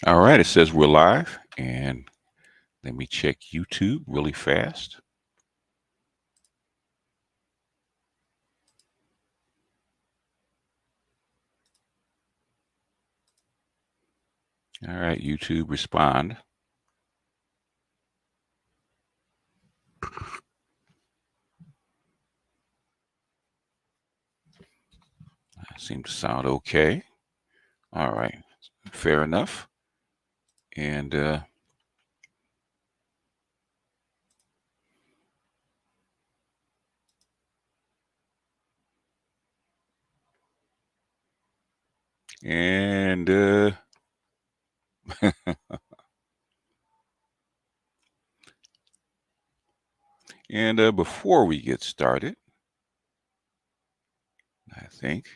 All right, it says we're live, and let me check YouTube really fast. All right, YouTube, respond. Seems to sound okay. All right, fair enough. And and and before we get started, I think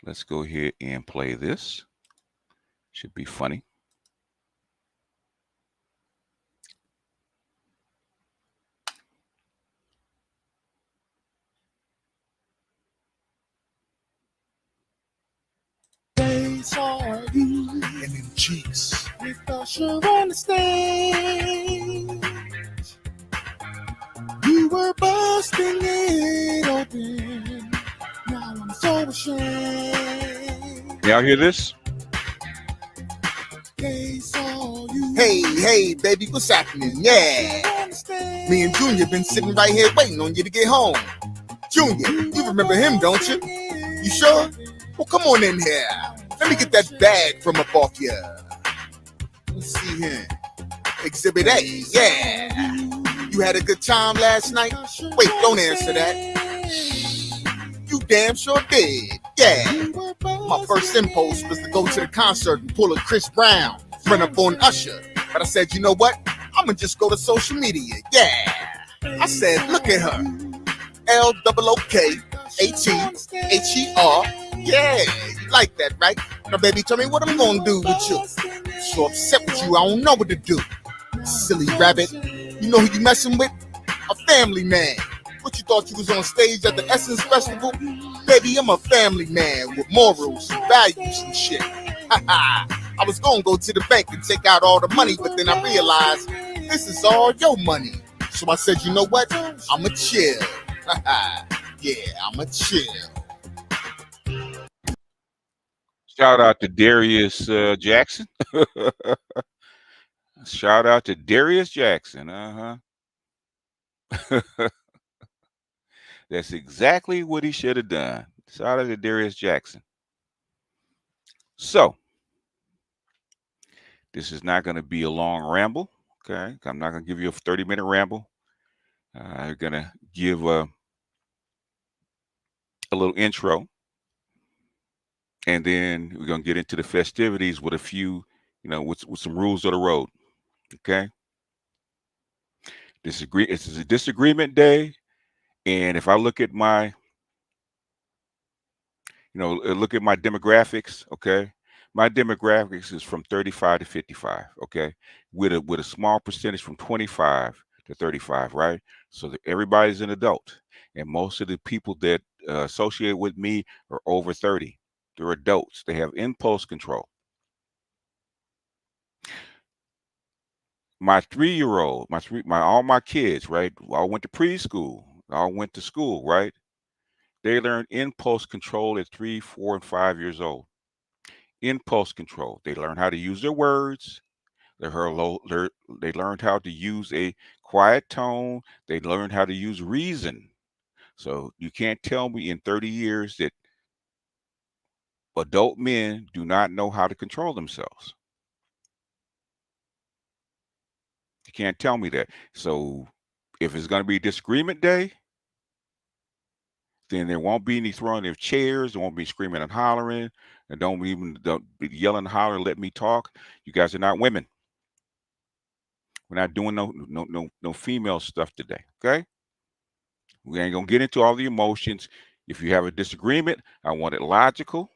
let's go ahead and play this. Should be funny. They saw you and them cheeks. We thought you understand. You were busting it open. Now I'm so ashamed. Y'all hear this? They saw you. Hey, baby, what's happening? Yeah. Me and Junior been sitting right here waiting on you to get home. Junior, you remember him, don't you? You sure? Well, come on in here. Let me get that bag from up off you. Let's see here. Exhibit A, yeah. You had a good time last night? Wait, don't answer that. You damn sure did, yeah. My first impulse was to go to the concert and pull a Chris Brown, run up on Usher. But I said, you know what? I'm gonna just go to social media, yeah. I said, look at her. LOOKATHER. Yeah, you like that, right? Now, baby, tell me what I'm gonna do with you. So upset with you, I don't know what to do. Silly rabbit. You know who you messing with? A family man. What, you thought you was on stage at the Essence Festival? Baby, I'm a family man with morals and values and shit. I was gonna go to the bank and take out all the money, but then I realized this is all your money. So I said, you know what? I'ma chill. Yeah, I'ma chill. Shout out to Darius Jackson. Shout out to Darius Jackson. That's exactly what he should have done. Shout out to Darius Jackson. So, this is not going to be a long ramble. Okay, I'm not going to give you a 30-minute ramble. I'm going to give a little intro, and then we're going to get into the festivities with a few, with some rules of the road. Okay. This is a disagreement day, and if I look at my, look at my demographics. Okay, my demographics is from 35 to 55. Okay, with a small percentage from 25 to 35. Right. So that everybody's an adult, and most of the people that associate with me are over 30. They're adults. They have impulse control. My 3-year-old, all my kids, right, all went to preschool, all went to school, right? They learn impulse control at 3, 4, and 5 years old. Impulse control. They learn how to use their words. They learned how to use a quiet tone. They learned how to use reason. So you can't tell me in 30 years that adult men do not know how to control themselves. You can't tell me that. So if it's going to be disagreement day, then there won't be any throwing of chairs. There won't be screaming and hollering, and don't be yelling and hollering. Let me talk. You guys are not women. We're not doing no female stuff today. Okay, we ain't gonna get into all the emotions. If you have a disagreement, I want it logical.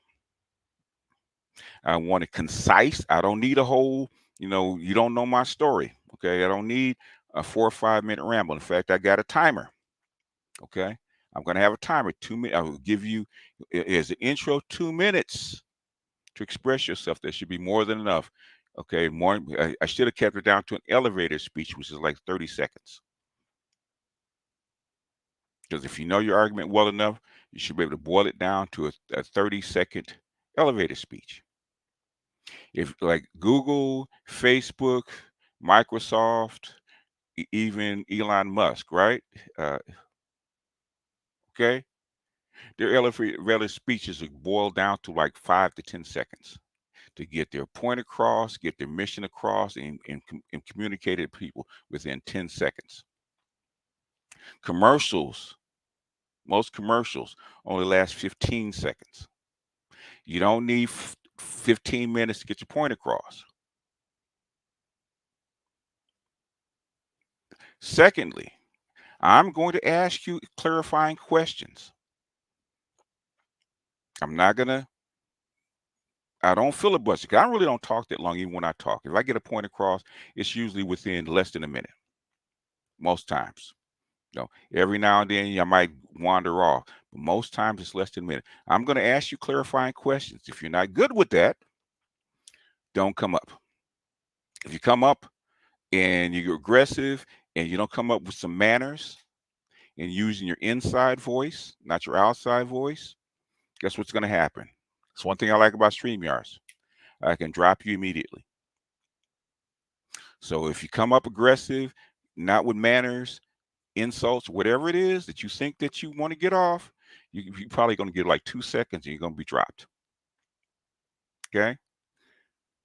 I want it concise. I don't need a whole. You don't know my story. Okay, I don't need a 4 or 5 minute ramble. In fact, I got a timer. Okay, I'm gonna have a timer. 2 minutes. I will give you as an intro 2 minutes to express yourself. There should be more than enough. Okay, more. I should have kept it down to an elevator speech, which is like 30 seconds. Because if you know your argument well enough, you should be able to boil it down to a 30-second elevator speech. If like Google, Facebook, Microsoft, even Elon Musk, right? Uh, okay, their elevator speeches are boiled down to like 5 to 10 seconds to get their point across, get their mission across, and communicate it to people within 10 seconds. Commercials, most commercials only last 15 seconds. You don't need 15 minutes to get your point across. Secondly, I'm going to ask you clarifying questions. I'm not going to, I don't filibuster. I really don't talk that long, even when I talk. If I get a point across, it's usually within less than a minute, most times. Every now and then I might wander off, but most times it's less than a minute. I'm going to ask you clarifying questions. If you're not good with that, don't come up. If you come up and you're aggressive and you don't come up with some manners and using your inside voice, not your outside voice, guess what's going to happen? It's one thing I like about StreamYards. I can drop you immediately. So if you come up aggressive, not with manners, insults, whatever it is that you think that you want to get off, you're probably going to get like 2 seconds and you're going to be dropped. Okay.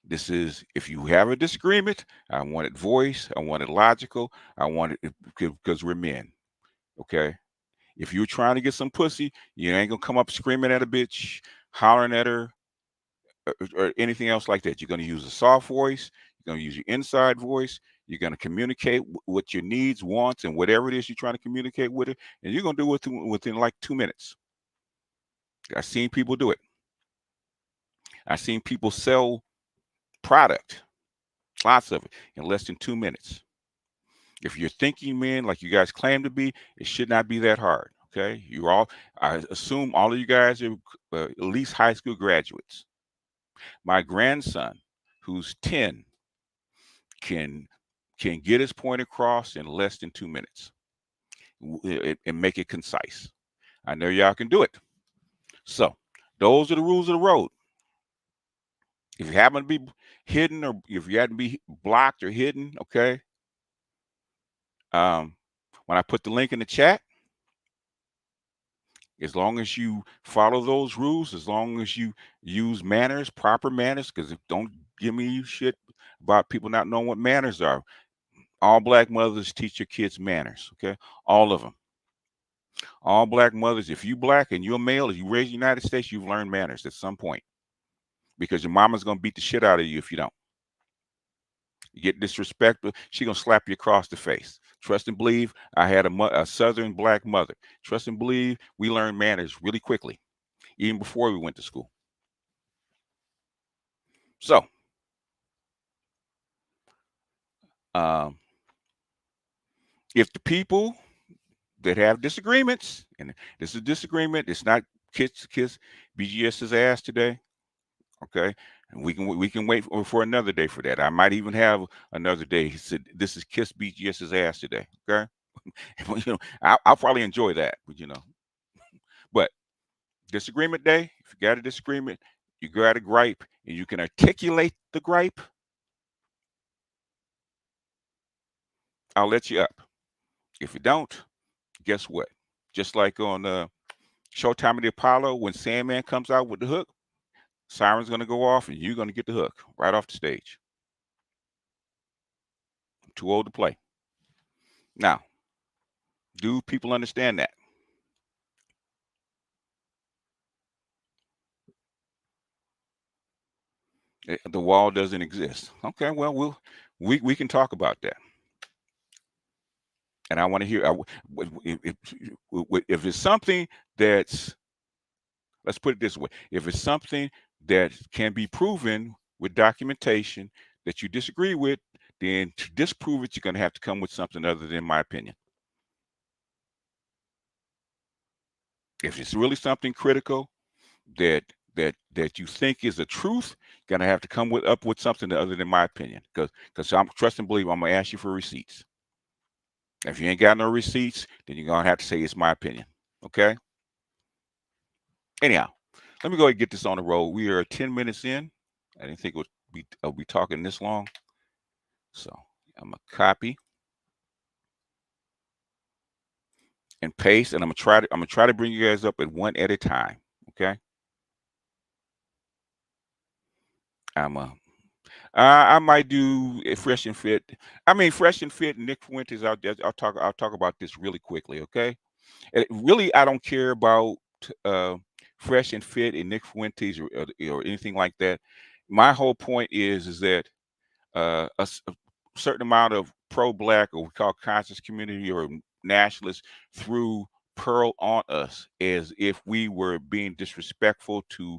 This is, if you have a disagreement, I want it voiced, I want it logical, I want it because we're men. Okay. If you're trying to get some pussy, you ain't gonna come up screaming at a bitch, hollering at her, or anything else like that. You're gonna use a soft voice, you're gonna use your inside voice, you're gonna communicate what your needs, wants, and whatever it is you're trying to communicate with it, and you're gonna do it within like 2 minutes. I've seen people do it. I've seen people sell product, lots of it, in less than 2 minutes. If you're thinking men like you guys claim to be, it should not be that hard. Okay, you're all. I assume all of you guys are at least high school graduates. My grandson, who's 10, can get his point across in less than 2 minutes and make it concise. I know y'all can do it. So those are the rules of the road. If you happen to be hidden, or if you happen to be blocked or hidden, okay. When I put the link in the chat, as long as you follow those rules, as long as you use manners, proper manners, because don't give me shit about people not knowing what manners are. All black mothers teach your kids manners, okay? All of them. All black mothers, if you black and you're male, if you raised in the United States, you've learned manners at some point, because your mama's going to beat the shit out of you if you don't. You get disrespectful, she going to slap you across the face. Trust and believe, I had a Southern black mother. Trust and believe, we learned manners really quickly, even before we went to school. So, if the people that have disagreements, and this is a disagreement, it's not kiss BGS's ass today, okay? And we can wait for another day for that. I might even have another day. He said, "This is kiss BGS's ass today," okay? I'll probably enjoy that, but disagreement day. If you got a disagreement, you got a gripe, and you can articulate the gripe, I'll let you up. If you don't, guess what? Just like on Showtime of the Apollo, when Sandman comes out with the hook, siren's going to go off and you're going to get the hook right off the stage. I'm too old to play. Now, do people understand that? The wall doesn't exist. Okay, well, we can talk about that. And I want to hear if it's something that's, let's put it this way, if it's something that can be proven with documentation that you disagree with, then to disprove it, you're going to have to come with something other than my opinion. If it's really something critical that that you think is the truth, you're gonna have to come up with something other than my opinion. Because I'm trust and believe I'm gonna ask you for receipts. If you ain't got no receipts, then you're gonna have to say it's my opinion. Okay. Anyhow, let me go ahead and get this on the road. We are 10 minutes in. I didn't think I'll be talking this long. So I'm gonna copy and paste, and I'm gonna try to bring you guys up at one at a time. Okay. I might do a Fresh and Fit. I mean, Fresh and Fit and Nick Fuentes. I'll talk about this really quickly. Okay. Really, I don't care about Fresh and Fit and Nick Fuentes or anything like that. My whole point is that a certain amount of pro-black, or we call conscious community or nationalists, threw Pearl on us as if we were being disrespectful to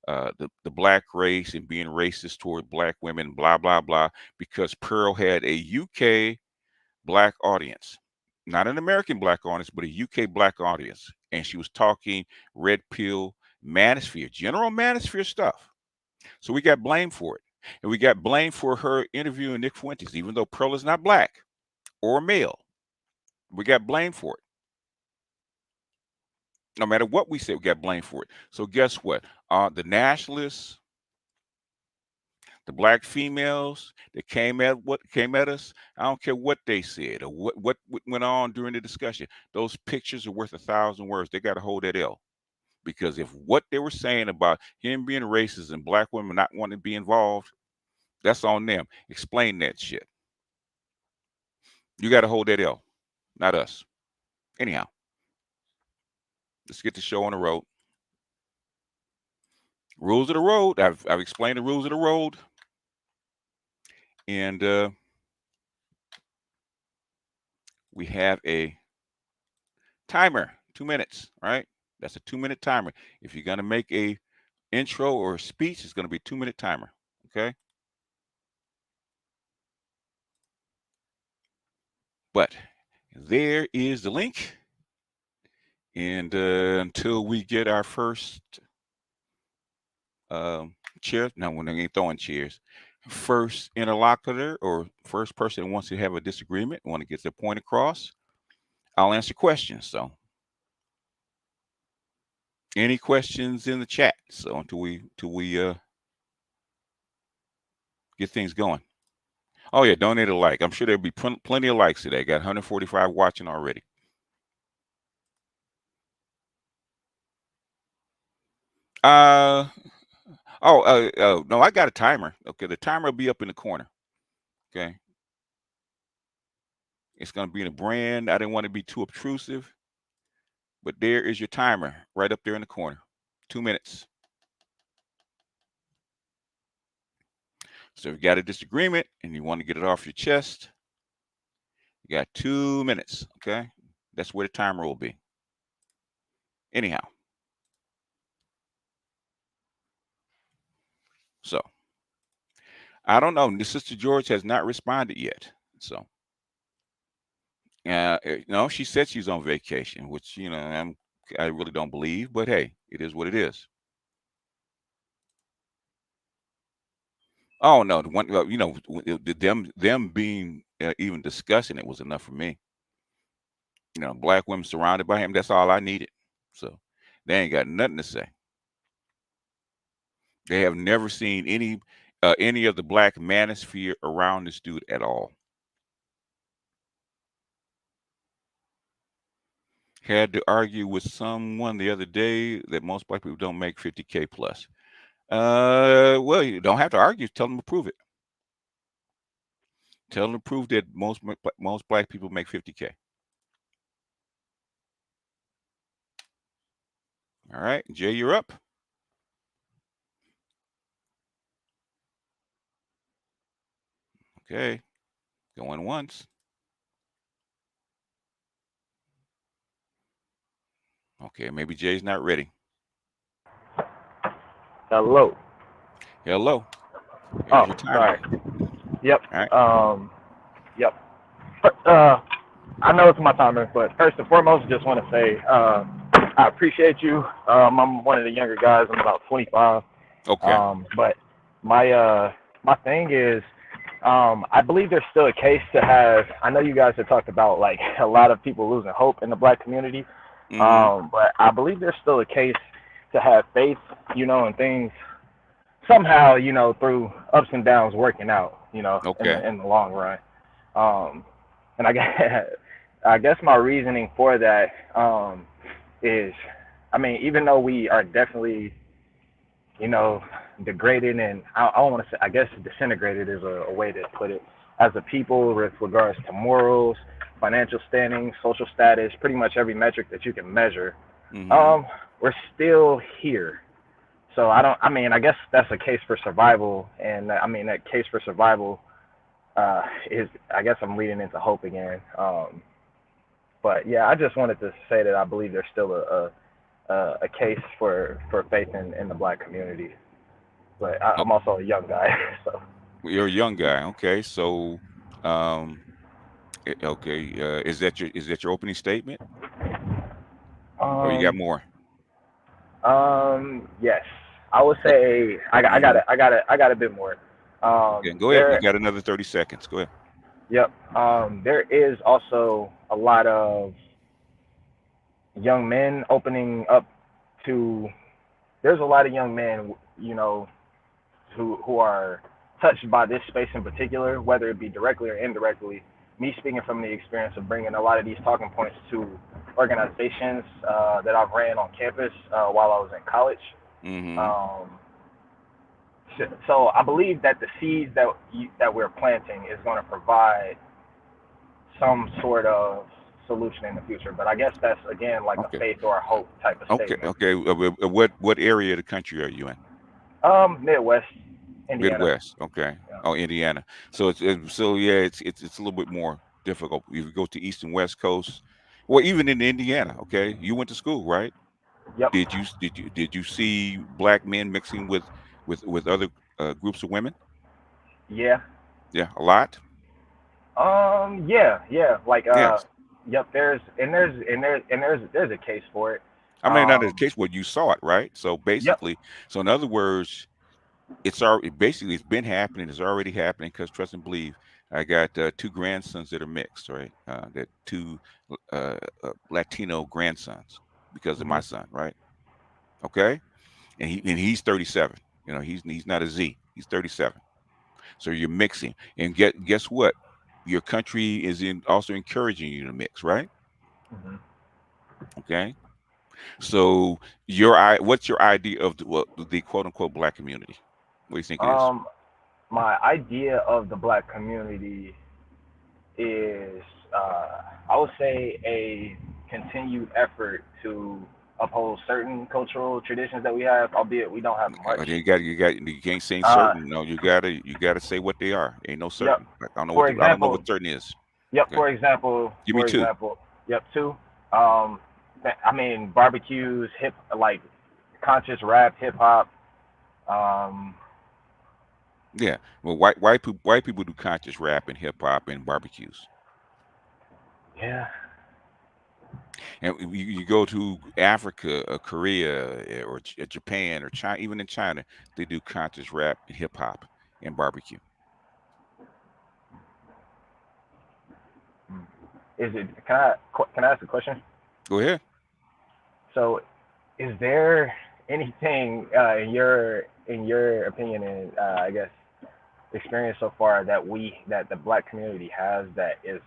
the black race and being racist toward black women, blah blah blah, because Pearl had a UK black audience, not an American black audience, but a UK black audience, and she was talking red pill manosphere, general manosphere stuff. So we got blamed for it. And we got blamed for her interviewing Nick Fuentes, even though Pearl is not black or male. We got blamed for it. No matter what we said, we got blamed for it. So guess what? The nationalists, the black females that came at us, I don't care what they said or what went on during the discussion. Those pictures are worth 1,000 words. They got to hold that L. Because if what they were saying about him being racist and black women not wanting to be involved, that's on them. Explain that shit. You got to hold that L, not us. Anyhow, let's get the show on the road. Rules of the road. I've explained the rules of the road. And we have a timer, 2 minutes, right? That's a 2-minute timer. If you're going to make a intro or a speech, it's going to be a 2-minute timer, okay? But there is the link. And until we get our first chair, no, we ain't throwing chairs. First interlocutor or first person that wants to have a disagreement, want to get their point across, I'll answer questions. So any questions in the chat? So until we get things going. Oh yeah, donate a like. I'm sure there'll be plenty of likes today. Got 145 watching already. No, I got a timer. Okay, the timer will be up in the corner. Okay. It's going to be in a brand. I didn't want to be too obtrusive, but there is your timer right up there in the corner. 2 minutes. So if you got a disagreement and you want to get it off your chest, you got 2 minutes. Okay. That's where the timer will be. Anyhow. So I don't know. Sister George has not responded yet. So no, she said she's on vacation, which, you know, I really don't believe, but hey, it is what it is. Oh no, the one, you know, them being even discussing it was enough for me. You know, black women surrounded by him. That's all I needed. So they ain't got nothing to say. They have never seen any of the black manosphere around this dude at all. Had to argue with someone the other day that most black people don't make 50K plus. Well, you don't have to argue. Tell them to prove it. Tell them to prove that most black people make 50K. All right, Jay, you're up. Okay, going once. Okay, maybe Jay's not ready. Hello. Hello. Oh, sorry. Yep. Right. Yep. I know it's my timer, but first and foremost, just want to say I appreciate you. I'm one of the younger guys. I'm about 25. Okay. But my thing is, I believe there's still a case to have. I know you guys have talked about like a lot of people losing hope in the black community, but I believe there's still a case to have faith, in things somehow, through ups and downs working out, Okay. in the long run. And I guess I guess my reasoning for that is, I mean, even though we are definitely, degraded, and I don't want to say, I guess disintegrated is a way to put it, as a people with regards to morals, financial standing, social status, pretty much every metric that you can measure. We're still here. So I mean, I guess that's a case for survival, and I mean that case for survival is, I guess I'm leading into hope again. But yeah, I just wanted to say that I believe there's still a case for faith in the black community. But I'm also a young guy, so. You're a young guy. Okay. So, okay. Is that your opening statement, or you got Um, more? yes, I would say I got a bit more. Okay. Go ahead. You There, got another 30 seconds. Go ahead. yep. There is also a lot of young men opening up to. There's a lot of young men, who are touched by this space in particular, whether it be directly or indirectly. Me speaking from the experience of bringing a lot of these talking points to organizations that I've ran on campus while I was in college. Um, so I believe that the seeds that we're planting is going to provide some sort of solution in the future. But I guess that's again like a Okay. faith or a hope type of Okay. statement. Okay. What area of the country are you in? Midwest, Indiana. Midwest. Okay. Yeah. Oh, Indiana. So so yeah, it's a little bit more difficult. If you go to East and West Coast, well, even in Indiana. Okay, you went to school, right? Yep. Did you see black men mixing with other groups of women? Yeah. Yeah, a lot. Yeah, yeah. Like, Yes. yep. There's a case for it. I mean, not in the Um, case where you saw it, right? So yep. basically, so in other words, it's already basically it's been happening. It's already happening because trust and believe. I got two grandsons that are mixed, right? That two Latino grandsons because of Hmm. my son, right? Okay, and he's 37. He's not a Z. He's 37. So you're mixing, and guess what? Your country is also encouraging you to mix, right? Hmm. Okay. So what's your idea of the quote unquote black community? What do you think it is? Um, my idea of the black community is, I would say, a continued effort to uphold certain cultural traditions that we have, albeit we don't have much. You can't say Uh, certain. No, you gotta say what they are. Ain't no yep. certain. Like, For I don't know what example, certain is. yep. Okay, give me For two. example, yep. Two. Um, I mean, barbecues, like conscious rap, hip hop. Um, Yeah. Well, white people do conscious rap and hip hop and barbecues. yeah. And you go to Africa, or Korea, or Japan, or China. Even in China, they do conscious rap, hip hop, and barbecue. Mm. Is it? Can I ask a question? Go ahead. So, is there anything in your opinion and I guess experience so far that the black community has that is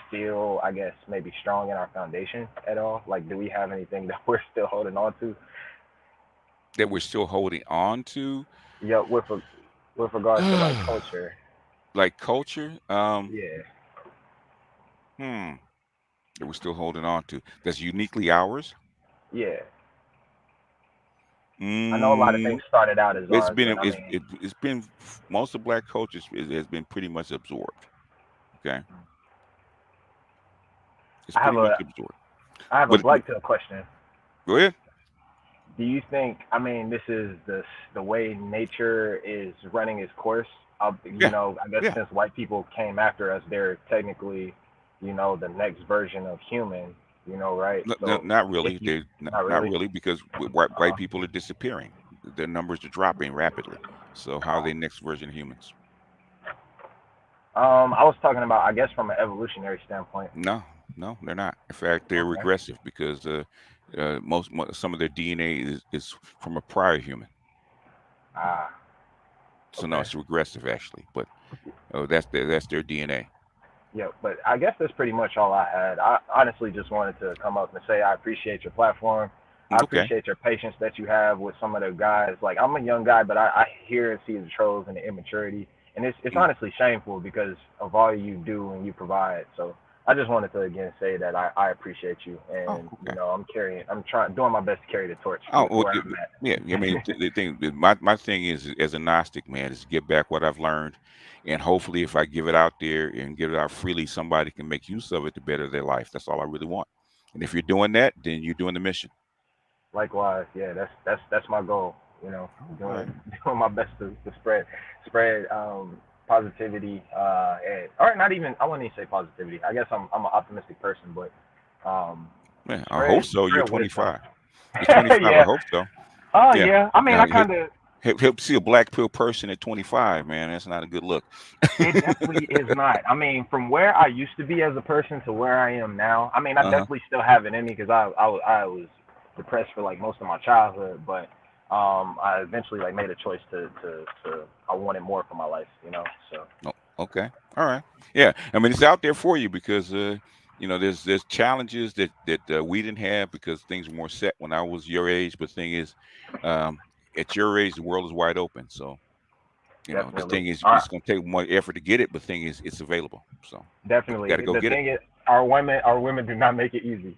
still, I guess, maybe strong in our foundation at all? Like, do we have anything that we're still holding on to? That we're still holding on to, Yeah, with regards to like culture. like culture. Yeah, Hmm. That we're still holding on to. That's uniquely ours. yeah. I know a lot of Mm, things started out as it's ours, been but I mean, it's been most of black cultures has been pretty much absorbed. Okay, it's I have pretty much a absorbed. I have a But black tail question. go ahead. Do you think? I mean, this is the way nature is running its course. Yeah, I guess yeah. since white people came after us, they're technically, the next version of human. right? So Not if really. you, They not not really. really because white people are disappearing. Their numbers are dropping rapidly. So how are they next version of humans? I was talking about, I guess, from an evolutionary standpoint. No, no, they're not. In fact, they're Okay. regressive because some of their DNA is from a prior human. Ah, So no, okay. it's regressive actually, but that's their DNA. Yeah, but I guess that's pretty much all I had. I honestly just wanted to come up and say I appreciate your platform. I Okay. appreciate your patience that you have with some of the guys. Like, I'm a young guy, but I hear and see the trolls and the immaturity, and it's Mm. honestly shameful because of all you do and you provide. So I just wanted to again say that I appreciate you, Oh, and okay. I'm trying, doing my best to carry the torch Oh, well, where I'm yeah. I at. mean, the thing, my thing is, as a Gnostic man, is to give back what I've learned, and hopefully, if I give it out there and give it out freely, somebody can make use of it to better their life. That's all I really want. And if you're doing that, then you're doing the mission. Likewise, yeah, that's my goal. All Doing right. doing my best to spread positivity, and or not even, I wouldn't even say positivity. I guess I'm an optimistic person, but um, Man, I hope spread so. You're spread wisdom. 25. You're 25. I Yeah. hope so. Oh Yeah. yeah. I mean, Now, I kind of. help see a black pill person at 25, man. That's not a good look. It definitely is not. I mean, from where I used to be as a person to where I am now, I mean, I Uh-huh. definitely still have it in me because I was depressed for like most of my childhood, but I eventually like made a choice to I wanted more for my life, So Oh, okay. All right. Yeah. I mean, it's out there for you because there's challenges that we didn't have because things were more set when I was your age. But the thing is, um, at your age, the world is wide open. So the definitely. thing is, it's going to take more effort to get it. But the thing is, it's available. So, but you got Definitely. to go The get it. thing is, our women do not make it easy.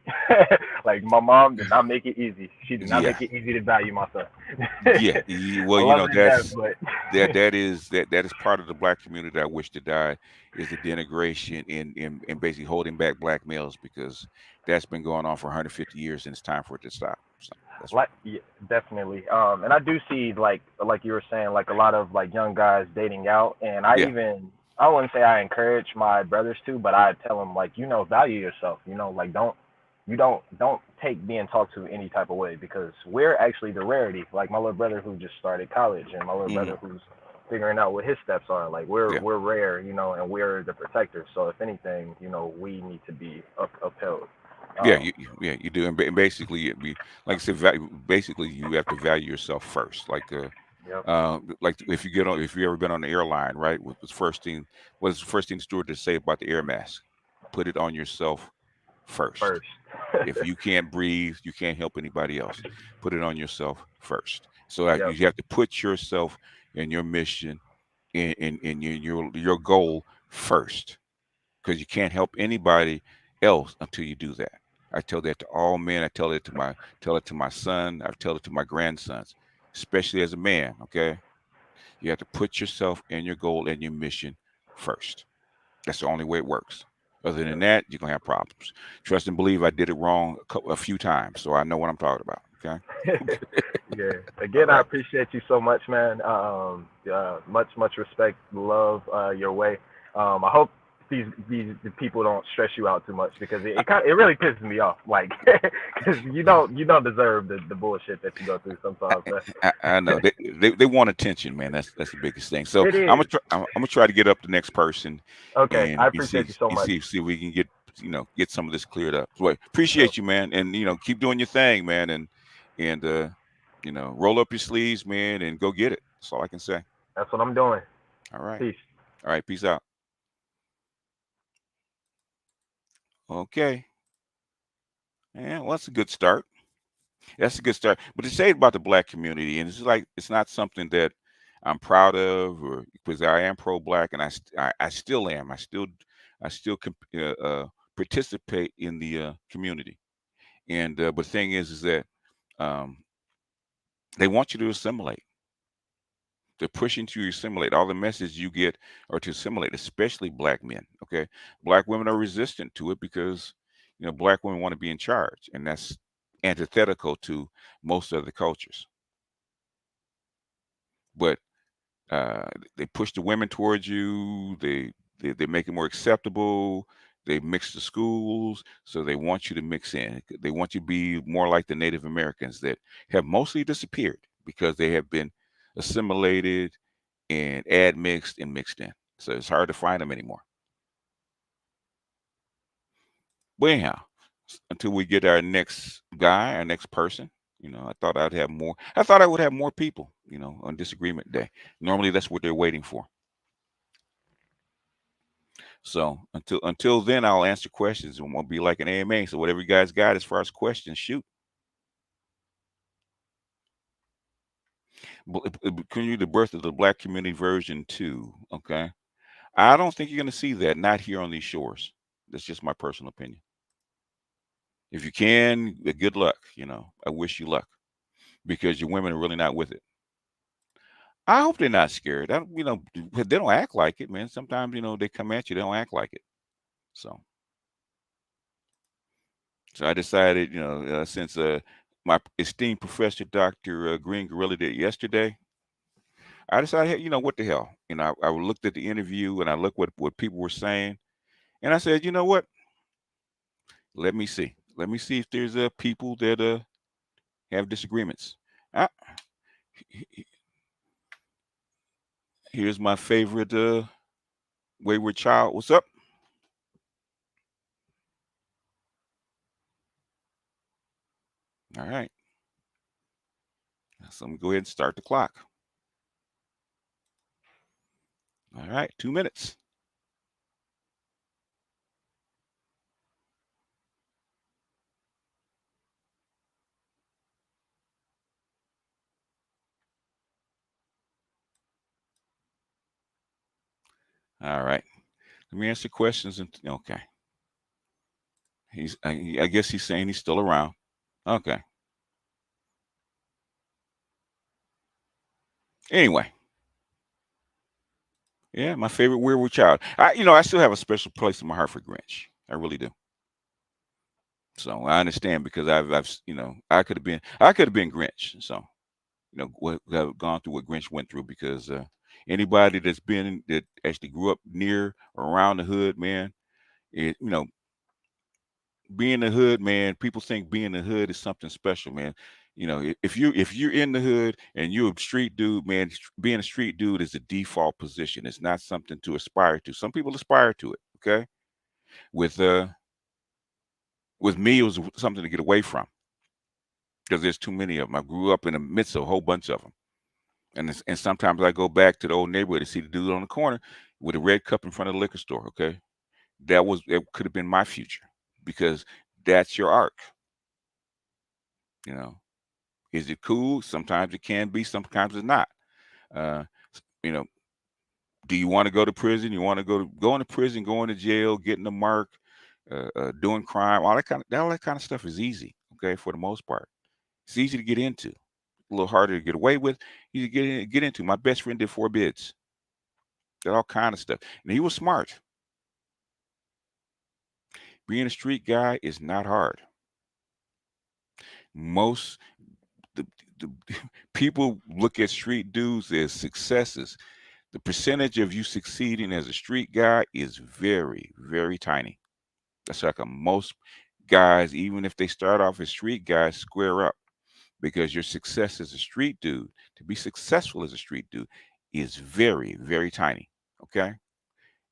Like my mom did not make it easy. She did not Yeah. make it easy to value my son. Yeah. Well, I love her to death, but that is part of the black community that I wish to die is the denigration and basically holding back black males because that's been going on for 150 years and it's time for it to stop. So that's like, yeah, definitely. And I do see like you were saying, like a lot of like young guys dating out, and yeah. I wouldn't say I encourage my brothers to, but I tell them like, value yourself. Like don't take being talked to any type of way because we're actually the rarity. Like my little brother who just started college, and my little Hmm. brother who's figuring out what his steps are. Like we're Yeah. we're rare, and we're the protectors. So if anything, we need to be upheld. Yeah, Um, you do, and basically, like I said, basically, you have to value yourself first. yep. Like if you ever been on an airline, right? What is the first thing the stewardess say about the air mask? Put it on yourself first. First. If you can't breathe, you can't help anybody else. Put it on yourself first. So that Yep. you have to put yourself and your mission in your goal first because you can't help anybody else until you do that. I tell that to all men. I tell it to my son. I tell it to my grandsons, especially as a man. Okay, you have to put yourself and your goal and your mission first. That's the only way it works. Other than that, you're gonna have problems. Trust and believe I did it wrong a few times, so I know what I'm talking about. Okay. Yeah. All Again, I right. appreciate you so much, man. Much respect, love your way. I hope these the people don't stress you out too much because it really pisses me off. Like, because you don't deserve the bullshit that you go through sometimes, man. I know they want attention, man. That's the biggest thing. So It is. I'm gonna try to get up the next person Okay, I and appreciate you so much. see if we can get some of this cleared up. So Yep. appreciate you, man, and keep doing your thing, man, and roll up your sleeves, man, and go get it. That's all I can say. That's what I'm doing. All right, Peace. all right, peace out. Okay, yeah, well, that's a good start. That's a good start. But to say about the black community, and it's like it's not something that I'm proud of, or because I am pro-black, and I still am. I still participate in the community. And but the thing is that um, they want you to assimilate. They're pushing you to assimilate. All the messages you get are to assimilate, especially black men. Okay, black women are resistant to it because black women want to be in charge, and that's antithetical to most other cultures. But they push the women towards you. They make it more acceptable. They mix the schools, so they want you to mix in. They want you to be more like the Native Americans that have mostly disappeared because they have been assimilated and admixed and mixed in. So it's hard to find them anymore. But anyhow, until we get our next guy, our next person, I thought I'd have more. I thought I would have more people, on Disagreement Day. Normally, that's what they're waiting for. So until then, I'll answer questions and won't be like an AMA. So whatever you guys got as far as questions, shoot. Continue the birth of the Black community version 2. Okay, I don't think you're going to see that. Not here on these shores. That's just my personal opinion. If you can, good luck. I wish you luck because your women are really not with it. I hope they're not scared. They don't act like it, man. Sometimes, they come at you, they don't act like it. So I decided, since my esteemed professor, Dr. Green Gorilla, did it yesterday, I decided, hey, what the hell? I looked at the interview and I looked what people were saying, and I said, you know what? Let me see. Let me see if there's people that have disagreements. Ah, here's my favorite wayward child. What's up? All right. So I'm gonna go ahead and start the clock. All right, 2 minutes. All right. Let me answer questions. And okay, I guess he's saying he's still around. Okay. Anyway, yeah, my favorite Weirwood child. I still have a special place in my heart for Grinch. I really do. So I understand because I could have been Grinch. So what have gone through what Grinch went through because anybody that actually grew up near or around the hood, man, it being the hood, man, people think being the hood is something special, man. If you're in the hood and you're a street dude, man, being a street dude is the default position. It's not something to aspire to. Some people aspire to it. Okay, with uh, with me, it was something to get away from because there's too many of them. I grew up in the midst of a whole bunch of them, and sometimes I go back to the old neighborhood to see the dude on the corner with a red cup in front of the liquor store. Okay, it could have been my future because that's your arc. You know, is it cool? Sometimes it can be, sometimes it's not. Uh, you know, do you want to go to prison? You want to go into prison, going to jail, getting a mark, doing crime, all that kind of stuff is easy. Okay, for the most part, it's easy to get into. A little harder to get away with. Easy to get into. My best friend did 4 bids. Did all kind of stuff, and he was smart. Being a street guy is not hard. Most the, the people look at street dudes as successes. The percentage of you succeeding as a street guy is very, very tiny. That's like most guys, even if they start off as street guys, square up because your success as a street dude, to be successful as a street dude, is very, very tiny. Okay,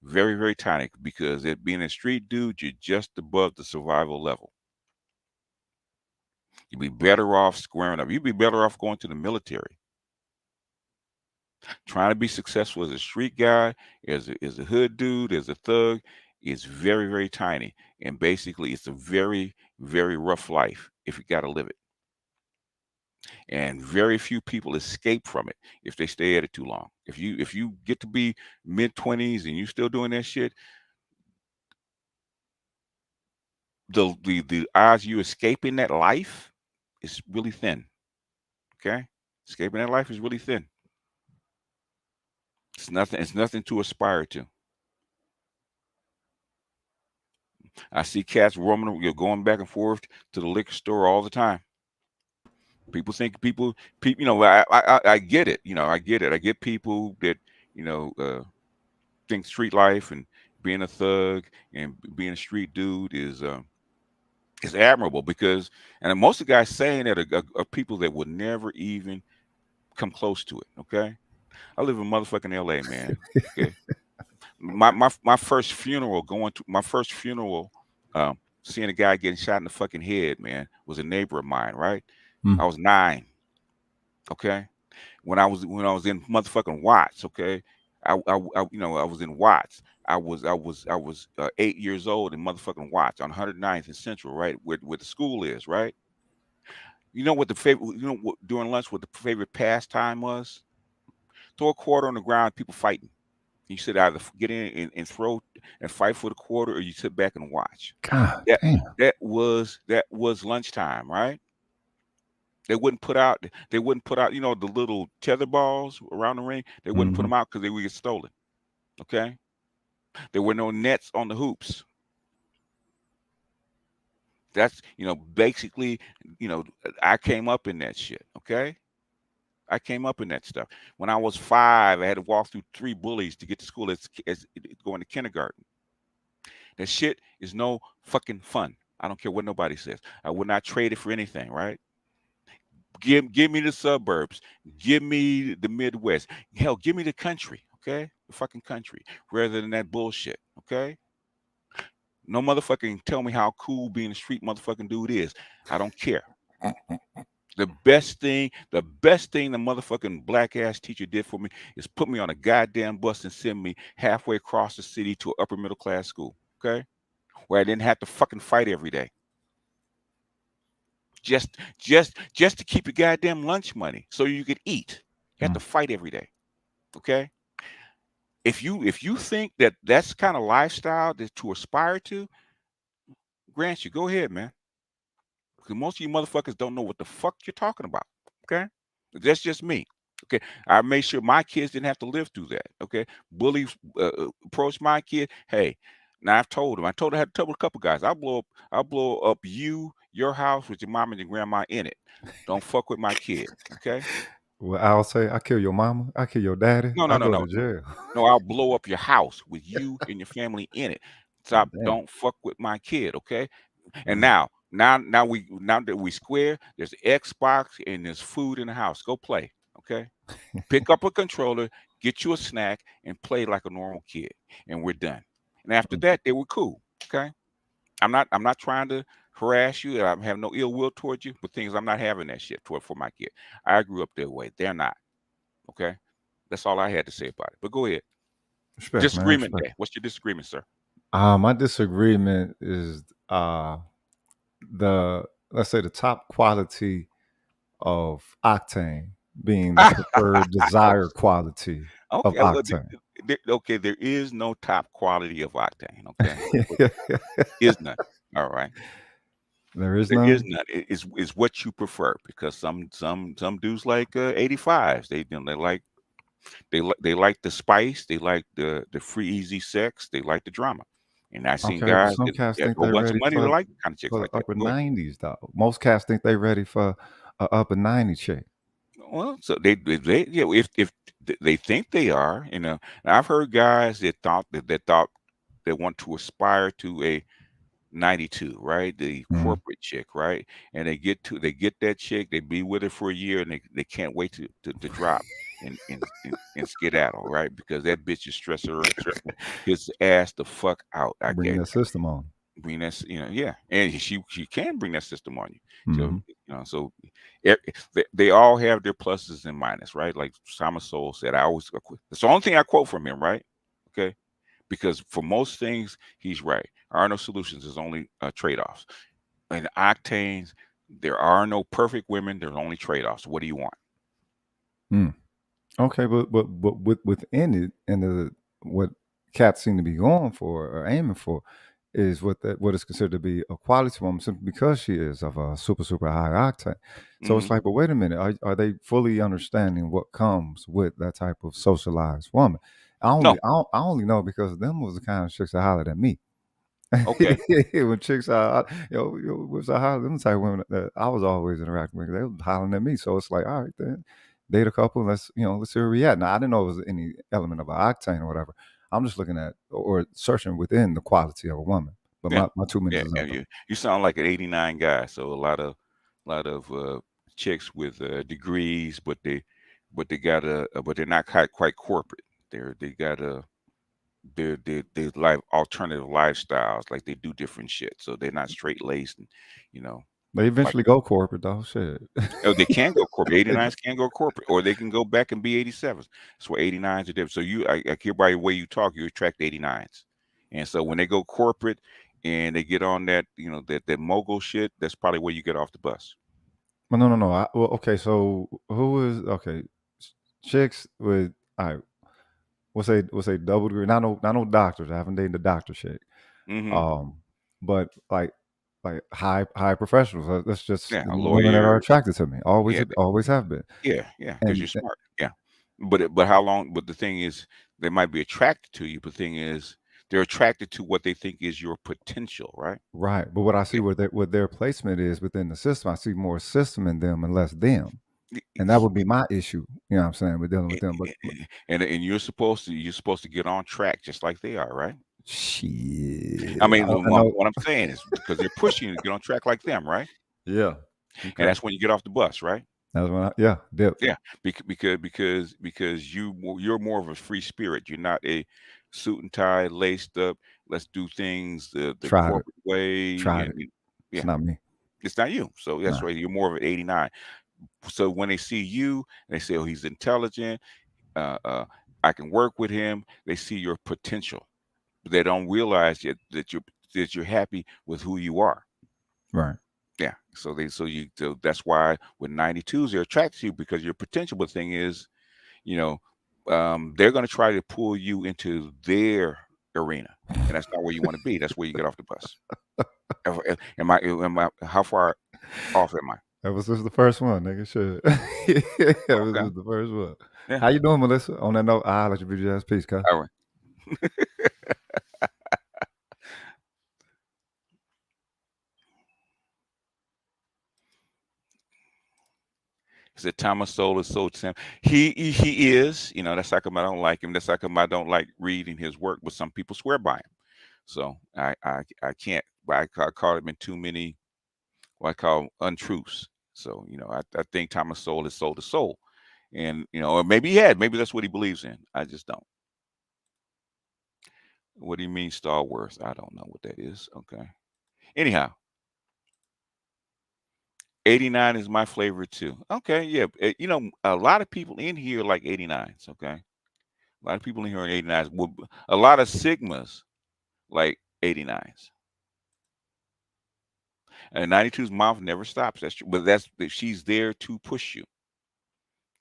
very, very tiny because being a street dude, you're just above the survival level. You'd be better off squaring up. You'd be better off going to the military. Trying to be successful as a street guy, as a hood dude, as a thug, is very, very tiny. And basically, it's a very, very rough life if you got to live it. And very few people escape from it if they stay at it too long. If you get to be mid-20s and you still doing that shit, the odds you escaping that life is really thin. Okay, escaping that life is really thin. It's nothing. It's nothing to aspire to. I see cats roaming, going back and forth to the liquor store all the time. People, I get it. I get it. I get people that, you know, think street life and being a thug and being a street dude is admirable because, and most of the guys saying that are people that would never even come close to it. Okay, I live in motherfucking L.A., man. Okay, my first funeral, seeing a guy getting shot in the fucking head, man, was a neighbor of mine. Right, Mm. I was 9. Okay, when I was in motherfucking Watts. Okay, I was in Watts. I was 8 years old in motherfucking Watts on 109th and Central, right, where the school is, right. You know what the favorite, during lunch, what the favorite pastime was? Throw a quarter on the ground, people fighting. You should either get in and throw and fight for the quarter, or you sit back and watch. God That damn. that was lunchtime, right? They wouldn't put out the little tether balls around the ring. They wouldn't put Hmm. them out because they would get stolen. Okay, there were no nets on the hoops. That's basically, you know I came up in that shit. Okay, I came up in that stuff. When I was 5, I had to walk through 3 bullies to get to school as going to kindergarten. That shit is no fucking fun. I don't care what nobody says. I would not trade it for anything, right? Give me the suburbs. Give me the Midwest. Hell, give me the country, okay? The fucking country, rather than that bullshit, okay? No motherfucking tell me how cool being a street motherfucking dude is. I don't care. The best thing the motherfucking black ass teacher did for me is put me on a goddamn bus and send me halfway across the city to an upper middle class school, okay? Where I didn't have to fucking fight every day. Just to keep your goddamn lunch money so you could eat. You have to fight every day. Okay? If you think that that's kind of lifestyle to aspire to, grant you, go ahead, man. Because most of you motherfuckers don't know what the fuck you're talking about. Okay? That's just me. Okay, I made sure my kids didn't have to live through that. Okay, bullies approached my kid. Hey, now I've told him. I told I had to tell a couple guys. I'll blow up your house with your mom and your grandma in it. Don't fuck with my kid. Okay? Well, I'll say, I kill your mama, I kill your daddy, No, no, I no, go no, to no. jail. No, I'll blow up your house with you and your family in it. Stop. Damn. Don't fuck with my kid. Okay? And Mm. now that we square, there's Xbox and there's food in the house. Go play. Okay? Pick up a controller, get you a snack, and play like a normal kid. And we're done. And after that, they were cool. Okay? I'm not trying to harass you. I have no ill will towards you, but things I'm not having that shit for my kid. I grew up that way. They're not. Okay? That's all I had to say about it. But go ahead. Respect, man. Disagreement Respect. day. What's your disagreement, sir? My disagreement is the let's say the top quality of octane being the preferred desired quality of Okay. Well, octane. okay. There is no top quality of octane. Okay. There is none. All right. There is There is none. none. Is what you prefer because some dudes like 85s. They like the spice. They like the free easy sex. They like the drama. And I've seen Okay, but guys some that cats have think a whole they bunch of ready money that for like kind of chicks for like the that. upper But go ahead. '90s though. Most cats think they ready for a upper '90 chick. Well, so they yeah, if they think they are, and I've heard guys that thought they want to aspire to a 92, right? The Mm. corporate chick, right? And they get that chick, they be with her for a year, and they can't wait to drop and skedaddle, right? Because that bitch is stressing his ass the fuck out. I Bring get that system on. bring that, yeah, and she can bring that system on you. So Hmm. e- they all have their pluses and minuses, right? Like Sama Soul said, that's the only thing I quote from him, right? Okay, because for most things he's right. There are no solutions. There's only trade-offs. And octanes, there are no perfect women. There's only trade-offs. What do you want? Mm. Okay, but within it, and what cats seem to be going for or aiming for is what is considered to be a quality woman simply because she is of a super high octane. So Hmm. it's like, but wait a minute, are they fully understanding what comes with that type of socialized woman? No. I only know because them was the kind of chicks that hollered at me. Okay. When chicks are, was I hollering, them type of women that I was always interacting with, they were hollering at me. So it's like, all right, then date a couple, let's see where we at. Now I didn't know it was any element of an octane or whatever. I'm just looking at or searching within the quality of a woman. But Yeah, my 2 minutes yeah, is yeah. up. You sound like an '89 guy. So a lot of chicks with degrees, but they got but they're not quite corporate. They got they live alternative lifestyles. Like they do different shit. So they're not straight laced and you know They like eventually go corporate though. Shit. oh, they can go corporate. 89s can go corporate, or they can go back and be 87s. That's why 89s are different. So I hear by the way you talk, you attract 89s. And so when they go corporate and they get on that, that mogul shit, that's probably where you get off the bus. Well, no. Well, okay. So who is okay? Chicks with all right. We'll say double degree. Not no doctors. I haven't dated the doctor chick. Hmm. Um, but like high professionals. That's just Yeah, a women that are lawyer. attracted to me. Always Yeah, always have been. yeah, because And you're smart. Yeah. But how long? But the thing is, they might be attracted to you. But the thing is, they're attracted to what they think is your potential, right? right. But what I see Yeah. what their placement is within the system, I see more system in them and less them. And that would be my issue. You know what I'm saying? With dealing with them. But And you're supposed to get on track just like they are, right? I shit. mean, I know. what I'm saying is because they're pushing you to get on track like them, right? Yeah. And Okay. that's when you get off the bus, right? That's when yeah, dip. Yeah, because you're more of a free spirit. You're not a suit and tie, laced up. Let's do things the Tried it. corporate way, Tried and it. It's yeah, not me. it's not you. So that's Nah. right. You're more of an 89. So when they see you, they say, "Oh, he's intelligent. Uh, uh, I can work with him." They see your potential. They don't realize yet that you're happy with who you are. Right. Yeah. So that's why with 92s they're attracted to you because your potential. But the thing is, you know, they're going to try to pull you into their arena, and that's not where you want to be. That's where you get off the bus. Am I? How far off am I? That was just the first one, nigga. Shit. That was Okay. just the first one. Yeah. How you doing, Melissa? On that note, I'll let you be your ass peace, cuz. All right. He said Thomas Sowell is so Sam. He is. That's how come I don't like him. That's how come I don't like reading his work. But some people swear by him. So I can't. I caught him in too many what I call untruths. So I think Thomas Sowell is soul to soul, and or maybe maybe that's what he believes in. I just don't. What do you mean Star Wars? I don't know what that is. Okay. Anyhow, 89 is my flavor too. Okay, yeah. A lot of people in here like 89s. Okay, a lot of people in here are 89s. A lot of Sigmas like 89s. And 92's mouth never stops. That's true. But she's there to push you.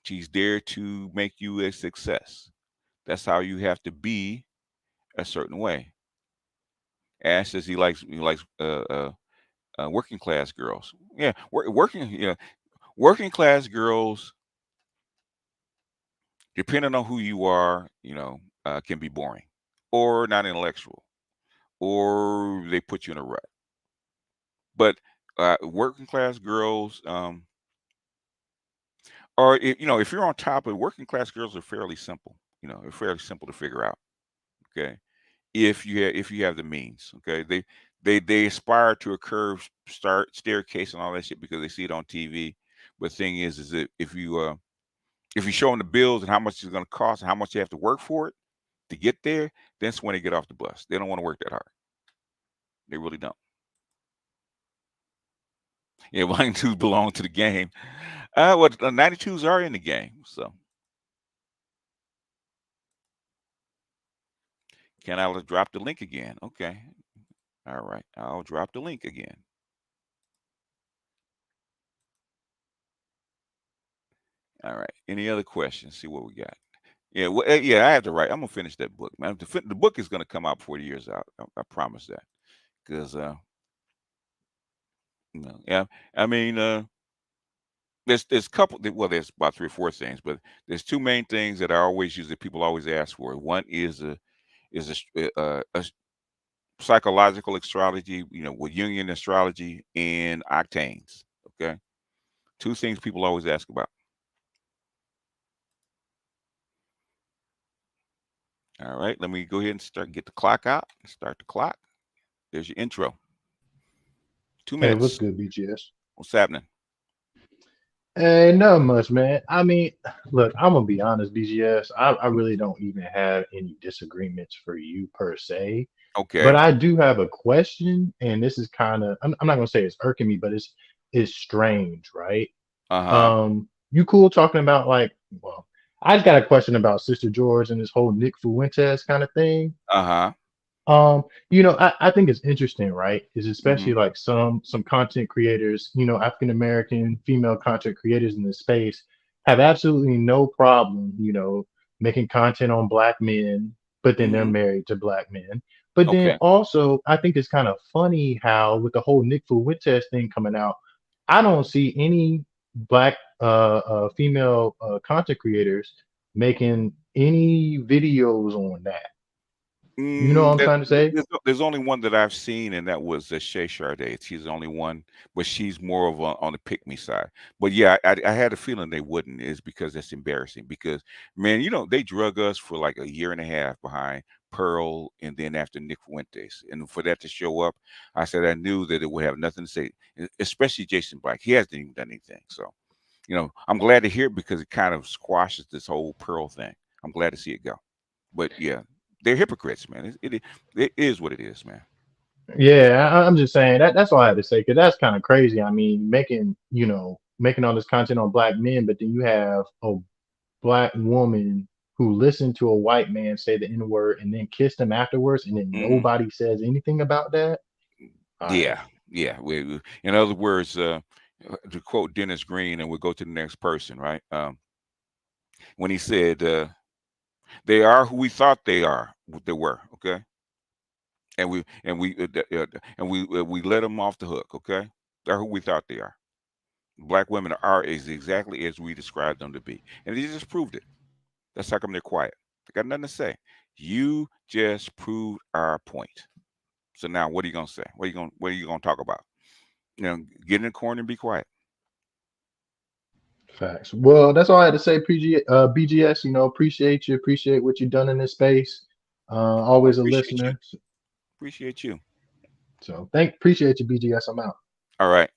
She's there to make you a success. That's how you have to be a certain way. Ash says he likes working class girls. Yeah, working class girls, depending on who you are, can be boring or not intellectual, or they put you in a rut. But working class girls, or if you're on top of working class girls, are fairly simple. They're fairly simple to figure out. Okay, if you have the means. Okay, they aspire to a curved start staircase and all that shit because they see it on TV. But the thing is that if you show them the bills and how much it's going to cost and how much you have to work for it to get there, that's when they get off the bus. They don't want to work that hard. They really don't. Yeah, 92s belong to the game. Well, the 92s are in the game. So can I drop the link again? Okay. All right. I'll drop the link again. All right. Any other questions? See what we got. Yeah, well, yeah, I have to write. I'm gonna finish that book, man. The book is gonna come out before the year's out. I promise that. Because yeah, I mean, there's a couple. Well, there's about three or four things, but there's two main things that I always use that people always ask for. One is a psychological astrology, with Jungian astrology and octanes. Okay, two things people always ask about. All right, let me go ahead and get the clock out. Start the clock. There's your intro. Two Hey, what's minutes. good, BGS? What's happening? Hey, not much, man. I mean, look, I'm gonna be honest, BGS. I really don't even have any disagreements for you per se, but Okay. I do have a question, and this is kind of I'm not gonna say it's irking me, but it's strange, right? Uh-huh. You cool talking about like, well, I just got a question about Sister George and this whole Nick Fuentes kind of thing. Uh-huh. I think it's interesting, right? Is Mm-hmm. especially like some content creators, African American female content creators in this space have absolutely no problem, making content on black men, but then they're Mm-hmm. married to black men. But then Okay. also, I think it's kind of funny how with the whole Nick Fuentes thing coming out, I don't see any black female content creators making any videos on that. You know what Mm, I'm trying to say? there's only one that I've seen, and that was Shay Sade. She's the only one, but she's more of on the pick me side. But yeah, I had a feeling they wouldn't, is because it's embarrassing. Because man, they drug us for like a year and a half behind Pearl, and then after Nick Fuentes, and for that to show up, I said I knew that it would have nothing to say, especially Jason Black. He hasn't even done anything, so I'm glad to hear it because it kind of squashes this whole Pearl thing. I'm glad to see it go. But yeah, they're hypocrites, man. It is what it is, man. Yeah, I'm just saying that's all I had to say because that's kind of crazy. I mean, making all this content on black men, but then you have a black woman who listened to a white man say the N word and then kissed him afterwards, and then Hmm. nobody says anything about that. Like, Yeah, yeah. In other words, to quote Dennis Green, and we'll go to the next person, right? When he said, "They are who we thought they were," okay, and we let them off the hook, okay. They're who we thought they are. Black women are is exactly as we described them to be, and they just proved it. That's how come they're quiet. They got nothing to say. You just proved our point. So now, what are you gonna say? What are you gonna talk about? Get in the corner and be quiet. facts. Well, that's all I had to say. BGS, appreciate you, appreciate what you've done in this space. I Always a appreciate you. listener. Appreciate you. So appreciate you, BGS. I'm out. All right.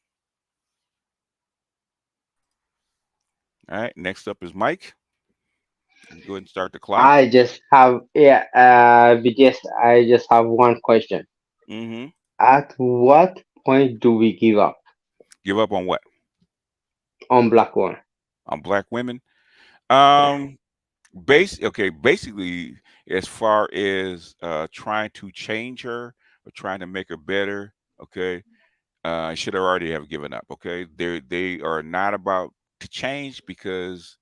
All right. Next up is Mike. Go ahead and start the clock. I just have, yeah, BTS, I just have one question. Mm-hmm. At what point do we give up Give up on what? on Black One? On black women. Yeah. Um. Basically, as far as trying to change her or trying to make her better. Okay. Should already have given up. Okay. They are not about to change because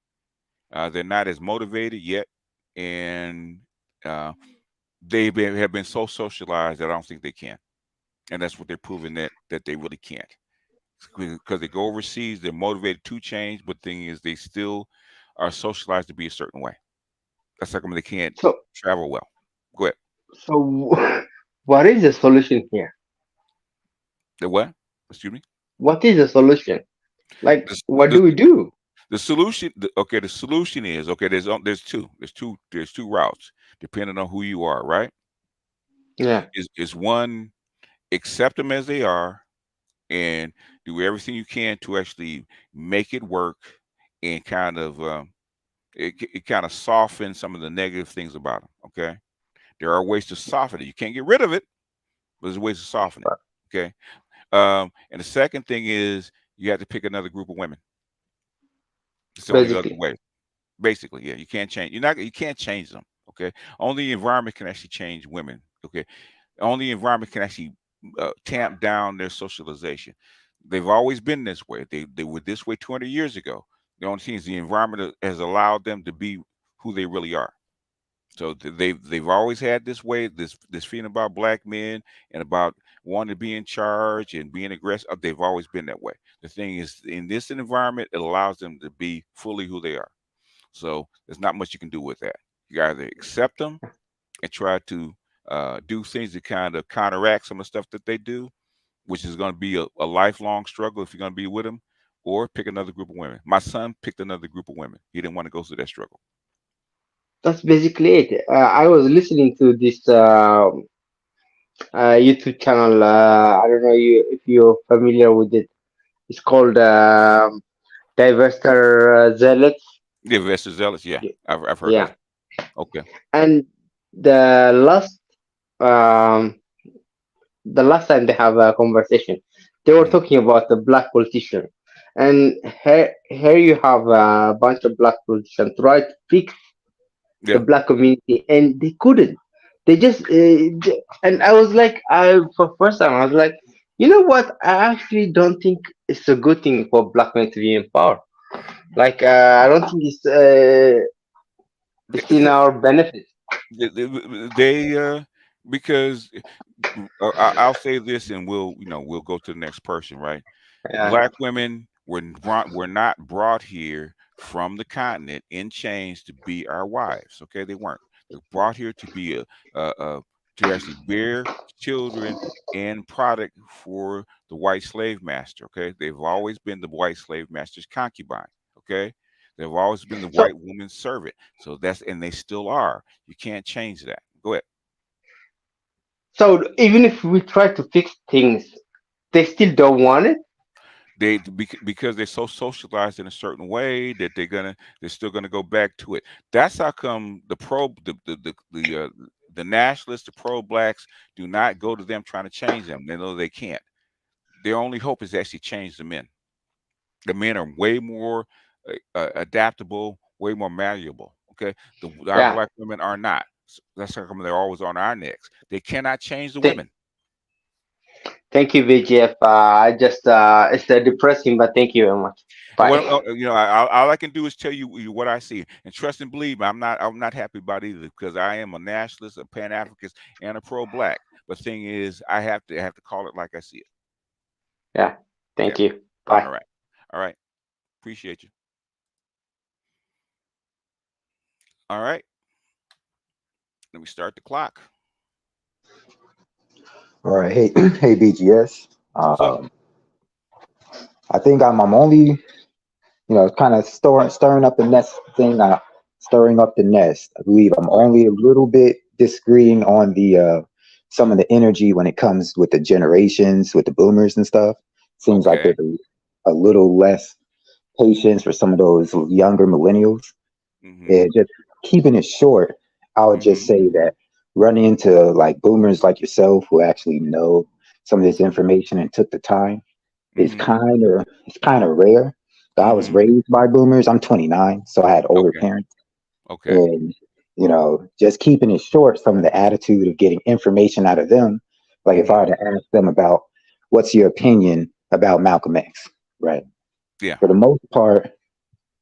they're not as motivated yet, and uh, have been so socialized that I don't think they can, and that's what they're proving that they really can't. Because they go overseas, they're motivated to change, but the thing is, they still are socialized to be a certain way. That's how come they can't So, travel well. Go ahead. so what is the solution here? The what? Excuse me. What is the solution? Like, The, what the, do we do? the solution. Okay. The solution is okay. There's two routes depending on who you are. Right? Yeah, Is one, accept them as they are and do everything you can to actually make it work and kind of it kind of softens some of the negative things about them. Okay, there are ways to soften it. You can't get rid of it, but there's ways to soften it. Okay, and the second thing is you have to pick another group of women. It's the only other basically. way. Basically, yeah, you can't change. You can't change them. Okay, only the environment can actually change women. Okay, only the environment can actually tamp down their socialization. They've always been this way. They were this way 200 years ago. The only thing is the environment has allowed them to be who they really are. So they've always had this way, this feeling about black men and about wanting to be in charge and being aggressive. They've always been that way. The thing is, in this environment, it allows them to be fully who they are. So there's not much you can do with that. You either accept them and try to do things to kind of counteract some of the stuff that they do, which is going to be a lifelong struggle if you're going to be with them, or pick another group of women. My son picked another group of women. He didn't want to go through that struggle. that's basically it. I was listening to this YouTube channel. I don't know if you're familiar with it. It's called Divester Zealots. Yeah, Vesta Zealous. Yeah, I've heard of Yeah, it. Okay. and the last um, the last time they have a conversation, they were Mm. talking about the black politician, and here you have a bunch of black politicians try to fix the Yeah. black community, and they couldn't. They just and I was like, I for first time I was like, you know what? I actually don't think it's a good thing for black men to be in power. Like, I don't think it's in our benefit. They because I'll say this, and we'll go to the next person, right? Yeah. Black women were not brought here from the continent in chains to be our wives. Okay, they weren't. They're brought here to be to actually bear children and product for the white slave master. Okay, they've always been the white slave master's concubine. Okay, they've always been the So white woman's servant. So and they still are. You can't change that. Go ahead. so even if we try to fix things, they still don't want it. Because they're so socialized in a certain way that they're still gonna go back to it. That's how come the nationalists, the pro blacks, do not go to them trying to change them. They know they can't. Their only hope is to actually change the men. The men are way more adaptable, way more malleable. Okay, our Yeah. black women are not. That's how come they're always on our necks. They cannot change the Th- women. Thank you, VGF. I just it's depressing, but thank you very much. Bye. Well, all I can do is tell you what I see, and trust and believe me, I'm not happy about either because I am a nationalist, a Pan Africanist, and a pro-black. But thing is, I have to call it like I see it. Yeah. Yeah. Thank you. All Bye. right. All right. Appreciate you. All right. Let me start the clock. All right, hey, hey, BGS. What's up? I think I'm only, kind of stirring up the nest thing. Stirring up the nest. I believe I'm Okay. only a little bit disagreeing on the some of the energy when it comes with the generations, with the boomers and stuff. Seems like Okay. there's a little less patience for some of those younger millennials. Mm-hmm. And just keeping it short, I would just Mm-hmm. say that running into like boomers like yourself who actually know some of this information and took the time is Mm-hmm. kind of rare. I was Mm-hmm. raised by boomers. I'm 29, so I had older Okay. parents, Okay. and just keeping it short. Some of the attitude of getting information out of them, like if Mm-hmm. I were to ask them about what's your opinion about Malcolm X, right? Yeah. For the most part,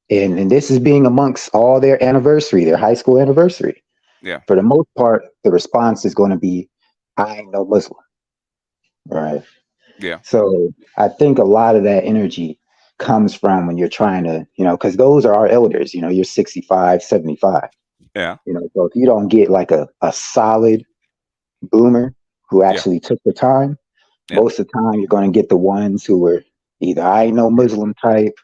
and this is being amongst all their anniversary, their high school anniversary. Yeah. For the most part, the response is going to be, "I ain't no Muslim," right? Yeah. So I think a lot of that energy comes from when you're trying to, because those are our elders, you're 65, 75. Yeah. So if you don't get like a solid boomer who Yeah. actually took the time, Yeah. most of the time you're going to get the ones who were either I ain't no Muslim type,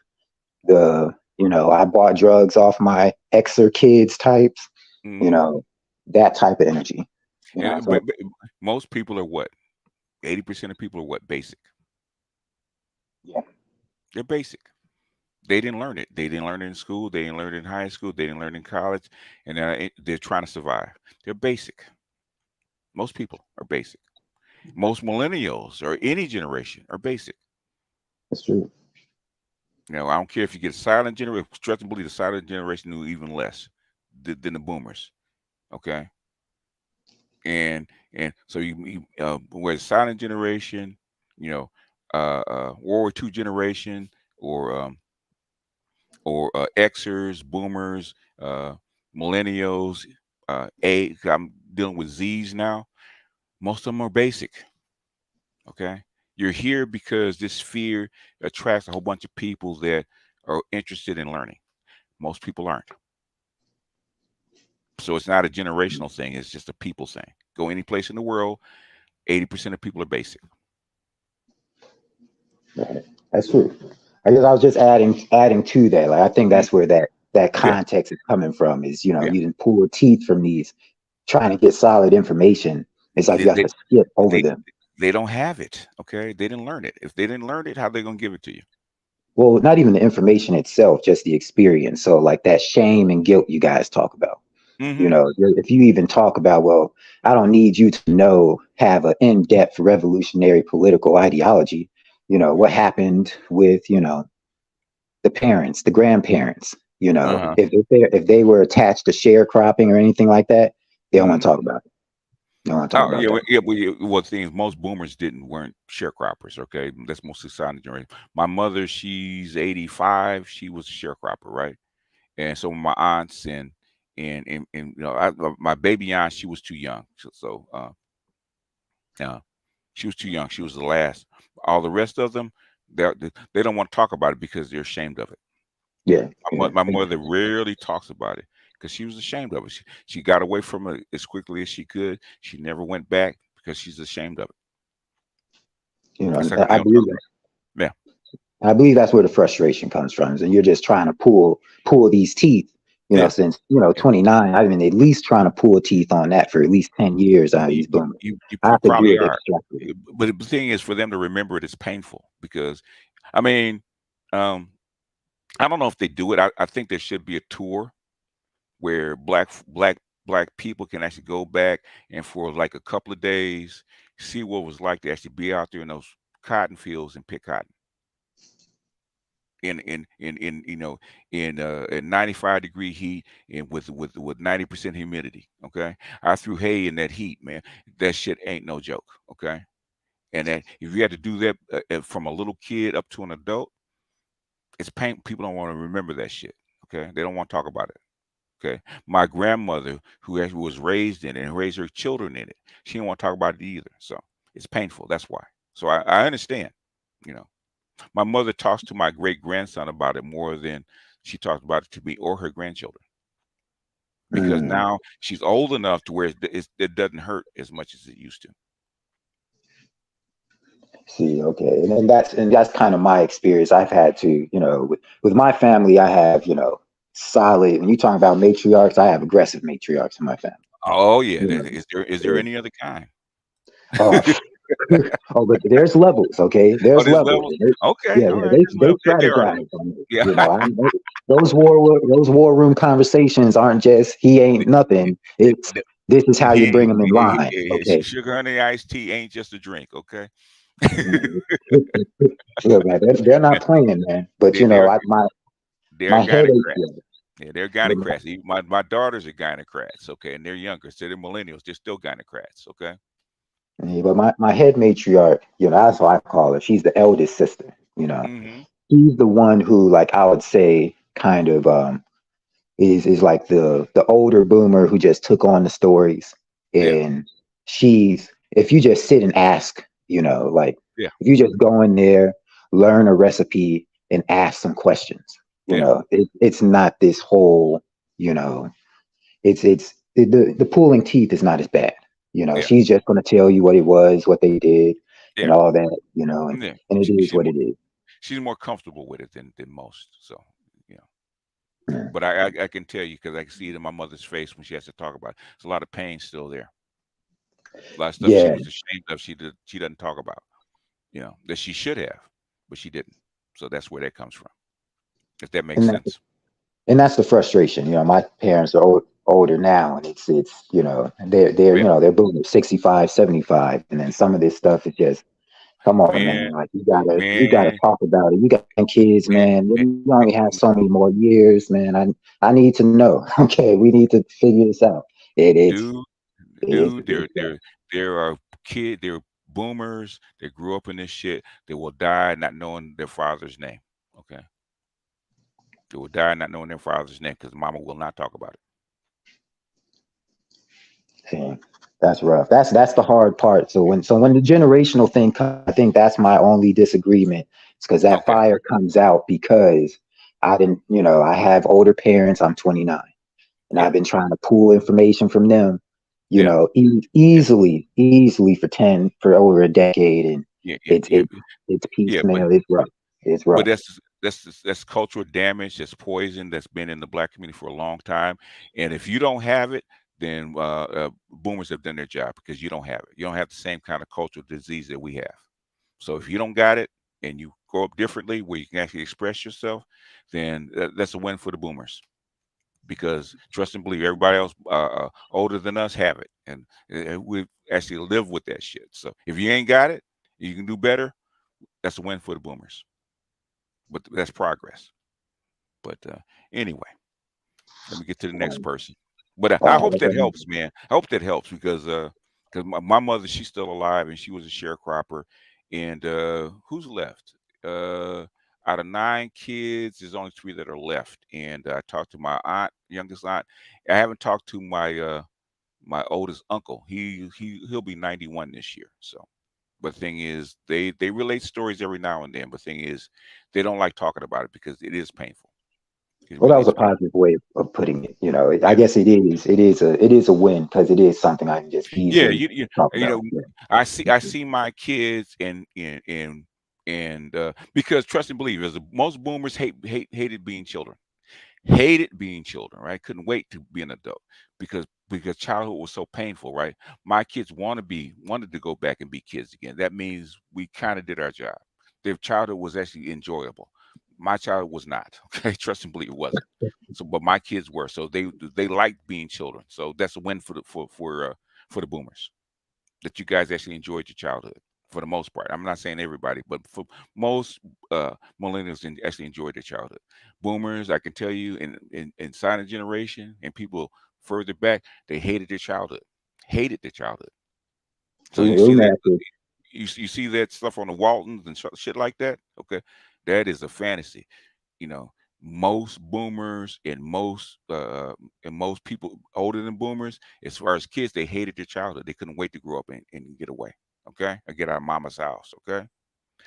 I bought drugs off my exer kids types, you Mm-hmm. know, that type of energy. So But most people are what? 80% of people are what? Basic. yeah, They're basic. They didn't learn it. They didn't learn it in school. They didn't learn it in high school. They didn't learn it in college, and they're trying to survive. They're basic. Most people are basic. Most millennials or any generation are basic. that's true. I don't care if you get a silent generation. Trust and believe the silent generation knew even less than the boomers. Okay, and so where the silent generation, you know, World War II generation, or Xers, boomers, millennials, I'm dealing with Z's now. Most of them are basic. Okay, you're here because this fear attracts a whole bunch of people that are interested in learning. Most people aren't. So it's not a generational thing. It's just a people thing. Go any place in the world, 80% of people are basic. Right. That's true. I guess I was just adding to that. Like I think Mm, that's where that that Yeah. context is coming from. Is, you know, Yeah. you didn't pull teeth from these, trying to get solid information. It's like They, you have they, to skip over they, them. they don't have it. Okay. They didn't learn it. If they didn't learn it, how they going to give it to you? Well, not even the information itself, just the experience. So like that shame and guilt you guys talk about. You Mm-hmm. know, if you even talk about, well, I don't need you to know, have an in-depth revolutionary political ideology. You know, what happened with, you know, the parents, the grandparents, you know, Uh-huh. if they were attached to sharecropping or anything like that, they don't want Mm-hmm. to talk about it. They don't want to talk Oh about yeah, that. well, things most boomers weren't sharecroppers. Okay, that's mostly silent generation. My mother, she's 85. She was a sharecropper, right? And some of my aunts and you know, my baby aunt, she was too young. Uh, she was too young. She was the last. All the rest of them, they don't want to talk about it because they're ashamed of it. Yeah, yeah. My mother rarely talks about it because she was ashamed of it. She got away from it as quickly as she could. She never went back because she's ashamed of it. You It's know, like they I don't talk believe about it. Yeah. I believe that's where the frustration comes from, and you're just trying to pull these teeth. You know, Yeah. since, you know, Yeah. 29, I've been at least trying to pull teeth on that for at least 10 years out of these boomers. You I have to probably get are. extracted. But the thing is, for them to remember it is painful because, I mean, um, I don't know if they do it. I think there should be a tour where black people can actually go back and for like a couple of days see what it was like to actually be out there in those cotton fields and pick cotton in you know in 95-degree heat and with 90% humidity. Okay, I threw hay in that heat, man. That shit ain't no joke. Okay, and that if you had to do that from a little kid up to an adult, it's pain. People don't want to remember that shit. Okay, they don't want to talk about it. Okay. My grandmother, who actually was raised in it and raised her children in it, she didn't want to talk about it either. So it's painful. That's why. So I understand. You know, my mother talks to my great grandson about it more than she talks about it to me or her grandchildren because Mm, now she's old enough to where it doesn't hurt as much as it used to. see, okay, and that's kind of my experience. I've had to, you know, with my family, I have, you know, solid. When you talk about matriarchs, I have aggressive matriarchs in my family. Oh yeah. You know, Is there any other kind? oh, oh, but there's levels, okay? Oh, There's there's levels. levels. And they, Okay. yeah, All yeah, right. they Well, there are. strategize on it. Yeah. You know, those war room conversations aren't just he ain't nothing. It's this is how you bring them in line, okay? Sugar honey iced tea ain't just a drink. Okay. You know, look, man, they're not playing, man. But they, you know, they're my they're headache, gynocrats. yeah, Yeah, they're yeah, my, gynocrats. My daughters are gynocrats, okay, and they're younger, so they're millennials. They're still gynocrats, okay. yeah, but my head matriarch, you know, that's what I call her. She's the eldest sister. You know, Mm-hmm. she's the one who, like, I would say, kind of is like the older boomer who just took on the stories. Yeah, And she's, if you just sit and ask, you know, like, yeah, if you just go in there, learn a recipe and ask some questions, you yeah, know, it's not this whole, you know, the pulling teeth is not as bad. You know, yeah, she's just going to tell you what it was, what they did, and yeah, all that, you know, yeah. and it is what it is. She's more comfortable with it than most. So, you know, Yeah. but I can tell you because I can see it in my mother's face when she has to talk about it. There's a lot of pain still there. A lot of stuff she Yeah. was ashamed of. She doesn't talk about. You know that she should have, but she didn't. So that's where that comes from. If that makes And that, sense. and that's the frustration. You know, my parents are older now, and it's you know they're you Yeah, know they're boomers 65, 75, and then some of this stuff is just come on, man. man, Like you gotta man, talk about it. You got kids, man, man. man, You only have so many more years, man. I need to know. Okay, we need to figure this out. It is dude. it's Dude, it's there are there are boomers that grew up in this shit that will die not knowing their father's name. Okay, they will die not knowing their father's name because mama will not talk about it. Dang, that's rough. That's the hard part. So when the generational thing comes, I think that's my only disagreement. It's because that Okay, fire comes out because I didn't, you know, I have older parents. I'm 29, and yeah, I've been trying to pull information from them, you yeah, know, yeah, easily for over a decade, and yeah, yeah, it's yeah, it's it's yeah. piecemeal. It's rough. It's But rough. That's cultural damage. That's poison that's been in the black community for a long time. And if you don't have it, then boomers have done their job because you don't have it. You don't have the same kind of cultural disease that we have. So if you don't got it and you grow up differently where you can actually express yourself, then that's a win for the boomers. Because trust and believe, everybody else older than us have it, and we actually live with that shit. So if you ain't got it, you can do better. That's a win for the boomers. But that's progress. But anyway, let me get to the next person. But I Wow. hope that helps, man. I hope that helps because my mother, she's still alive and she was a sharecropper. And who's left? Out of 9 kids, there's only 3 that are left. And I talked to my aunt, youngest aunt. I haven't talked to my oldest uncle. He'll be 91 this year. So, but the thing is, they relate stories every now and then. But the thing is, they don't like talking about it because it is painful. It Well, that really was is a painful. positive way of putting it. I Yeah. guess it is a win because it is something I can just Yeah, easily you talk you know, about. Yeah. I see my kids and because trust and believe, as most boomers hated being children, hated being children, right? Couldn't wait to be an adult because childhood was so painful, right? My kids wanted to go back and be kids again. That means we kind of did our job. Their childhood was actually enjoyable. My childhood was not. Okay, trust and believe it wasn't. So, but my kids were. So they liked being children. So that's a win for the boomers that you guys actually enjoyed your childhood for the most part. I'm not saying everybody, but for most millennials actually enjoyed their childhood. Boomers, I can tell you, in silent generation and people further back, they hated their childhood. So you see Real that massive. you see that stuff on the Waltons and shit like that. Okay, that is a fantasy. You know, most boomers and most people older than boomers, as far as kids, they hated their childhood. They couldn't wait to grow up and get away. Okay, or get out of mama's house. Okay,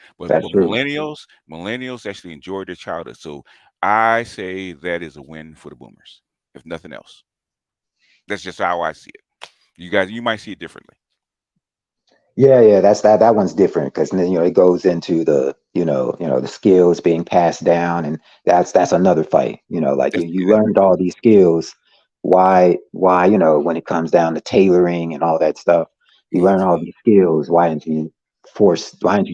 That's but true. millennials actually enjoyed their childhood. So I say that is a win for the boomers, if nothing else. That's just how I see it. You guys, you might see it differently. Yeah. That one's different because it goes into the skills being passed down, and that's another fight. Like That's you learned all these skills. Why when it comes down to tailoring and all that stuff, you learn all these skills. Why don't you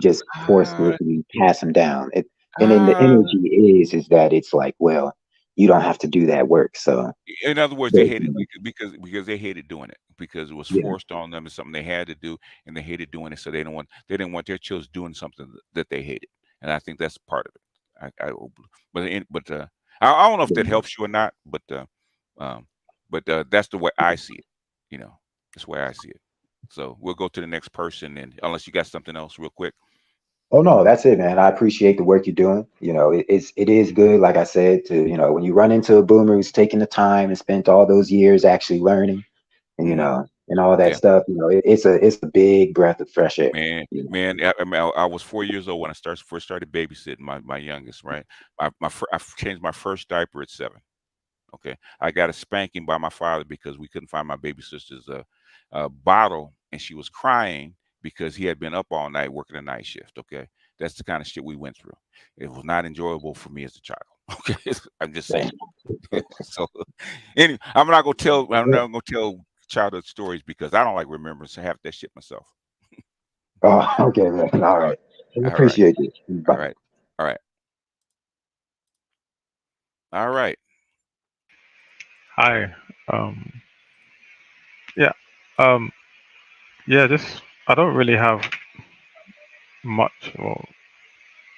just uh, forcefully pass them down? And then the uh, energy is that it's like, well, you don't have to do that work. So in other words, they they, hated because they hated doing it because it was yeah, forced on them. It's something they had to do, and they hated doing it. So they didn't want their children doing something that they hated, and I think that's part of it. I don't know if that yeah. helps you or not, um, that's the way I see it. You know, that's the way I see it. So we'll go to the next person, and unless you got something else, real quick. Oh no, that's it, man. I appreciate the work you're doing. It is good, like I said, to when you run into a boomer who's taking the time and spent all those years actually learning, and Hmm. and all that Yeah. stuff. It's a big breath of fresh air. Man, I mean, I was 4 years old when first started babysitting my youngest. Right, I changed my first diaper at 7. Okay, I got a spanking by my father because we couldn't find my baby sister's bottle, and she was crying because he had been up all night working a night shift. Okay, that's the kind of shit we went through. It was not enjoyable for me as a child. Okay, I'm just saying. So, anyway, I'm not gonna tell childhood stories because I don't like remembering half that shit myself. Oh, okay, man. All All right, right. I all right, appreciate it. all Bye. right, all right, all right. Hi. Um, yeah. Um, yeah, just I don't really have much or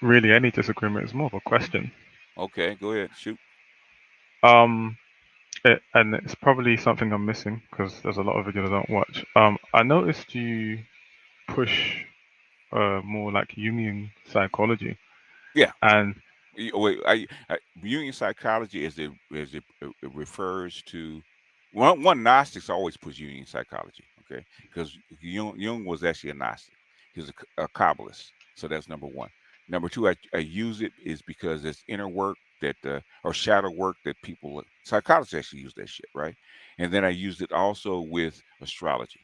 really any disagreement. It's more of a question. Okay, go ahead, shoot. Um, and it's probably something I'm missing because there's a lot of videos I don't watch. I noticed you push more like Jungian psychology, Yeah. and Wait, Jungian psychology it refers to one Gnostics always puts Jungian psychology, okay? Because Jung was actually a Gnostic. He was a Kabbalist, so that's number one. Number two, I use it is because it's inner work that or shadow work that psychologists actually use that shit, right? And then I used it also with astrology.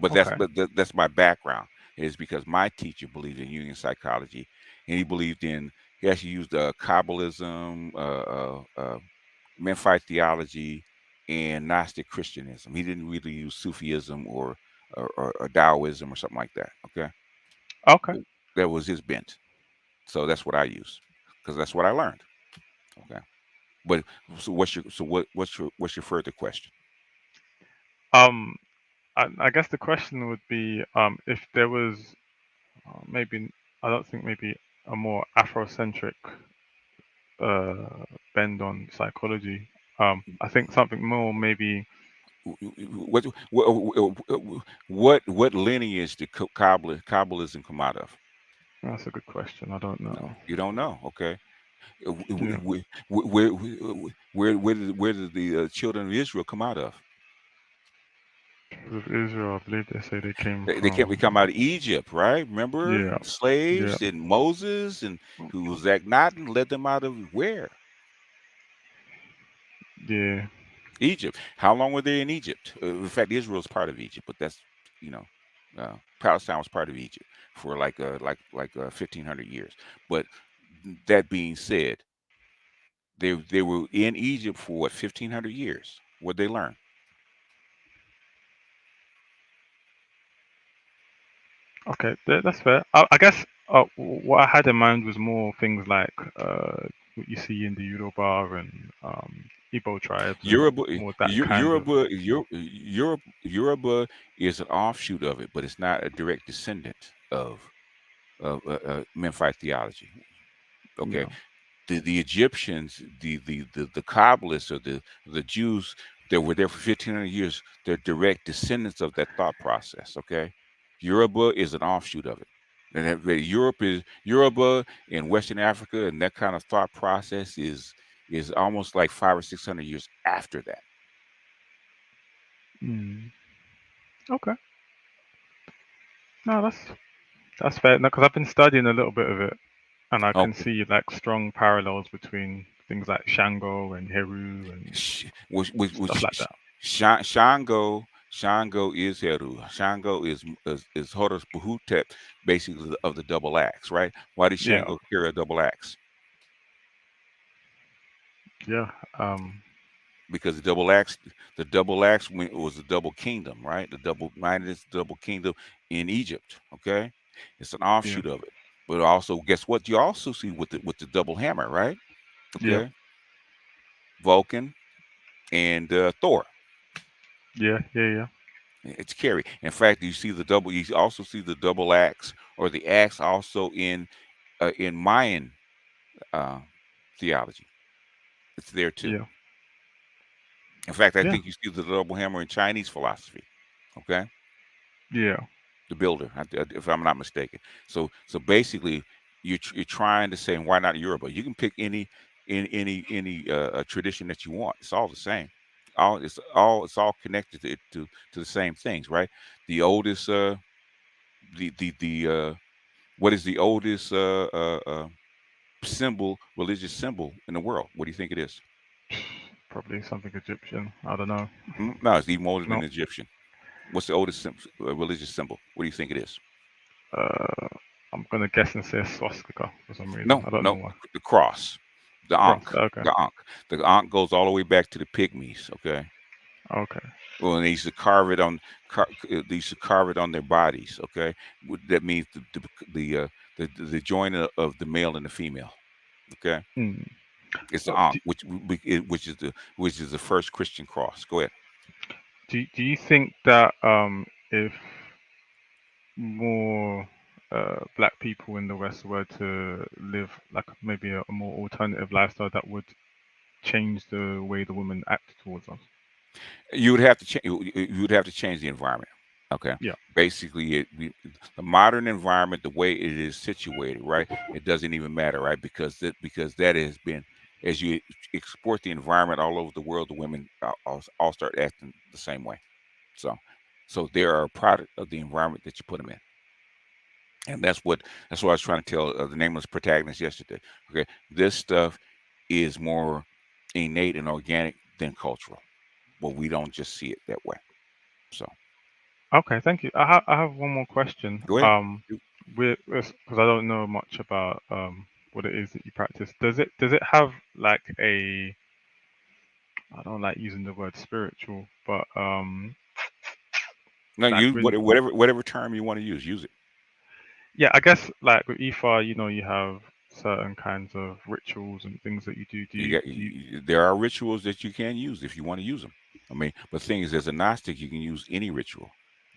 But okay, that's my background is because my teacher believed in Jungian psychology, and he actually used Kabbalism, Memphite theology, and Gnostic Christianism. He didn't really use Sufism or Taoism or something like that. Okay, Okay. that was his bent. So that's what I use because that's what I learned. Okay, but what's your further question? Um, I guess the question would be, if there was maybe, I don't think maybe a more Afrocentric bend on psychology. I think something more maybe. What lineage did Kabbalism come out of? That's a good question. I don't No, know. you don't know. Okay, Yeah, where did the children of Israel come out of? with Israel, I believe they say they came They can't from. become out of Egypt, right? Remember Yeah, yeah, slaves and Moses and who was Akhenaten led them out of where? yeah. Egypt. How long were they in Egypt? In fact, Israel is part of Egypt, but that's you know, Palestine was part of Egypt for like 1,500 years. But that being said, they were in Egypt for what 1,500 years. What they learn? Okay, that's fair. I guess what I had in mind was more things like what you see in the Yoruba and Igbo tribes and Yoruba, more that kind of. Yoruba is an offshoot of it, but it's not a direct descendant of Memphite theology. Okay, Yeah. the Egyptians, the Kabbalists or the Jews that were there for 1,500 years, they're direct descendants of that thought process. Okay, Yoruba is an offshoot of it, and Europe is Yoruba in Western Africa, and that kind of thought process is almost like 500 or 600 years after that. Mm. Okay. No, that's fair. No, because I've been studying a little bit of it, and I can Okay, see like strong parallels between things like Shango and Heru and stuff like that. Shango is Heru. Shango is Horus Behutep, basically of the double axe, right? Why did Yeah, Shango carry a double axe? yeah, Because the double axe was the double kingdom, right? The double mindedness, double kingdom in Egypt. Okay, it's an yeah, offshoot of it. But also, guess what? You also see with the double hammer, right? yeah, Okay, Vulcan and Thor. yeah, yeah, yeah, It's carry. In fact, you see the double. You also see the double axe or the axe also in Mayan uh, theology. It's there too. yeah, In fact, I yeah, think you see the double hammer in Chinese philosophy. Okay, yeah. the builder, if I'm not mistaken. So basically, you're trying to say why not Yoruba? You can pick any tradition that you want. It's all the same. It's all connected to the same things, right? The oldest the what is the oldest religious symbol in the world? What do you think it is? Probably something Egyptian. I don't know. No, it's even older than No. Egyptian. What's the oldest religious symbol? What do you think it is? Uh, I'm gonna guess and say swastika for some reason. No, I don't know no, why. the cross, the Cross. Ankh, Okay. the Ankh. The Ankh goes all the way back to the Pygmies. Okay, Okay. well, and they used to carve it on, they used to carve it on their bodies. Okay, that means the joint of the male and the female. Okay, Hmm. it's the Uh, Ankh, do, which is the first Christian cross. Go ahead. do you think that if more black people in the West were to live like maybe a more alternative lifestyle, that would change the way the women act towards us? You would have to change. You would have to change the environment. Okay. Yeah. Basically, the modern environment, the way it is situated, right? It doesn't even matter, right? Because that has been as you export the environment all over the world, the women all start acting the same way. So, so they are a product of the environment that you put them in, and that's what I was trying to tell the nameless protagonist yesterday. Okay, this stuff is more innate and organic than cultural, but we don't just see it that way. So Okay. Thank you. I have one more question. go ahead. Shoot. because I don't know much about what it is that you practice. Does it have like a, I don't like using the word spiritual, but No, like you whatever term you want to use it. yeah, I guess like with Ifa, you have certain kinds of rituals and things that you do. There are rituals that you can use if you want to use them. I mean, but the thing is, as a Gnostic, you can use any ritual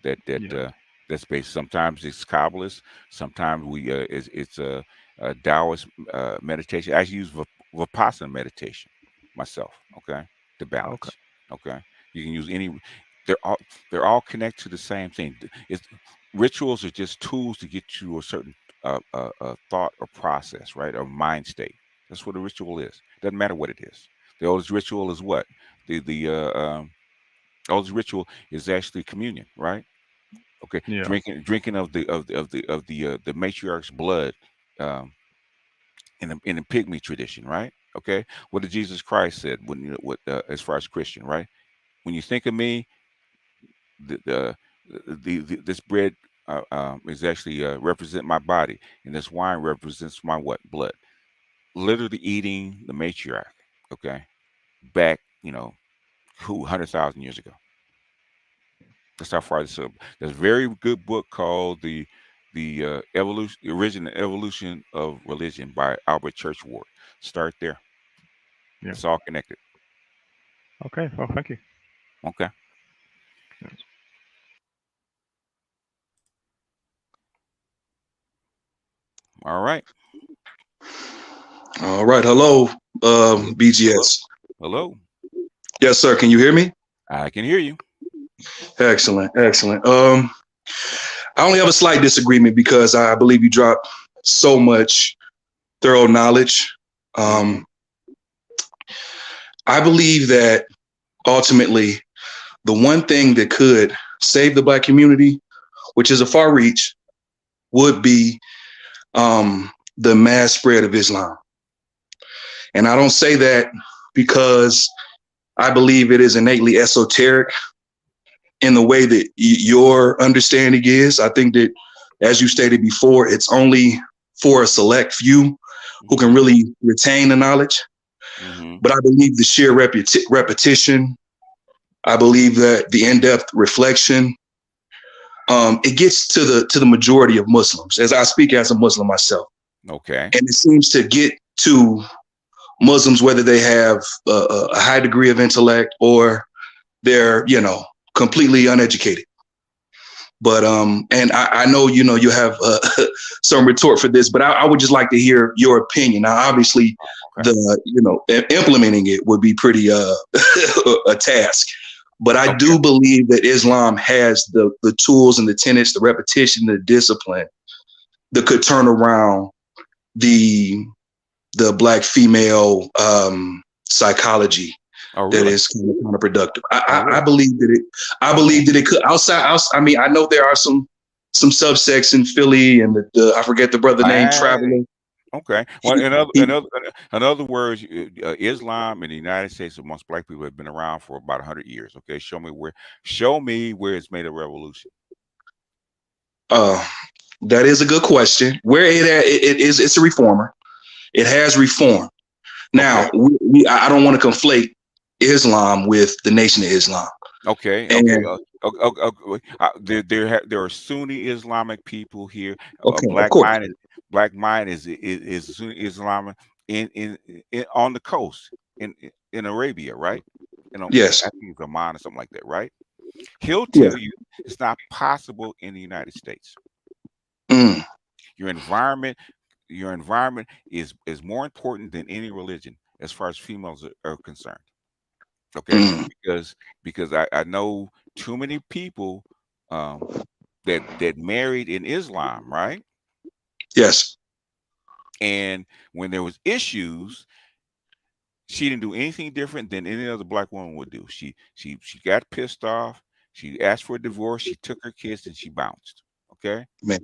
Yeah. that's based. Sometimes it's Kabbalist. Sometimes it's a Taoist meditation. I actually use Vipassana meditation myself. Okay, to Okay. balance. Okay, you can use any. They're all they're all connected to the same thing. It's rituals are just tools to get you a certain thought or process, right, or mind state. That's what a ritual is. Doesn't matter what it is. The oldest ritual is what the oldest ritual is actually communion, right? Okay, Yeah. drinking of the matriarch's blood, um, in the pygmy tradition, right? Okay, what did Jesus Christ said when what as far as Christian, right? When you think of me, the this bread is actually represent my body, and this wine represents my what blood. Literally eating the matriarch. Okay, back, 100,000 years ago. That's how far this up. There's a very good book called the original evolution of religion by Albert Churchward. Start there. Yeah. It's all connected. Okay. Well, thank you. Okay. All right. All right. Hello, Hello. BGS. Hello. Yes, sir. Can you hear me? I can hear you. Excellent. Excellent. I only have a slight disagreement because I believe you dropped so much thorough knowledge. Mm-hmm. I believe that ultimately the one thing that could save the Black community, which is a far reach, would be the mass spread of Islam. And I don't say that because I believe it is innately esoteric in the way that your understanding is. I think that, as you stated before, it's only for a select few who can really retain the knowledge. Mm-hmm. But I believe the sheer repetition, I believe that the in-depth reflection, it gets to the majority of Muslims, as I speak as a Muslim myself. Okay. And it seems to get to Muslims, whether they have a high degree of intellect or they're, completely uneducated. But and I know you have some retort for this, but I would just like to hear your opinion. Now, obviously, Okay. Implementing it would be pretty a task. But I do believe that Islam has the tools and the tenets, the repetition, the discipline that could turn around the Black female psychology. Oh, That really? is kind of counterproductive. I believe that it. I believe that it could. Outside. I mean, I know there are some subsects in Philly, and I forget the brother name. Traveler. Okay. Well, in other words, Islam in the United States amongst Black people have been around for about 100 years. Okay, show me where it's made a revolution. That is a good question. Where it is, it's a reformer. It has reformed. Now, I don't want to conflate Islam with the Nation of Islam. Okay. And, there are Sunni Islamic people here. Okay, of course. Black mind is Sunni Islamic in on the coast in Arabia, right? Yes. I think it's Oman or something like that, right? He'll tell you it's not possible in the United States. Mm. Your environment is more important than any religion as far as females are concerned. Okay, because I know too many people that married in Islam, right? Yes. And when there was issues, she didn't do anything different than any other Black woman would do. She got pissed off. She asked for a divorce. She took her kids and she bounced. Okay. Man.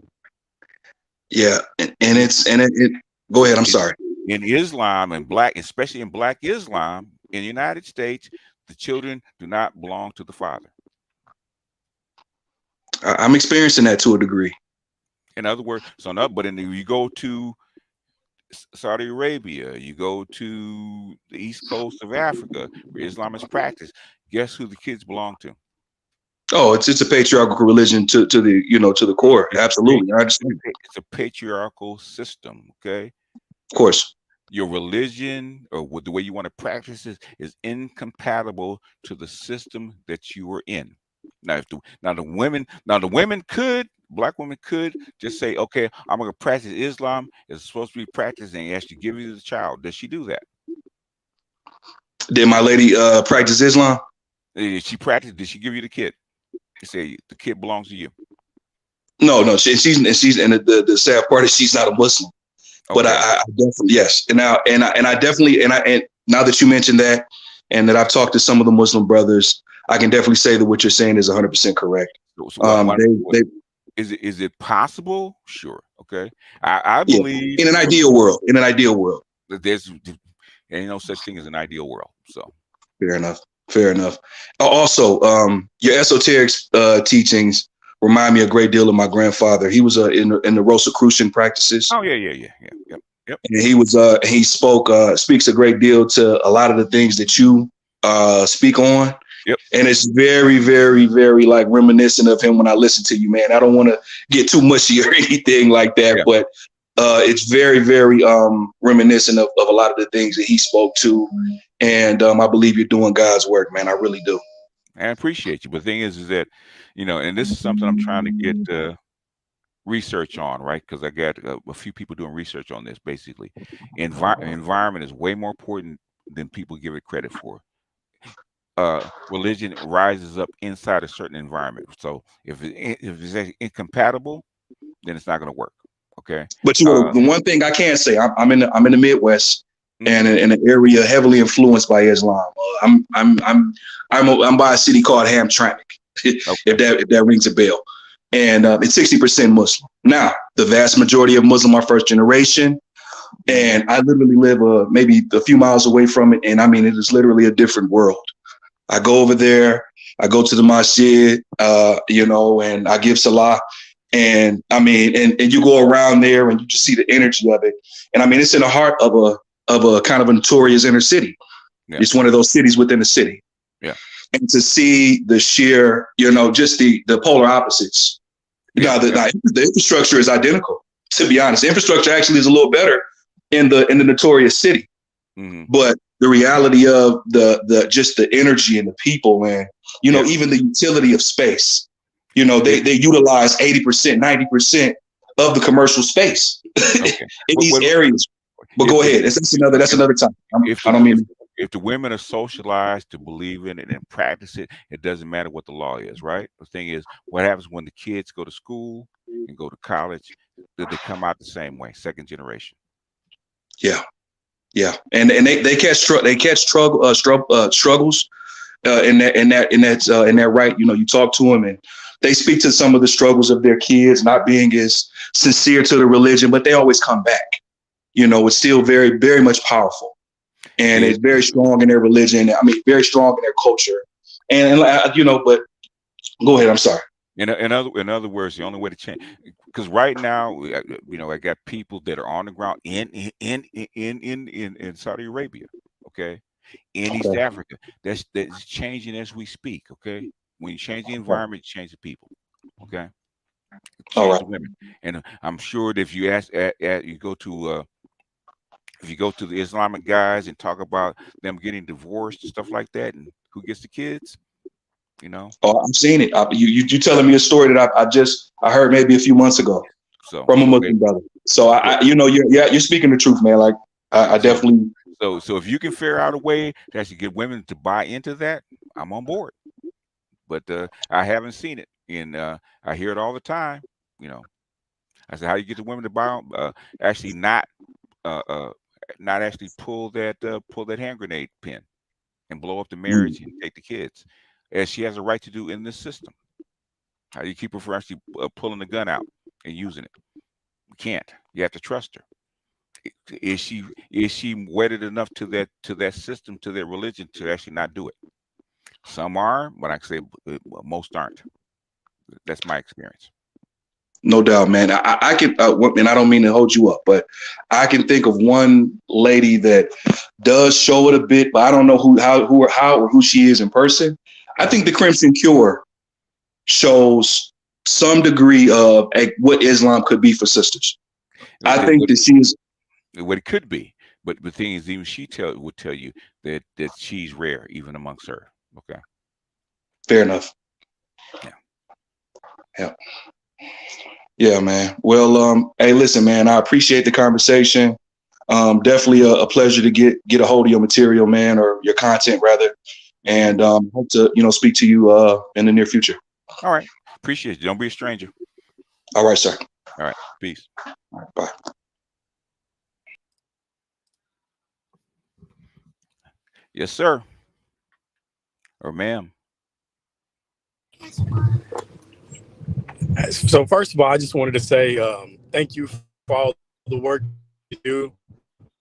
Yeah, and it. Go ahead. I'm sorry. In Islam and especially in Black Islam in the United States, the children do not belong to the father. I'm experiencing that to a degree. In other words, so no, but you go to Saudi Arabia, you go to the east coast of Africa, where Islam is practiced. Guess who the kids belong to? Oh, it's a patriarchal religion to the to the core. Absolutely, I understand. It's a patriarchal system. Okay, Of course. your religion or the way you want to practice it is incompatible to the system that you are in. Now, if the women could, black women could just say, okay, I'm going to practice Islam. It's supposed to be practiced, and actually give you the child. Does she do that? Did my lady practice Islam? Did she practice? Did she give you the kid? She say the kid belongs to you. No, she's and the sad part is she's not a Muslim. But Okay. I definitely, yes. And I definitely and now that you mentioned that, and that I've talked to some of the Muslim brothers, I can definitely say that what you're saying is 100% correct. So is it possible? Sure. Okay. I Yeah, believe in an ideal world, that there's ain't no such thing as an ideal world. So fair enough. Also, your esoteric teachings remind me a great deal of my grandfather. He was in the Rosicrucian practices. Oh yeah. Yep. And he speaks a great deal to a lot of the things that you speak on. Yep. And it's very, very, very like reminiscent of him when I listen to you, man. I don't want to get too mushy or anything like that, Yeah. but it's very, very reminiscent of a lot of the things that he spoke to. And I believe you're doing God's work, man. I really do. I appreciate you. But the thing is that, and this is something I'm trying to get research on, right? Because I got a few people doing research on this. Basically, environment is way more important than people give it credit for. Religion rises up inside a certain environment. So if it's incompatible, then it's not going to work. Okay. But the one thing I can say, I'm in the Midwest, and in an area heavily influenced by Islam. I'm by a city called Hamtramck, if that rings a bell, and it's 60% Muslim. Now, the vast majority of Muslim are first generation, and I literally live maybe a few miles away from it, and I mean it is literally a different world. I go over there, I go to the masjid, and I give salah. And I mean, and you go around there and you just see the energy of it. And I mean, it's in the heart of a kind of a notorious inner city. Yeah. It's one of those cities within the city. Yeah. And to see the sheer, just the polar opposites. Yeah. The infrastructure is identical, to be honest. The infrastructure actually is a little better in the notorious city. Mm-hmm. But the reality of the energy and the people, and even the utility of space. They utilize 80%, 90% of the commercial space in these areas. But go ahead. That's another time. I don't mean. If the women are socialized to believe in it and practice it, it doesn't matter what the law is, right? The thing is, what happens when the kids go to school and go to college? That they come out the same way, second generation. Yeah, and they catch struggles in that right. You talk to them and they speak to some of the struggles of their kids not being as sincere to the religion, but they always come back. It's still very, very much powerful, and it's very strong in their religion. I mean, very strong in their culture, and But go ahead. I'm sorry. In other words, the only way to change, because right now, I got people that are on the ground in Saudi Arabia, okay, in East Africa. That's changing as we speak, okay. When you change the environment, you change the people, okay. Change the women, and I'm sure that if you if you go to the Islamic guys and talk about them getting divorced and stuff like that, and who gets the kids. Oh, I've seen it. You telling me a story that I heard maybe a few months ago from a Muslim brother. So you're speaking the truth, man. Like I definitely. So if you can figure out a way to actually get women to buy into that, I'm on board. But I haven't seen it, and I hear it all the time. I said, how you get the women to buy? Actually, not actually pull that hand grenade pin and blow up the marriage and take the kids, as she has a right to do in this system. How do you keep her from actually pulling the gun out and using it? You can't. You have to trust her. Is she wedded enough to that system, to their religion, to actually not do it? Some are, but I say most aren't. That's my experience. No doubt, man. I can, and I don't mean to hold you up, but I can think of one lady that does show it a bit, but I don't know who she is in person. I think the Crimson Cure shows some degree of what Islam could be for sisters. I think that she is what it could be, but the thing is, even she would tell you that she's rare, even amongst her. Okay. Fair enough. Yeah. Yeah. Yeah, man. Well, hey, listen, man, I appreciate the conversation. Definitely a pleasure to get a hold of your material, man, or your content rather. And hope to, speak to you in the near future. All right. Appreciate you. Don't be a stranger. All right, sir. All right. Peace. All right, bye. Yes, sir. Or ma'am. So first of all, I just wanted to say thank you for all the work you do.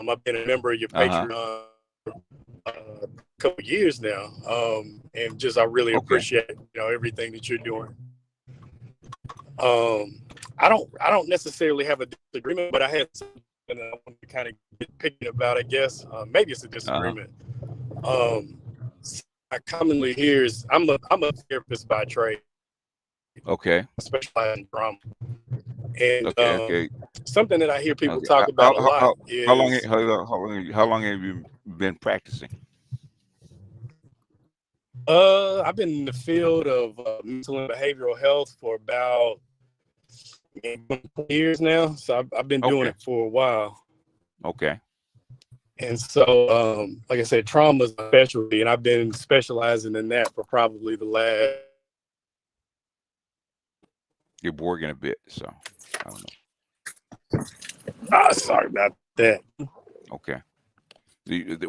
I've been a member of your Patreon a couple of years now, and just I really appreciate everything that you're doing. I don't necessarily have a disagreement, but I had something that I want to kind of get picky about. I guess maybe it's a disagreement. I commonly hear is I'm a therapist by trade. Okay. I specialize in drama. And something that I hear people talk about a lot is how long have you been practicing? I've been in the field of mental and behavioral health for about 20 years now. So I've been doing it for a while. Okay. And so, like I said, trauma is a specialty, and I've been specializing in that for probably the last. You're borging a bit, so I don't know. Sorry about that. Okay. You've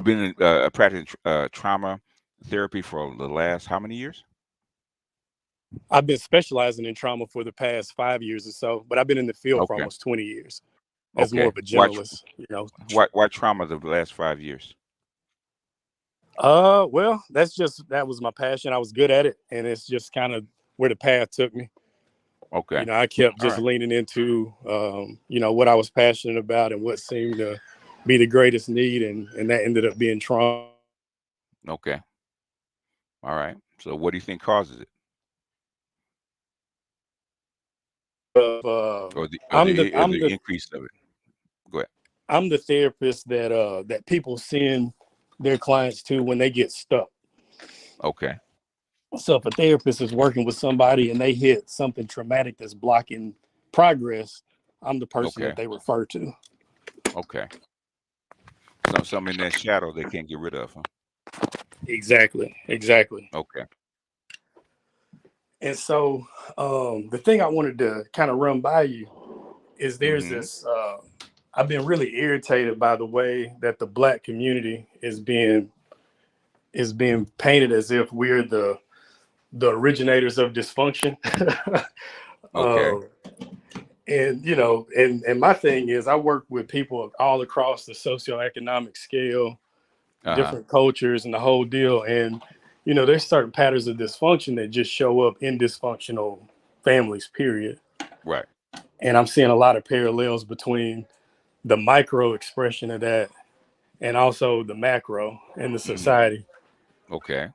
been practicing trauma therapy for the last how many years? I've been specializing in trauma for the past 5 years or so, but I've been in the field for almost 20 years as more of a generalist. Why trauma the last 5 years? Well, that was my passion. I was good at it, and it's just kind of where the path took me. Okay. I kept just leaning into what I was passionate about and what seemed to be the greatest need, and that ended up being trauma. Okay. All right. So what do you think causes it? Or the increase of it. Go ahead. I'm the therapist that people send their clients to when they get stuck. Okay. So if a therapist is working with somebody and they hit something traumatic that's blocking progress, I'm the person that they refer to. Okay. Something in that shadow they can't get rid of, huh? Exactly. Okay. And so the thing I wanted to kind of run by you is there's this, I've been really irritated by the way that the Black community is being painted as if we're the originators of dysfunction. Okay. And my thing is I work with people all across the socioeconomic scale, different cultures and the whole deal. And, there's certain patterns of dysfunction that just show up in dysfunctional families, period. Right. And I'm seeing a lot of parallels between the micro expression of that and also the macro in the society. Okay.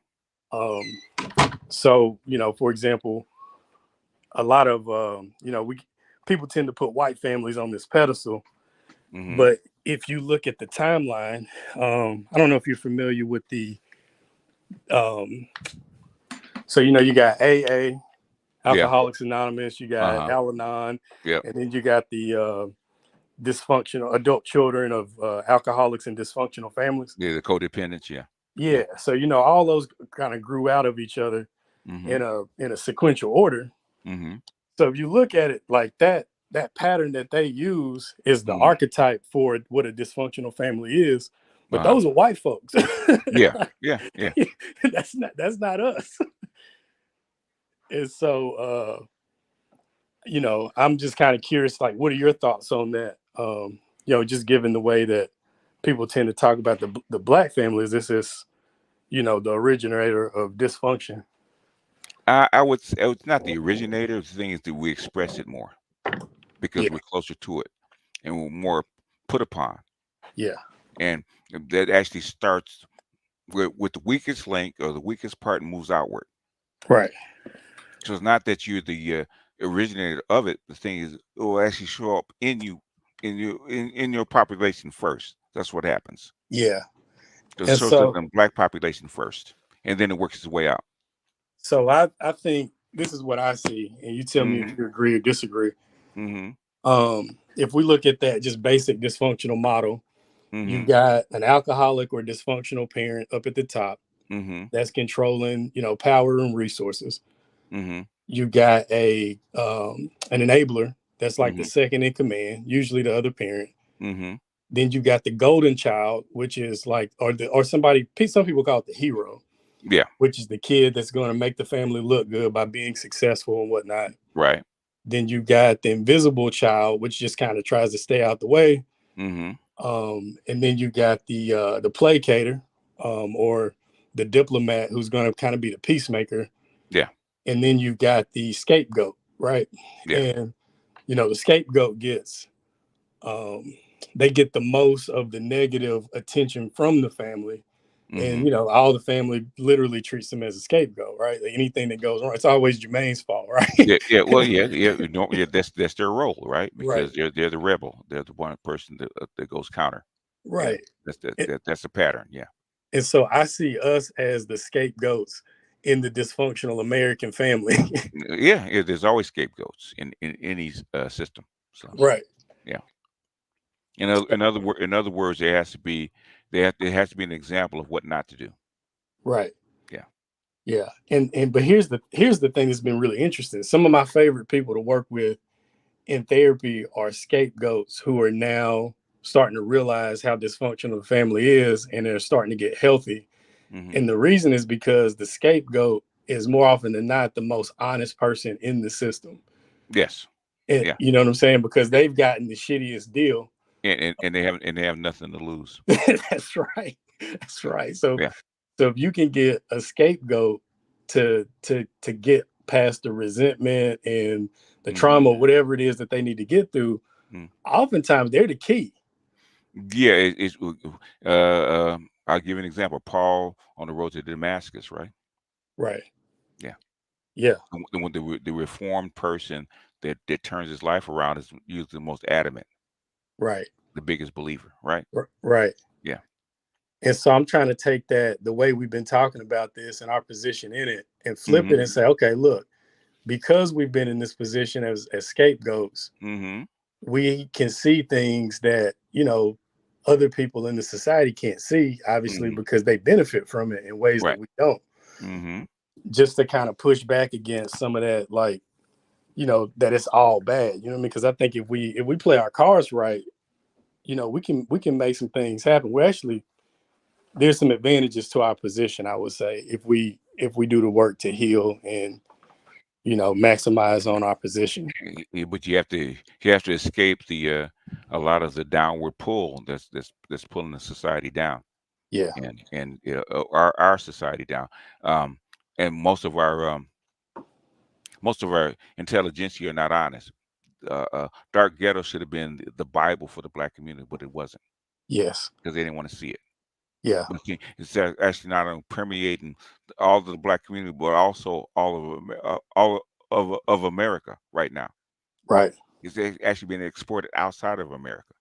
So, for example, a lot of, people tend to put white families on this pedestal. But if you look at the timeline, I don't know if you're familiar with the, so, you got AA, Alcoholics Anonymous, you got Al-Anon, and then you got the dysfunctional adult children of alcoholics and dysfunctional families. Yeah, the codependents, Yeah. So, all those kind of grew out of each other in a sequential order. So if you look at it like that pattern that they use is the archetype for what a dysfunctional family is. But those are white folks. Yeah. That's not us. And so, I'm just kind of curious, like, what are your thoughts on that? Just given the way that people tend to talk about the Black families, this is, the originator of dysfunction. I would say it's not the originator. The thing is that we express it more because Yeah, we're closer to it and we're more put upon. yeah, And that actually starts with the weakest link or the weakest part and moves outward. right. So it's not that you're the originator of it. The thing is, it will actually show up in you, in your population first. That's what happens. Yeah. Because it And shows up so, in the black population first, and then it works its way out. so I think this is what I see, and you tell me if Mm-hmm. you agree or disagree. Mm-hmm. If we look at that just basic dysfunctional model, you've Mm-hmm. got an alcoholic or dysfunctional parent up at the top Mm-hmm. that's controlling, power and resources. Mm-hmm. You've got an enabler that's like the Mm-hmm. second in command, usually the other parent. Mm-hmm. Then you got the golden child, which is like, or somebody, some people call it the hero, Yeah. which is the kid that's going to make the family look good by being successful and whatnot. Right. Then you got the invisible child, which just kind of tries to stay out the way. Mm-hmm. And then you got the placater, or the diplomat, who's going to kind of be the peacemaker. Yeah. And then you got the scapegoat, right? Yeah. And the scapegoat gets they get the most of the negative attention from the family. Mm-hmm. And all the family literally treats them as a scapegoat, right? Like anything that goes wrong, it's always Jermaine's fault, right? Yeah. Yeah. Well, yeah. Yeah. Yeah. That's their role, right? Right, Because they're the rebel. They're the one person that goes counter. Yeah. right. That's the pattern. Yeah. And so I see us as the scapegoats in the dysfunctional American family. Yeah. There's always scapegoats in any system. So Right, yeah. In other words, there has to be there has to be an example of what not to do. right. Yeah. Yeah. And but here's the thing that's been really interesting. Some of my favorite people to work with in therapy are scapegoats who are now starting to realize how dysfunctional the family is, and they're starting to get healthy. Mm-hmm. And the reason is because the scapegoat is more often than not the most honest person in the system. Yes. And Yeah. you know what I'm saying? Because they've gotten the shittiest deal. And they have nothing to lose. That's right. That's right. So Yeah. so if you can get a scapegoat to get past the resentment and the Mm-hmm. trauma, whatever it is that they need to get through, oftentimes they're the key. Yeah. I'll give you an example. Paul on the road to Damascus, right? Right. Yeah. Yeah. The reformed person that turns his life around is usually the most adamant, Right. the biggest believer, right? Right. Yeah. And so I'm trying to take that, the way we've been talking about this and our position in it, and flip Mm-hmm. it and say, okay, look, because we've been in this position as scapegoats, Mm-hmm. we can see things that, other people in the society can't see, obviously, Mm-hmm. because they benefit from it in ways that Right. we don't. Mm-hmm. Just to kind of push back against some of that, like, that it's all bad. You know what I mean? Because I think if we play our cards right, we can make some things happen. There's some advantages to our position, I would say, if we do the work to heal and maximize on our position. But you have to escape the a lot of the downward pull that's pulling the society down. Yeah. And our society down. And most of our intelligentsia are not honest. Dark Ghetto should have been the Bible for the black community, but it wasn't Yes. because they didn't want to see it. Yeah. But it's actually not only permeating all of the black community, but also all of America right now. Right. It's actually being exported outside of America.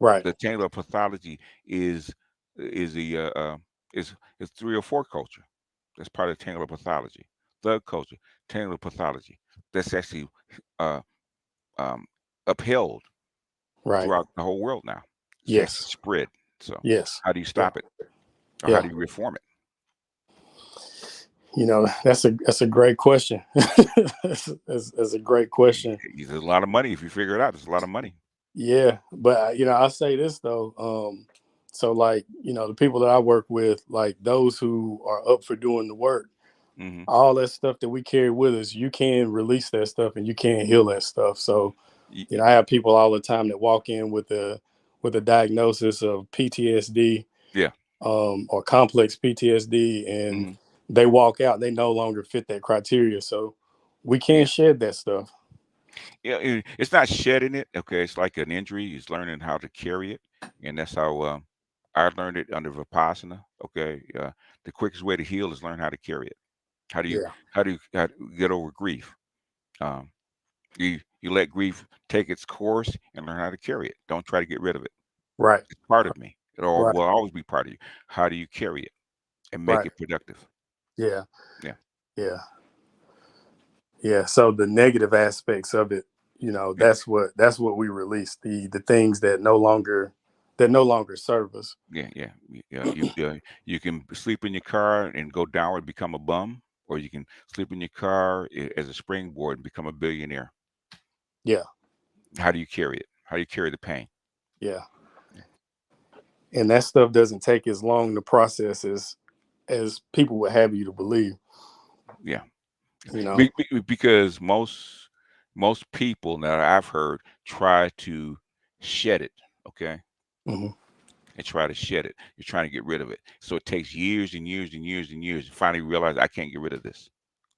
Right. The Taylor pathology is the is 304 culture. That's part of Taylor pathology. Thug culture, Taylor pathology. That's actually uh, upheld Right. throughout the whole world now. It's Yes. actually spread. So Yes. how do you stop it, or Yeah. how do you reform it? That's a great question. that's a great question. There's a lot of money if you figure it out. There's a lot of money. Yeah, but I'll say this though. So like, the people that I work with, like those who are up for doing the work, Mm-hmm. all that stuff that we carry with us, you can release that stuff and you can heal that stuff. So, I have people all the time that walk in with a diagnosis of PTSD, Yeah. or complex PTSD, and Mm-hmm. they walk out, they no longer fit that criteria. So we can't shed that stuff. Yeah, it's not shedding it. Okay, it's like an injury. It's learning how to carry it, and that's how I learned it under Vipassana. Okay, the quickest way to heal is learn how to carry it. How do you Yeah. how do you get over grief? Um, you let grief take its course and learn how to carry it. Don't try to get rid of it. Right. It's part of me. It all Right. will always be part of you. How do you carry it and make Right. it productive? Yeah. Yeah. Yeah. Yeah. So the negative aspects of it, that's what we release. The things that no longer serve us. Yeah, you can sleep in your car and go downward, become a bum, or you can sleep in your car as a springboard and become a billionaire. Yeah. How do you carry it? How do you carry the pain? Yeah. And that stuff doesn't take as long to process as people would have you to believe. Yeah. You know. Because most people that I've heard try to shed it. Okay. hmm And try to shed it. You're trying to get rid of it. So it takes years and years and years and years to finally realize I can't get rid of this.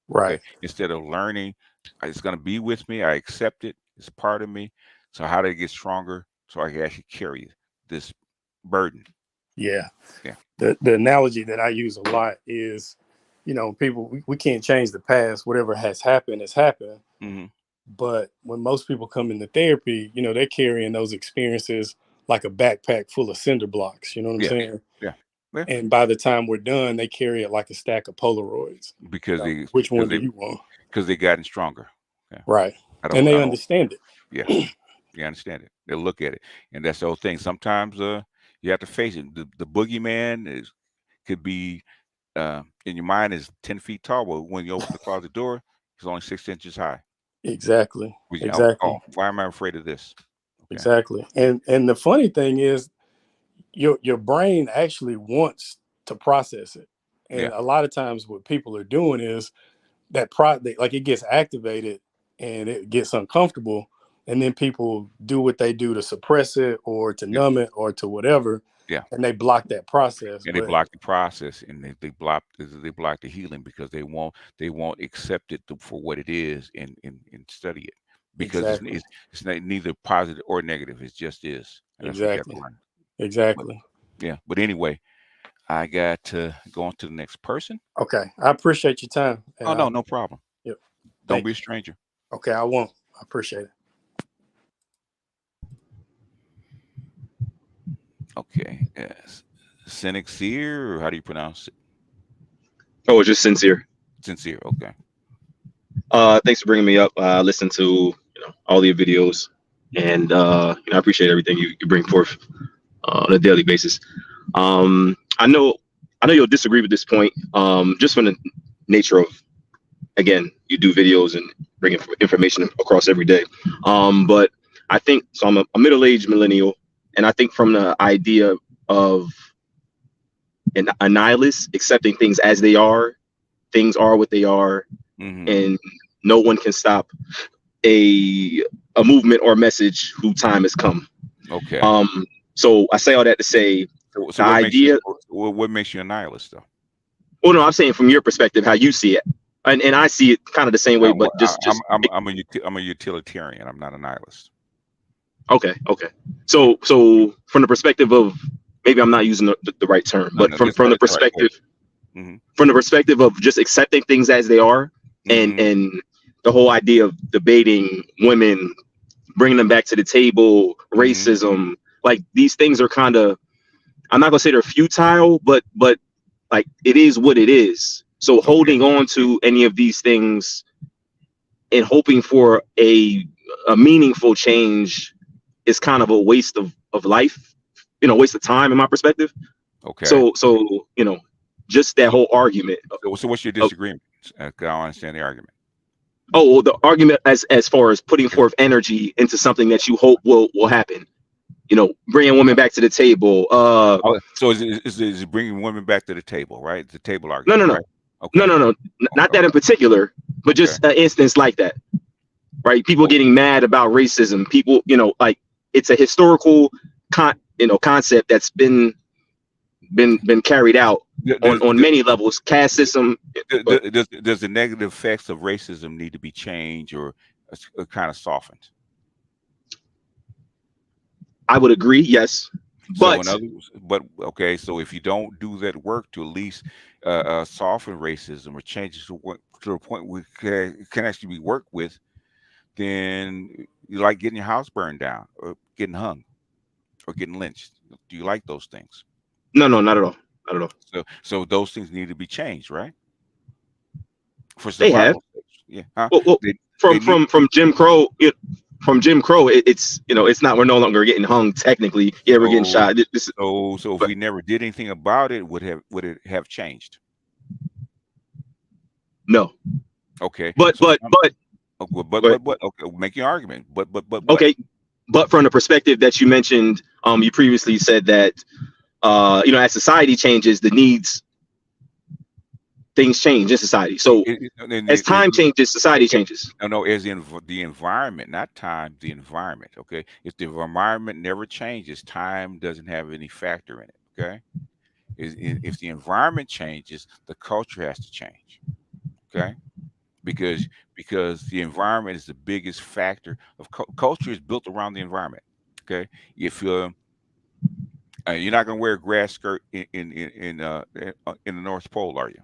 Right. Okay. Instead of learning, it's going to be with me. I accept it. It's part of me. So how do I get stronger so I can actually carry this burden? Yeah. Yeah. The analogy that I use a lot is, people, we can't change the past. Whatever has happened has happened. Mm-hmm. But when most people come into therapy, they're carrying those experiences like a backpack full of cinder blocks. You know what I'm Yeah. saying? Yeah. Yeah. And by the time we're done, they carry it like a stack of Polaroids. Because Which one do you want? Because they gotten stronger. Yeah. Right. I And they don't understand it. Yeah. You understand it. They'll look at it. And that's the whole thing. Sometimes you have to face it. The boogeyman could be in your mind is 10 feet tall, but when you open the closet door, it's only 6 inches high. Exactly. Oh, why am I afraid of this? Okay. Exactly. And the funny thing is your brain actually wants to process it. And a lot of times what people are doing is that like it gets activated and it gets uncomfortable, and then people do what they do to suppress it or to numb it or to whatever. Yeah. And they block that process. And they block the process, and they block the healing because they won't accept it for what it is and study it, because it's not neither positive or negative. It just is. And that's what you have to learn. Exactly. But anyway, I got to go on to the next person. Okay. I appreciate your time. Oh, no problem. Yep. Don't be a stranger. Okay, I won't. I appreciate it. Okay. Yes. Cynic Seer, or how do you pronounce it? Oh, just sincere. Sincere. Okay. Thanks for bringing me up. I listen to all your videos, and I appreciate everything you bring forth on a daily basis. I know you'll disagree with this point, just from the nature of, again, you do videos and bring information across every day. But I think so. I'm a middle-aged millennial, and I think from the idea of a nihilist, accepting things as they are, things are what they are, and no one can stop a movement or message whose time has come. Okay. So I say all that to say, so the idea. What makes you a nihilist, though? Well, no, I'm saying from your perspective, how you see it, and I see it kind of the same way, but I'm a utilitarian. I'm not a nihilist. Okay. So from the perspective of, maybe I'm not using the right term, but from the perspective, from the perspective of just accepting things as they are, and the whole idea of debating women, bringing them back to the table, racism, like these things are kind of, I'm not gonna say they're futile, but like it is what it is. So holding on to any of these things and hoping for a meaningful change is kind of a waste of life, waste of time in my perspective. Okay. So just that whole argument. So what's your disagreement? I don't understand the argument. Oh, well, the argument as far as putting forth energy into something that you hope will happen. Bringing women back to the table. So is it bringing women back to the table, right? It's the table argument. No. Right? Okay. No. Not that in particular, but just an instance like that, right? People getting mad about racism. People, like it's a historical concept that's been been carried out on many levels. Caste system. Does the negative effects of racism need to be changed or kind of softened? I would agree, yes. So But in other words, okay, so if you don't do that work to at least soften racism or change it to a point where it can actually be worked with, then you like getting your house burned down or getting hung or getting lynched. Do you like those things? no, not at all. Not at all. So those things need to be changed, right? For They have. survival. Yeah. Huh? Well, from Jim Crow. From Jim Crow, it's it's not. We're no longer getting hung. Technically, you ever getting shot. So if we never did anything about it, would it have changed? No. Okay. But okay, make your argument. But okay. But from the perspective that you mentioned, you previously said that as society changes, the needs, things change in society. So as time changes, society changes. No, as in the environment, not time, the environment. Okay. If the environment never changes, time doesn't have any factor in it. Okay. If the environment changes, the culture has to change. Okay. Because the environment is the biggest factor of culture is built around the environment. Okay. If you're not going to wear a grass skirt in the North Pole, are you?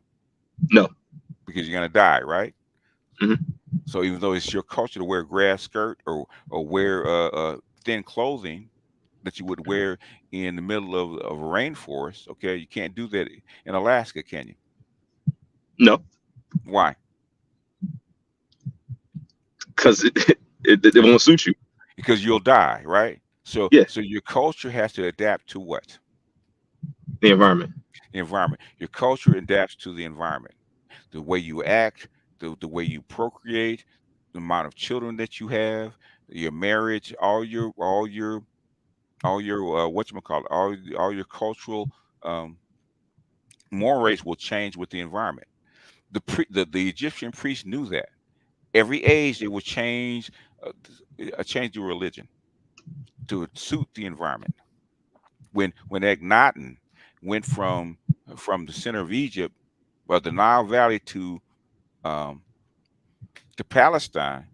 No. Because you're going to die, right? Mm-hmm. So even though it's your culture to wear a grass skirt or wear thin clothing that you would wear in the middle of a rainforest, okay, you can't do that in Alaska, can you? No. Why? Because it won't suit you. Because you'll die, right? So yeah. So your culture has to adapt to what? The environment. The environment. Your culture adapts to the environment. The way you act, the way you procreate, the amount of children that you have, your marriage, all your whatchamacallit, all your cultural mores will change with the environment. The Egyptian priests knew that. Every age they would change the religion to suit the environment. When Akhenaten went from the center of Egypt, the Nile Valley to Palestine,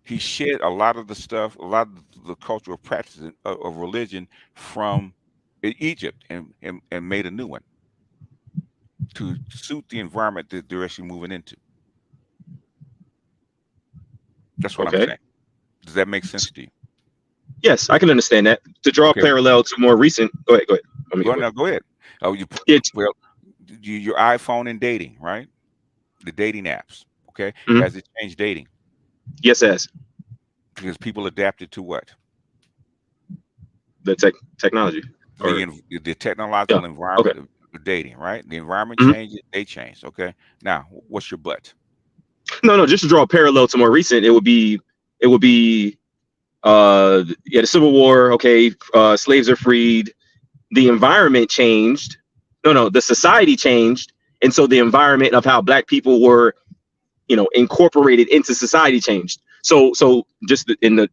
he shed a lot of the stuff, a lot of the cultural practices of religion from Egypt and made a new one to suit the environment that they're actually moving into. That's what I'm saying. Does that make sense to you? Yes, I can understand that. To draw a parallel to more recent, go ahead. Go ahead. Oh, your iPhone and dating, right? The dating apps, okay? Mm-hmm. Has it changed dating? Yes, it has. Because people adapted to what? The technology. The technological environment of dating, right? The environment changes, they change. Okay. Now, what's your but? No, just to draw a parallel to more recent, it would be the Civil War. Okay, slaves are freed. The environment changed. No, the society changed, and so the environment of how Black people were, incorporated into society changed. So just in the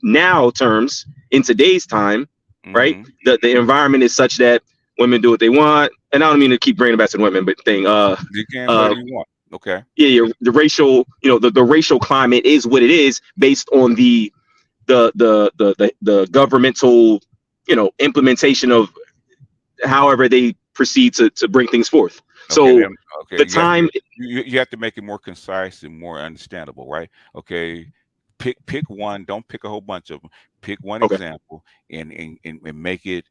now terms, in today's time, right? The environment is such that women do what they want, and I don't mean to keep bringing it back to the women, but you can whatever you want. Okay. Yeah, the racial, the racial climate is what it is based on the governmental, implementation of however they proceed to bring things forth. So you have to make it more concise and more understandable, right? Okay. Pick one. Don't pick a whole bunch of them. Pick one example and make it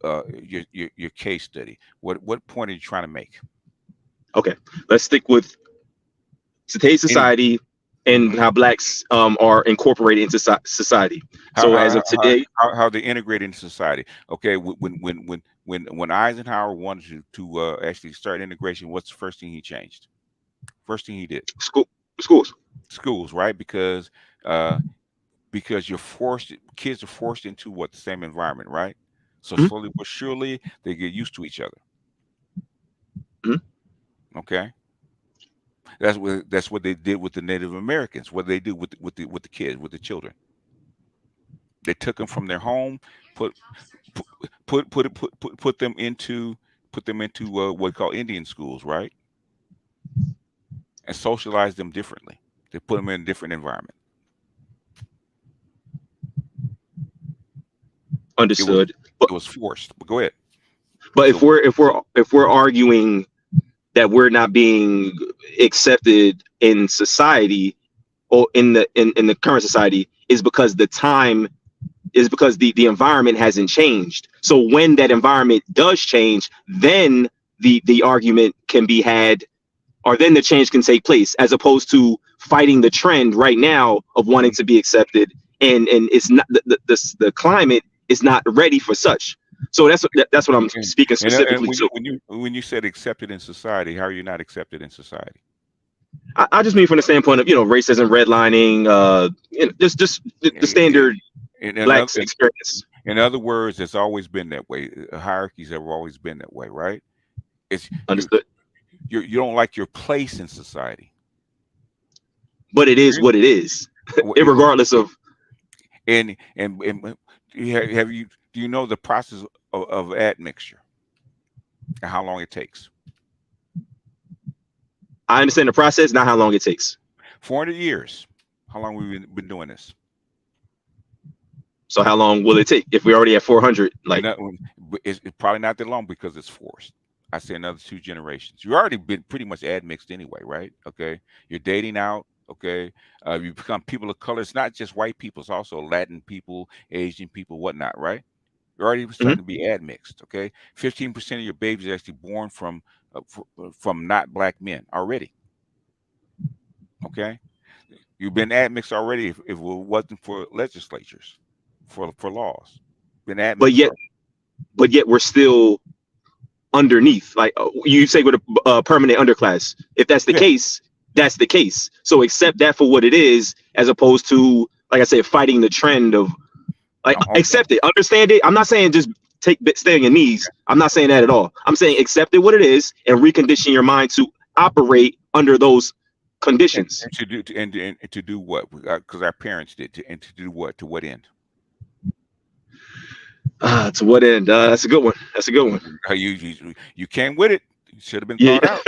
your case study. What point are you trying to make? Okay, let's stick with today's society and how Blacks are incorporated into society. As of today, how they integrate into society. Okay, when Eisenhower wanted to actually start integration, what's the first thing he changed? First thing he did? Schools, right? Because kids are forced into the same environment, right? So slowly but surely they get used to each other. Okay. That's what they did with the Native Americans. What they do with the kids, with the children. They took them from their home, put them into what we call Indian schools, right? And socialized them differently. They put them in a different environment. Understood. It was forced. But go ahead. But So, if we're arguing that we're not being accepted in society, or in the current society, is because the environment hasn't changed. So when that environment does change, then the argument can be had, or then the change can take place, as opposed to fighting the trend right now of wanting to be accepted, and it's not the climate is not ready for such. So that's what I'm speaking specifically to. When you said accepted in society, how are you not accepted in society? I just mean from the standpoint of racism, redlining, just the standard Black experience. In other words, it's always been that way. Hierarchies have always been that way, right? It's understood. You don't like your place in society, but it is what it is, regardless of. And do you know the process of admixture and how long it takes? I understand the process, not how long it takes. 400 years. How long have we been doing this? So how long will it take if we already have 400? Like, it's probably not that long because it's forced. I say another 2 generations. You've already been pretty much admixed anyway, right? Okay, you're dating out. Okay, you become people of color. It's not just white people; it's also Latin people, Asian people, whatnot, right? You're already starting to be admixed. Okay, 15% of your babies are actually born from not black men already. Okay, you've been admixed already if it wasn't for legislatures, for laws. Been admixed. But yet we're still underneath. Like you say, with a permanent underclass. If that's the case, that's the case. So accept that for what it is, as opposed to, like I said, fighting the trend of accept it, understand it. I'm not saying just stay on your knees. I'm not saying that at all. I'm saying accept it what it is and recondition your mind to operate under those conditions. And to do what? Because our parents did. And to do what? To what end? To what end? That's a good one. That's a good one. You came with it. You should have been thought out.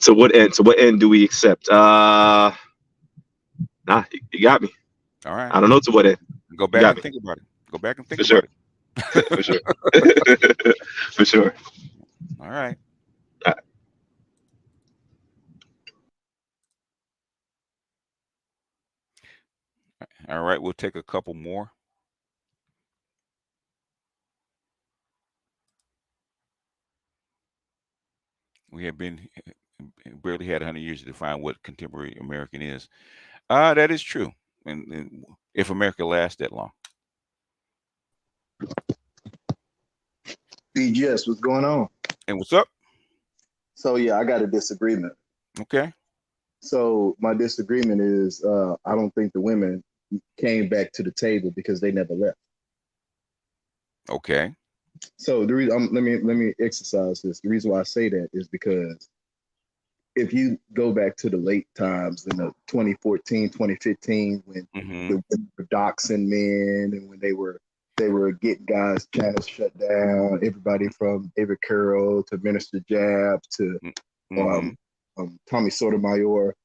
To what end? To what end do we accept? Nah, you got me. All right. I don't know to what end. Go back and think about it. Go back and think about it. For sure. For sure. All right. All right. We'll take a couple more. We have barely had 100 years to define what contemporary American is. That is true. And if America lasts that long. BGS, what's going on? And what's up? So yeah, I got a disagreement. Okay. So my disagreement is I don't think the women came back to the table because they never left. Okay. So the reason let me exercise this. The reason why I say that is because if you go back to the late times in the 2014, 2015, when the women were doxing men and when they were getting guys' channels shut down, everybody from David Carroll to Minister Jab to Tommy Sotomayor,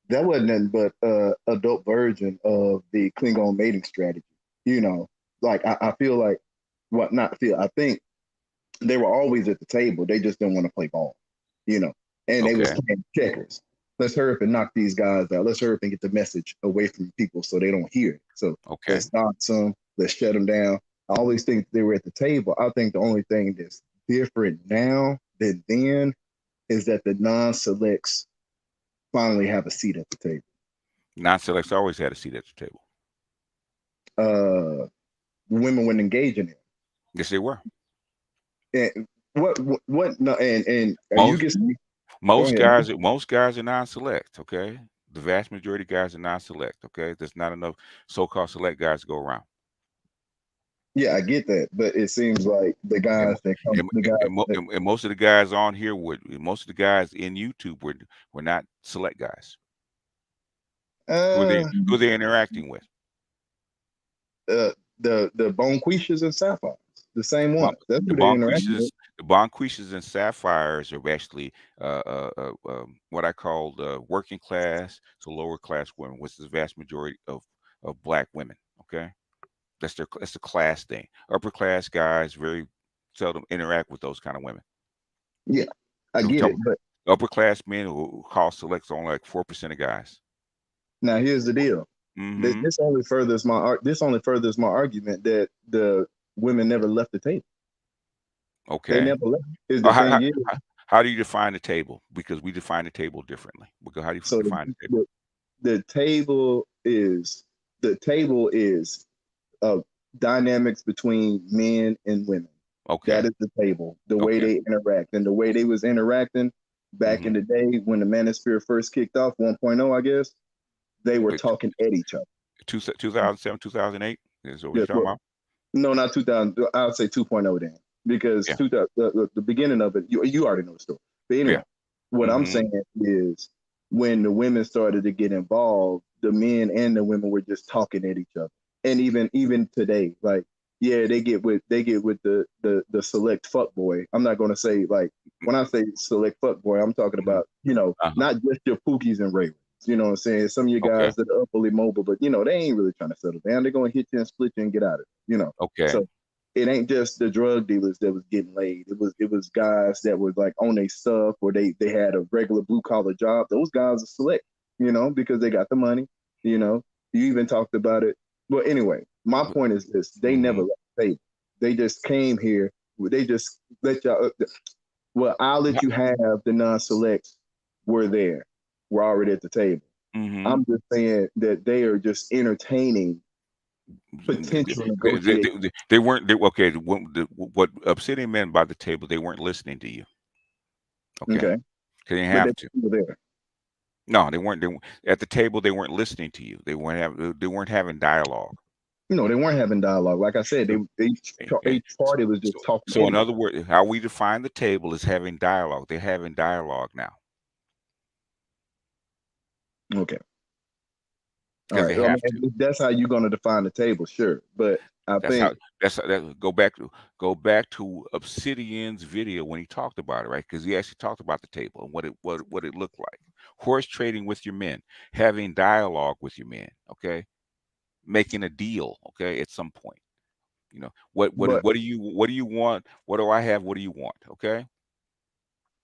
that wasn't nothing but adult version of the Klingon mating strategy. You know, like I feel like, I think they were always at the table. They just didn't want to play ball, you know, and they was playing checkers. Let's hurry up and knock these guys out. Let's hurry up and get the message away from people so they don't hear it. So let's dox them. Let's shut them down. I always think they were at the table. I think the only thing that's different now than then is that the non-selects finally have a seat at the table. Non-selects always had a seat at the table. Women weren't engaging in. Yes, they were. And what? No, and most guys are non-select. Okay, the vast majority of guys are non-select. Okay, there's not enough so-called select guys to go around. Yeah, I get that, but it seems like the guys and most of the guys on here most of the guys in YouTube were not select guys. Who they're interacting with. the bonquishas and sapphires, the same Well, ones. That's the who they interact bonquishas, with. the bonquishas and sapphires are actually what I call working class to lower class women, which is the vast majority of black women. Okay, that's the class thing. Upper class guys very seldom interact with those kind of women. Yeah, I So we get talk it, but upper class men who call selects only like 4% of guys. now here's the deal. Mm-hmm. This only furthers my argument that the women never left the table. They Okay. never left. Is Uh, the How, thing how, is, how do you define the table? Because we define the table differently. Because how do you so define the table? the table is dynamics between men and women. Okay. That is the table. The way Okay. they interact and the way they was interacting back in Mm-hmm. the day when the manosphere first kicked off 1.0, I guess, they were Wait, talking at each other. 2007, 2008 is what you're Yeah, talking well, about? no, not 2000. I would say 2.0 then, because Yeah. 2000, the beginning of it, you already know the story. But Yeah. anyway, what I'm Mm-hmm. saying is when the women started to get involved, the men and the women were just talking at each other. And even today, like, yeah, they get with the select fuck boy. I'm not gonna say, like, when I say select fuck boy, I'm talking Mm-hmm. about, Uh-huh. not just your Pookies and Ravens. You know what I'm saying? Some of you Okay. guys that are upperly mobile, but they ain't really trying to settle down. They're gonna hit you and split you and get out of it. Okay. So it ain't just the drug dealers that was getting laid. It was guys that was like on their stuff, or they had a regular blue collar job. Those guys are select, because they got the money. You know, you even talked about it. Well, anyway, my point is this: they never Mm-hmm. left the table. They just came here. They just let y'all. Well, I'll let you have the non-selects. Were there. We're already at the table. Mm-hmm. I'm just saying that they are just entertaining potential negotiations. They weren't. Okay. What Obsidian meant by the table, they weren't listening to you. Okay. Okay, Because they didn't but have they're to. still there. No, they weren't. At the table, they weren't listening to you. They weren't having dialogue. They weren't having dialogue. Like I said, each party was just talking So at in each other words, how we define the table is having dialogue. They're having dialogue now other. Okay, all because right. they I mean, have to. if that's how you're going to define the table, sure. But I That's how. think, Go back to Obsidian's video when he talked about it, right? Because he actually talked about the table and what it looked like. Horse trading with your men, having dialogue with your men, okay, making a deal, okay, at some point. but What do you want? What do I have? What do you want? Okay.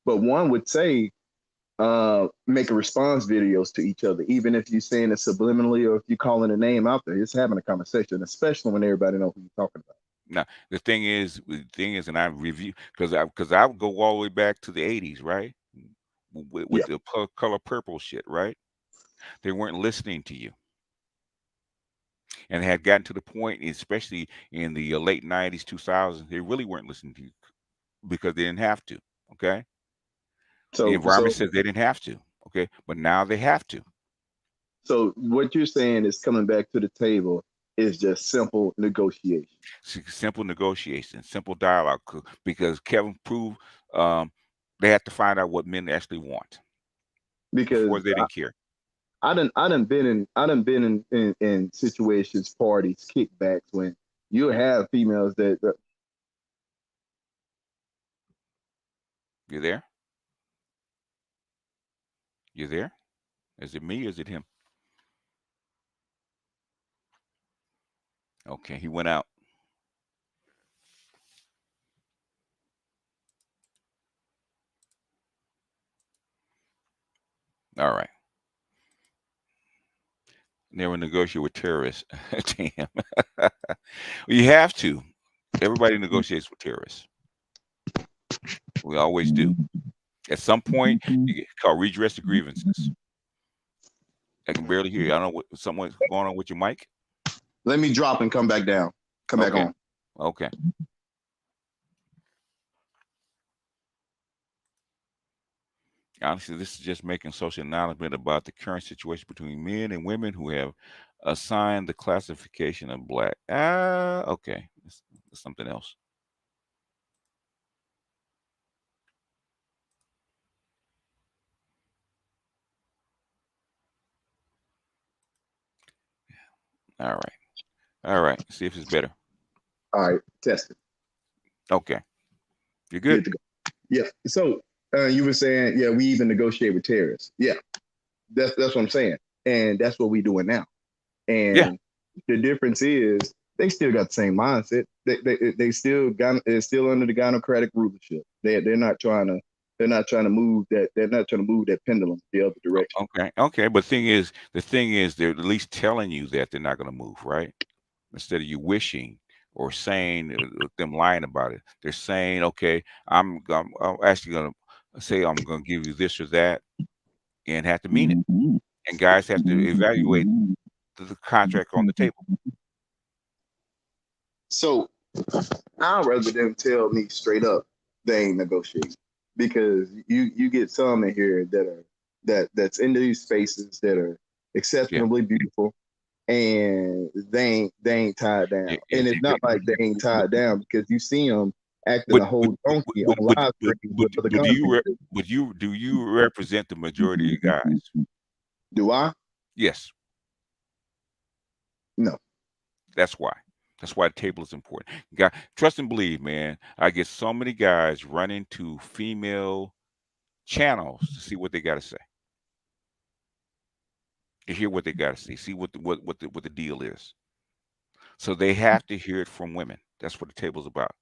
one would say, make a response videos to each other, even if you're saying it subliminally or if you're calling a name out there. It's having a conversation, especially when everybody knows who you're talking about. Now the thing is, and I review because I would go all the way back to the '80s, right? With Yeah. the color purple shit, right? They weren't listening to you, and they had gotten to the point, especially in the late '90s, 2000s, they really weren't listening to you because they didn't have to. Okay, the So environment says they didn't have to. Okay, but now they have to. so what you're saying is coming back to the table is just simple negotiation. Simple negotiation, simple dialogue, because Kevin proved they had to find out what men actually want. Before Because they didn't care. I done been in situations, parties, kickbacks when you have females that You there? You there? Is it me or is it him? Okay, he went out. All right. Never negotiate with terrorists. Damn. You have to. Everybody negotiates with terrorists. We always do. At some point, you get called redress of grievances. I can barely hear you. I don't know what someone's going on with your mic. let me drop and come back down, come back Okay. on. Okay. Honestly, this is just making social announcement about the current situation between men and women who have assigned the classification of black. Okay. It's something else. All right. All right. See if it's better. All right, test it. Okay. You're good. Good to go. Yeah. So you were saying, yeah, we even negotiate with terrorists. Yeah, that's what I'm saying, and that's what we doing now. And Yeah. the difference is they still got the same mindset. They still got it's still under the gynocratic rulership. They're not trying to move that. They're not trying to move that pendulum the other direction. Okay. Okay. But the thing is, they're at least telling you that they're not going to move, right? Instead of you wishing or saying them lying about it, they're saying, okay, I'm actually going to say I'm going to give you this or that, and have to mean it. And guys have to evaluate the contract on the table. So I'd rather them tell me straight up they ain't negotiating, because you get some in here that's in these spaces that are exceptionally beautiful, and they ain't tied down. And it's not like they ain't tied down, because you see them acting a whole donkey on live streams with other content. Do you represent the majority of guys? Do I? Yes. No. That's why. That's why the table is important. Trust and believe, man. I get so many guys running to female channels to see what they got to say, to hear what they got to say, see what the deal is. So they have to hear it from women. That's what the table's about.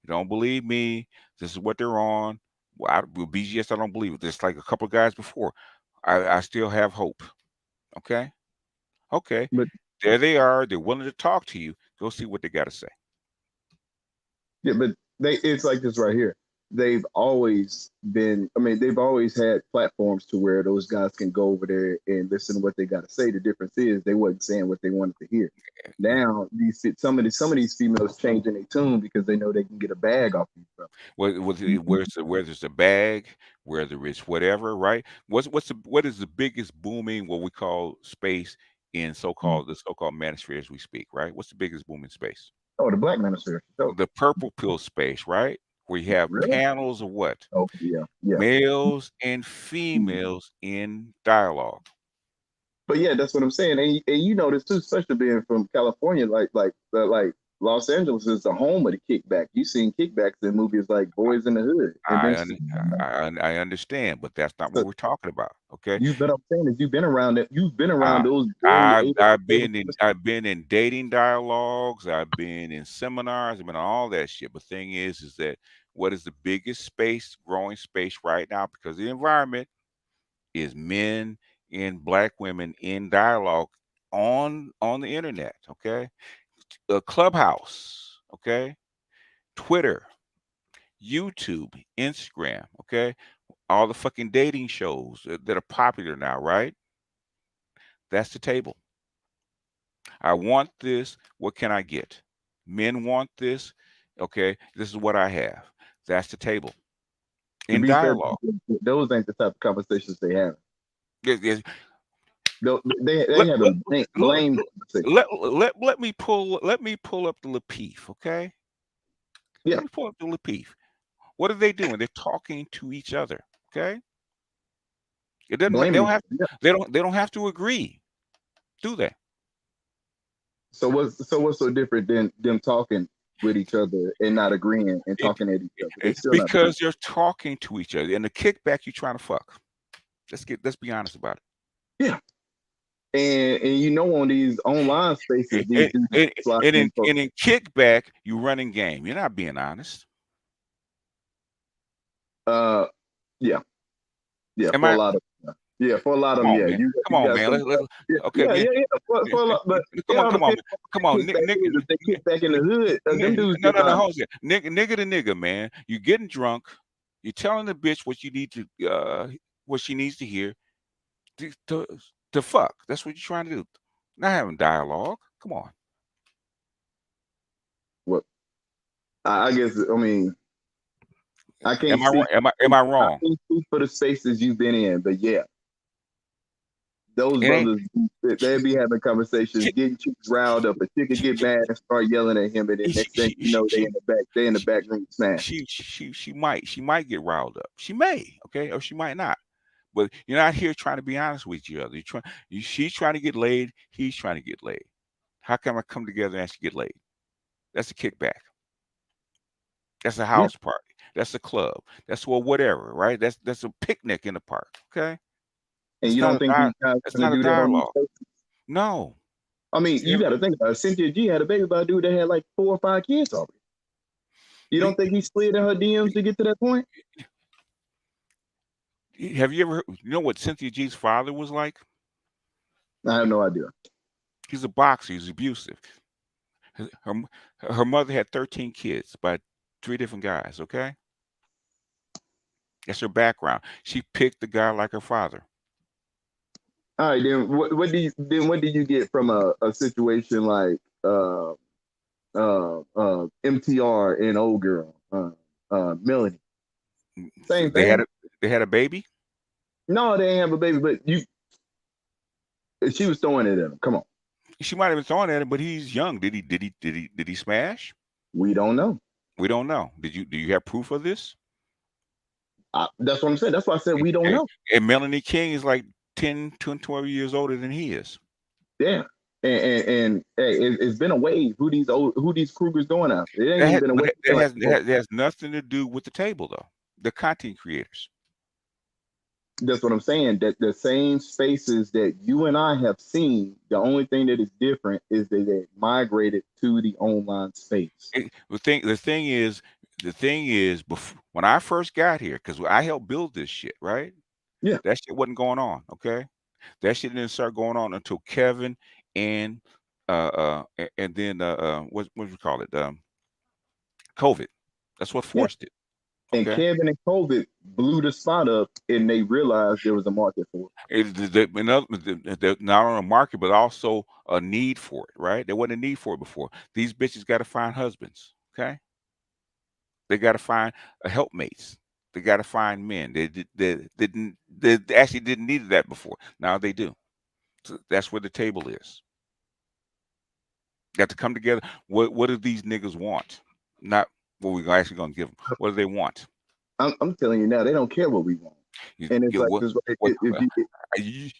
You don't believe me? This is what they're on. Well, with BGS, I don't believe it. Just like a couple of guys before, I still have hope. Okay, okay. But there they are. They're willing to talk to you. Go see what they got to say. yeah, but it's like this right here. They've always been, I mean, they've always had platforms to where those guys can go over there and listen to what they got to say. The difference is they wasn't saying what they wanted to hear. Now some of these females changing their tune because they know they can get a bag off these brothers. Whether it's a bag, whether it's whatever, right? What is the biggest booming, what we call space in the so-called manosphere as we speak, right? What's the biggest booming space? Oh, the black manosphere. Oh. The purple pill space, right? Where you have panels of what? Oh, yeah. Males and females in dialogue. But yeah, that's what I'm saying. And you know this too, especially being from California, like Los Angeles is the home of the kickback. You've seen kickbacks in movies like Boys in the Hood. I understand, but that's not what we're talking about. Okay. What I'm saying is you've been around it. You've been around those. I've been in dating dialogues. I've been in seminars. I've been on all that shit. But thing is that what is the biggest growing space right now? Because the environment is men and black women in dialogue on the internet. Okay. A Clubhouse. Okay. Twitter, YouTube, Instagram. Okay. All the fucking dating shows that are popular now, right? That's the table. I want this. What can I get? Men want this. Okay, this is what I have. That's the table. In dialogue. Those ain't the type of conversations they have. Yes. They have a blame. Let me pull up the Lapeef, okay? Yeah. Let me pull up the Lapeef. What are they doing? They're talking to each other, okay? It doesn't. They don't have to agree, do they? So what's so different than them talking with each other and not agreeing and talking at each other? It's because they're talking to each other. And the kickback, you're trying to fuck. Let's be honest about it. Yeah. And you know, on these online spaces, and in kickback, you running game. You're not being honest. Yeah. For a lot of them. Yeah, for a lot of them, yeah. Come on, man. Okay. Yeah. For a lot, but come on, nigga. They kick back in the hood. Them dudes. No, hold on. Nigga to nigga, man. You getting drunk. You're telling the bitch what you need to, what she needs to hear. To fuck. That's what you're trying to do. Not having dialogue. Come on. What? I guess. I mean, I can't. Am I wrong? I can't speak for the spaces you've been in, but yeah, those brothers, they'd be having conversations, getting chicks riled up. A chick could get mad and start yelling at him, and then next thing you know, they in the back room smash. She might get riled up. She may, okay, or she might not. But you're not here trying to be honest with each other. She's trying to get laid. He's trying to get laid. How come I come together and actually get laid? That's a kickback. That's a house party. That's a club. That's whatever, right? That's a picnic in the park. Okay. And It's you not don't a think these guys It's gonna not a do that on these dialogue. stations? No. I mean, you got to think about it. Cynthia G had a baby by a dude that had like 4 or 5 kids already. You don't think he slid in her DMs to get to that point? Have you ever? You know what Cynthia G's father was like? I have no idea. He's a boxer. He's abusive. Her mother had 13 kids by 3 different guys. Okay. That's her background. She picked the guy like her father. All right, then what do you get from a situation like MTR and old girl Melanie? Same thing. They had a baby. No, they didn't have a baby, but she was throwing it at him. Come on. She might have been throwing at him, but he's young. Did he smash? We don't know. We don't know. Do you have proof of this? That's what I'm saying. That's why I said we don't know. And Melanie King is like 10, 12 years older than he is. Yeah. And hey, it's been a wave. Who these Krugers going after? It ain't even been a wave. It has nothing to do with the table, though. The content creators. That's what I'm saying. That the same spaces that you and I have seen, the only thing that is different is that they migrated to the online space. The thing is, when I first got here, because I helped build this shit, right? Yeah. That shit wasn't going on, okay? That shit didn't start going on until Kevin and then what do you call it? COVID. That's what forced it. Okay? And Kevin and COVID blew the spot up, and they realized there was a market for it. Not on a market, but also a need for it, right? There wasn't a need for it before. These bitches got to find husbands, okay? They got to find helpmates. They got to find men. They actually didn't need that before. Now they do. So that's where the table is. Got to come together. What do these niggas want? Not what we're actually going to give them. What do they want? I'm telling you now, they don't care what we want. And it's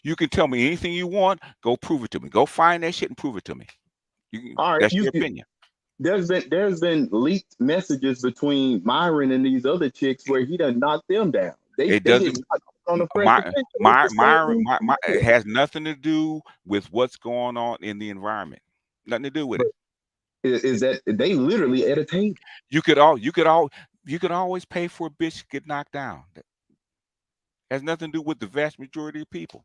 you can tell me anything you want. Go prove it to me. Go find that shit and prove it to me. All right, that's your opinion. There's been leaked messages between Myron and these other chicks where he done knocked them down. They didn't on the Myron, it has nothing to do with what's going on in the environment. Nothing to do with it. Is that they literally at a table? You could always pay for a bitch to get knocked down. That has nothing to do with the vast majority of people.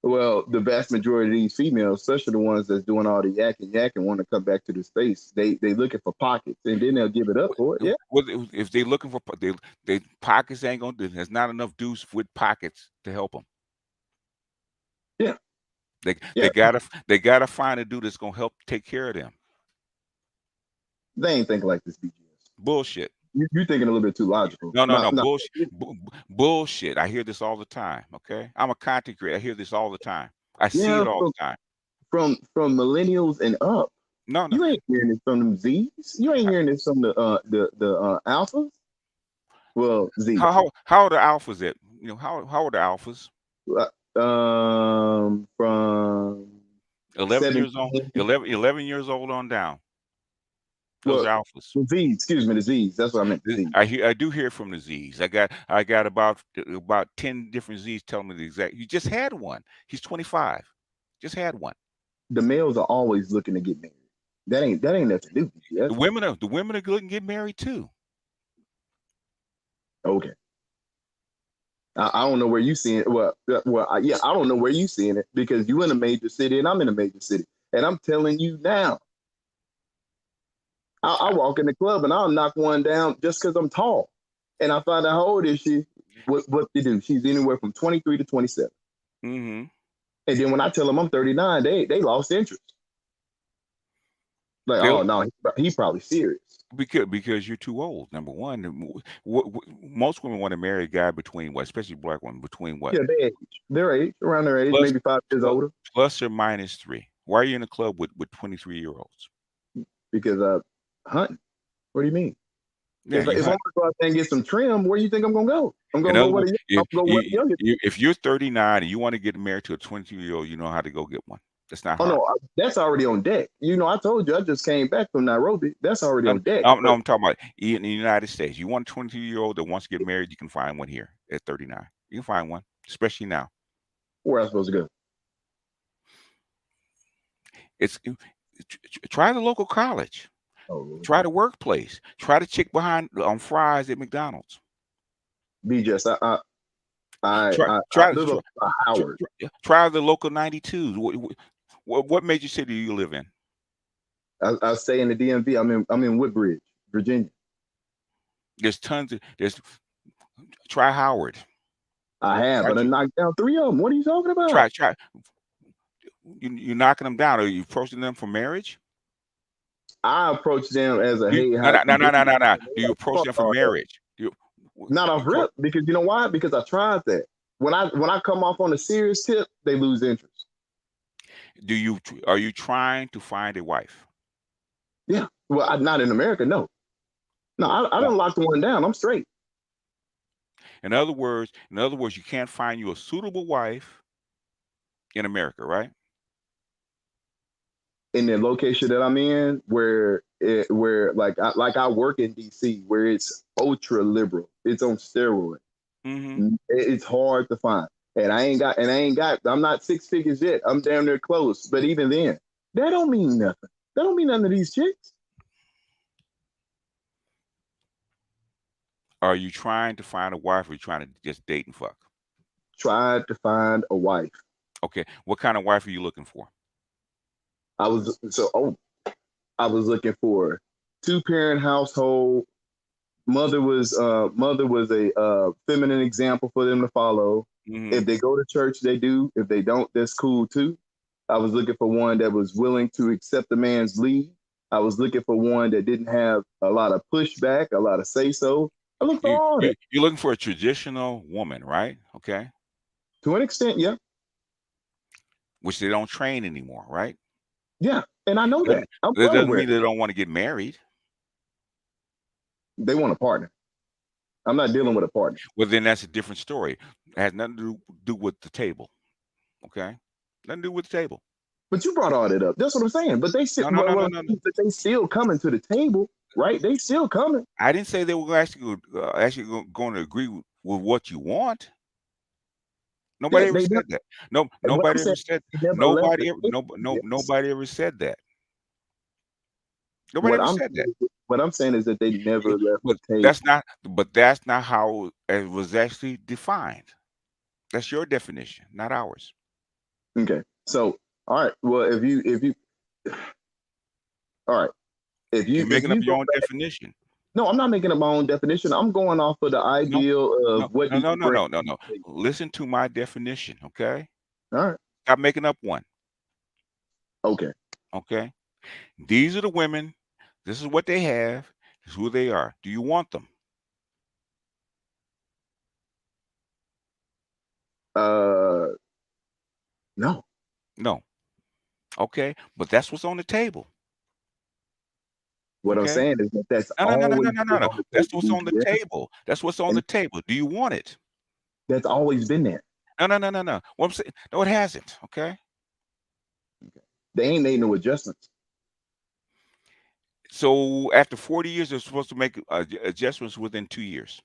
Well, the vast majority of these females, especially the ones that's doing all the yakking, want to come back to the space. They looking for pockets, and then they'll give it up for it. Yeah. Well, if they looking for they pockets, ain't gonna do. There's not enough dudes with pockets to help them. Yeah. They gotta find a dude that's gonna help take care of them. They ain't thinking like this, BGS. Bullshit. You're thinking a little bit too logical. No. Bullshit. Bullshit. I hear this all the time. Okay, I'm a content creator. I hear this all the time. I see it all the time. From millennials and up. No. You ain't hearing this from them Z's. You ain't hearing this from the alphas. Well, Z. How are the alphas at? How are the alphas? From 11 years old. 11 years old on down. Those are alphas. The Z's, excuse me, the Z's. That's what I meant. I do hear from the Z's. I got about 10 different Z's telling me the exact. You just had one. He's 25. Just had one. The males are always looking to get married. That ain't nothing to do. The women are looking to get married too. Okay. I don't know where you seeing it. Well, yeah, I don't know where you seeing it because you in a major city and I'm in a major city, and I'm telling you now. I walk in the club and I'll knock one down just because I'm tall. And I find out how old is she? What they do? She's anywhere from 23 to 27. Mm-hmm. And then when I tell them I'm 39, they lost interest. Like, oh no, he's probably serious. Because you're too old. Number one, most women want to marry a guy between what, especially black women, between what? Yeah, their age, around their age, plus, maybe 5 years older. Plus or minus 3. Why are you in a club with 23-year-olds? Because hunting. What do you mean? Yeah, if I want to go out there and get some trim, where do you think I'm gonna go? I'm gonna go if you're 39 and you want to get married to a 22-year-old, you know how to go get one. That's not Oh hard. no, that's already on deck. You know, I told you I just came back from Nairobi. That's already No, on deck. no, But I'm talking about in the United States. You want a 22-year-old that wants to get married, you can find one here at 39. You can find one, especially now. where am I supposed to go? It's try the local college, Oh, try the workplace, try the chick behind on fries at McDonald's. be just I Try I, I try live up by Howard. try the local 92s. What major city do you live in? I stay in the DMV. I'm in Woodbridge, Virginia. There's tons of try Howard. I have, but I knocked down 3 of them. What are you talking about? Try. You're knocking them down. Are you approaching them for marriage? I approach them as a No. Do you approach them for marriage? Not off rip, because you know why? Because I tried that. When I come off on a serious tip, they lose interest. Are you trying to find a wife? Yeah. Well, not in America, no. No, I didn't lock the one down. I'm straight. In other words, you can't find you a suitable wife in America, right? In the location that I'm in, where I work in DC, where it's ultra liberal, it's on steroids. Mm-hmm. It's hard to find, and I ain't got. I'm not 6 figures yet. I'm damn near close, but even then, that don't mean nothing. That don't mean nothing to these chicks. Are you trying to find a wife, or are you trying to just date and fuck? Tried to find a wife. Okay, what kind of wife are you looking for? I was looking for 2-parent household. Mother was a feminine example for them to follow. Mm-hmm. If they go to church, they do. If they don't, that's cool too. I was looking for one that was willing to accept the man's lead. I was looking for one that didn't have a lot of pushback, a lot of say so. I look for all that. You're looking for a traditional woman, right? Okay. To an extent, yeah. Which they don't train anymore, right? Yeah, and I know that. That doesn't mean they don't want to get married. They want a partner. I'm not dealing with a partner. Well, then that's a different story. It has nothing to do with the table. Okay? Nothing to do with the table. But you brought all that up. That's what I'm saying. But they still, No. But they still coming to the table, right? They still coming. I didn't say they were actually going to agree with what you want. Nobody ever said that. No, nobody ever said. Nobody ever said that. Nobody ever said that. What I'm saying is that they never left the table. That's not how it was actually defined. That's your definition, not ours. Okay. So, all right. Well, if you all right. You're making up your own definition. No, I'm not making up my own definition. I'm going off of the ideal of what. No. Listen to my definition, okay? All right. Stop making up one. Okay. Okay. These are the women. This is what they have. This is who they are. Do you want them? No. No. Okay, but that's what's on the table. What I'm saying is that that's no. That's what's on the table. That's what's on the table. Do you want it? That's always been there. No. What I'm saying, no, it hasn't. Okay. They ain't made no adjustments. So after 40 years, they're supposed to make adjustments within 2 years.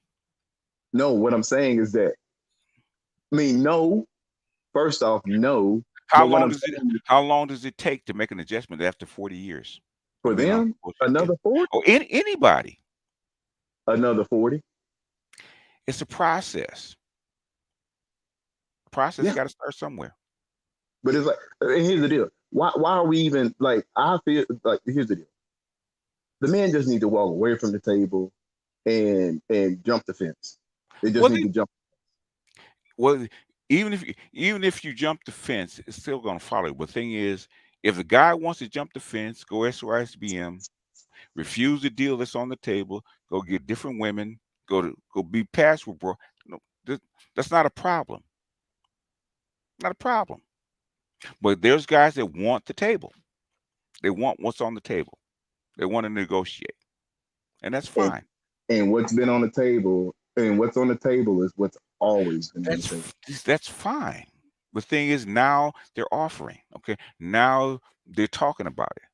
No, what I'm saying is that, no. First off, no. How long does it take to make an adjustment after 40 years? For them, another 40? Or anybody. Another 40? It's a process. Process got to start somewhere. But it's like, here's the deal. Why are we even, I feel like, here's the deal. The men just need to walk away from the table and jump the fence. They just need to jump. Well, even if you jump the fence, it's still going to follow. But the thing is, if the guy wants to jump the fence, go SYSBM, refuse the deal that's on the table, go get different women, go be past with bro. No, that's not a problem. Not a problem. But there's guys that want the table. They want what's on the table. They want to negotiate, and that's fine. And what's been on the table, and what's on the table is what's always been on the table. That's fine. The thing is, now they're offering. Okay, now they're talking about it.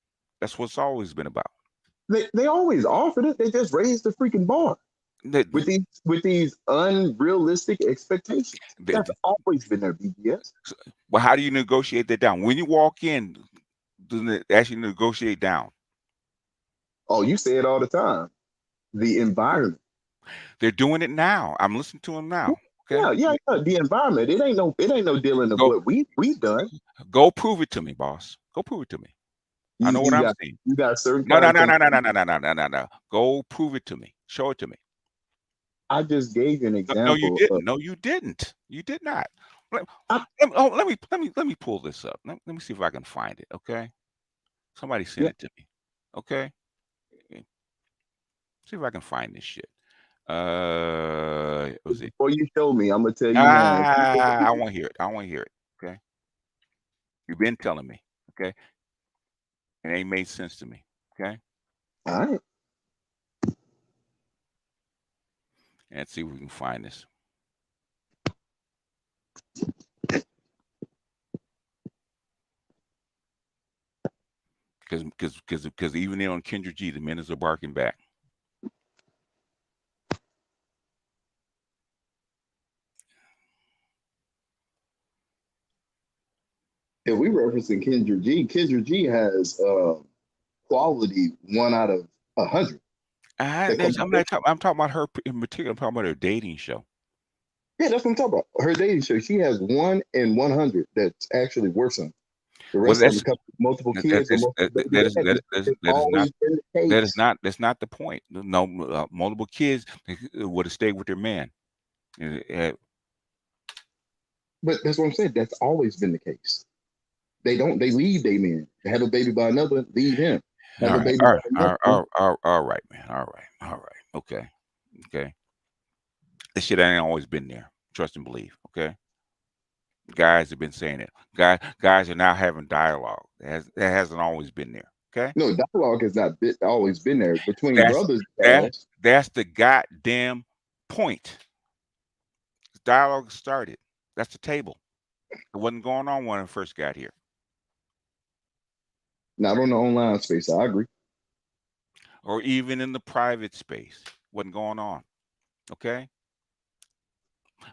That's what's always been about. They always offered it. They just raised the freaking bar with these unrealistic expectations. That's always been their BBS. Well, how do you negotiate that down? When you walk in, doesn't it actually negotiate down? Oh, you say it all the time. The environment. They're doing it now. I'm listening to them now. Okay. Yeah. The environment. It ain't no dealing of what we've done. Go prove it to me, boss. Go prove it to me. I know what I'm saying. You got certain. No. Go prove it to me. Show it to me. I just gave you an example. No, you didn't. No, you didn't. You did not. Let me pull this up. Let me see if I can find it. Okay. Somebody send it to me. Okay. See if I can find this shit. Was it? Before you show me, I'm gonna tell you now. I want to hear it. I want to hear it. Okay. You've been telling me. Okay. It ain't made sense to me. Okay. All right. And let's see if we can find this. Because even on Kendra G, the minutes are barking back. If we referencing Kendra G has quality 1 out of 100. I'm talking about her in particular. I'm talking about her dating show. Yeah, that's what I'm talking about. Her dating show. She has 1 in 100 that's actually worth something. The rest of them multiple kids. That's not the point. No, multiple kids would have stayed with their man. But that's what I'm saying. That's always been the case. They leave their men. They have a baby by another, leave him. All right, man. All right. Okay. This shit ain't always been there. Trust and believe. Okay. Guys have been saying it. Guys are now having dialogue. That hasn't always been there. Okay. No, dialogue has not always been there between brothers. That's the goddamn point. Dialogue started. That's the table. It wasn't going on when I first got here. Not on the online space. I agree. Or even in the private space. Wasn't going on. Okay.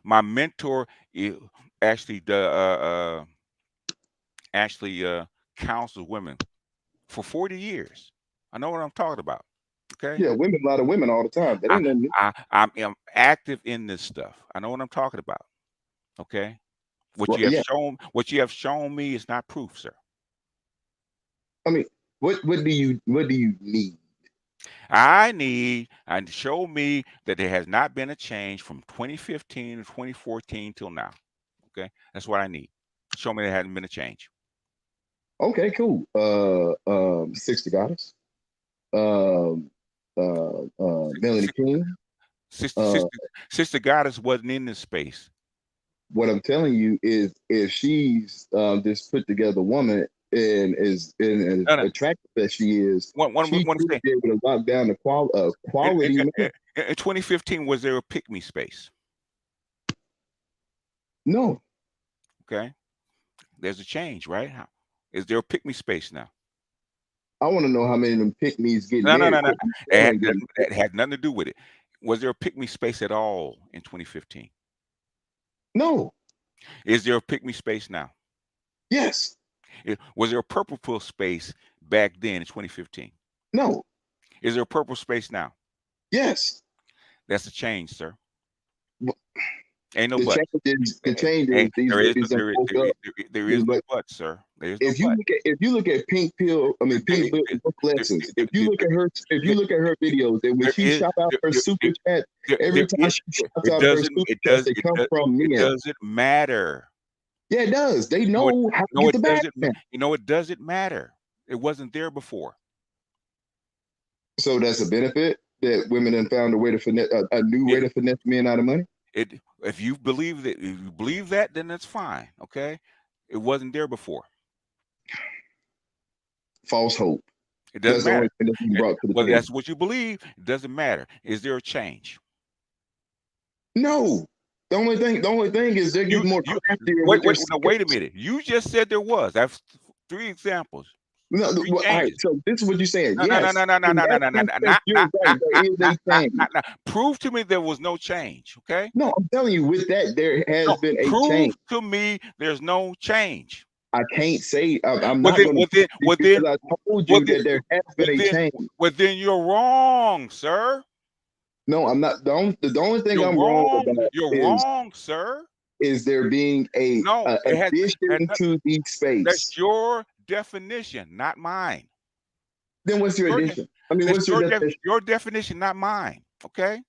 My mentor actually counsels women for 40 years. I know what I'm talking about. Okay. Yeah, a lot of women all the time. That ain't nothing new. I'm active in this stuff. I know what I'm talking about. Okay. What you have shown me is not proof, sir. I mean, what do you need? I need and show me that there has not been a change from 2015 to 2014 till now. Okay, that's what I need. Show me there hasn't been a change. Okay, cool. Sister Goddess, Melanie King. Sister Goddess wasn't in this space. What I'm telling you is, if she's this put together woman and is attractive as she is, she should be able to lock down the quality. In 2015, was there a pick-me space? No. Okay. There's a change, right? Is there a pick-me space now? I want to know how many of them pick-me's getting No. It had nothing to do with it. Was there a pick-me space at all in 2015? No. Is there a pick-me space now? Yes. Was there a purple pill space back then in 2015? No. Is there a purple space now? Yes. That's a change, sir. Ain't no but. The change is there is no but, sir. If you look at Pink Pill, Pink Book Lessons. If you look at her videos, and when she shout out her super chat, every time she shouts out her super chat, they come from men. It doesn't matter. Yeah, it does. They know how to get the back. It doesn't matter. It wasn't there before. So that's a benefit that women have found a way to finesse a new way to finesse men out of money. If you believe that, then that's fine. Okay, it wasn't there before. False hope. It doesn't matter. Whether that's what you believe, it doesn't matter. Is there a change? No. The only thing is they're getting more craftier with their wait a minute. You just said there was. That's 3 examples. No, 3 all right. changes. So this is what you're saying. No, Yes. Prove to me there was no change. Okay. No, I'm telling you, with that there has been a prove change. To me, there's no change. I can't say I'm not going to. Because I told you that there has been a change. Well, then you're wrong, sir. No, I'm not. The only thing You're I'm wrong about You're wrong, sir. Is there being a addition to the space? That's your definition, not mine. Then what's your addition? I mean, what's your definition? Your definition, not mine. Okay.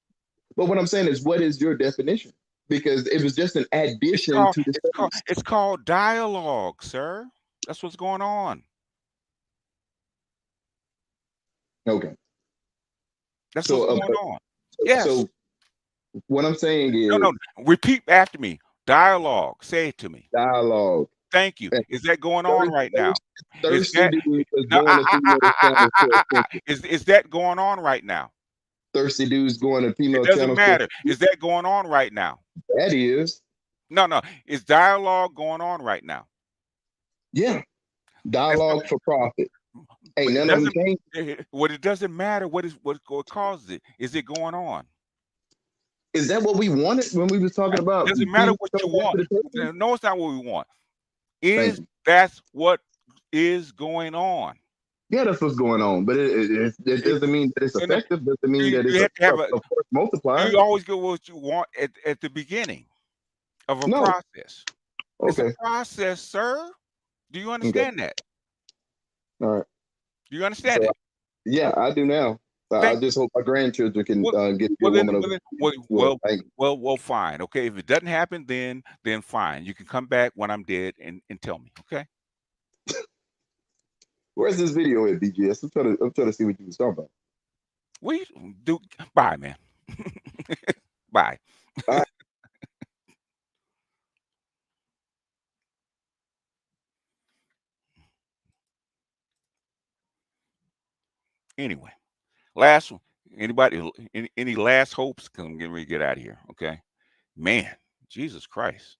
But what I'm saying is, what is your definition? Because it was just an addition to the space. It's called dialogue, sir. That's what's going on. Okay. That's what's going on. Yes. So what I'm saying is, no. Repeat after me. Dialogue. Say it to me. Dialogue. Thank you. Is that going on right now? Is that going on right now? Thirsty dudes going to female channels. It doesn't matter. Is that going on right now? That is. No. Is dialogue going on right now? Yeah. Dialogue for profit. Ain't none of them changed. Well, it doesn't matter what causes it. Is it going on? Is that what we wanted when we was talking about? It doesn't matter what you want. No, it's not what we want. That's what is going on. Yeah, that's what's going on. But it doesn't mean that it's effective. Doesn't mean that it's a multiplier. You always get what you want at the beginning of a process. Okay. It's a process, sir. Do you understand that? All right. Do you understand it? Yeah, I do now. I just hope my grandchildren can get a woman of. Well, fine. Okay, if it doesn't happen, then fine. You can come back when I'm dead and tell me. Okay. Where's this video at, BGS? I'm trying to see what you was talking about. We do. Bye, man. Bye. Anyway, last one. Anybody? Any last hopes? Because I'm getting ready to get out of here. Okay, man. Jesus Christ.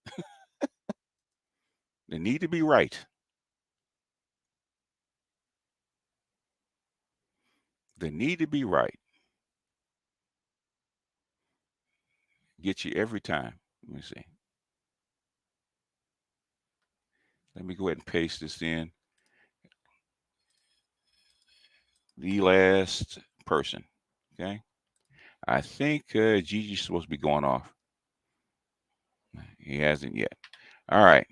They need to be right. They need to be right. Get you every time. Let me see. Let me go ahead and paste this in. The last person. Okay. I think Gigi's supposed to be going off. He hasn't yet. All right.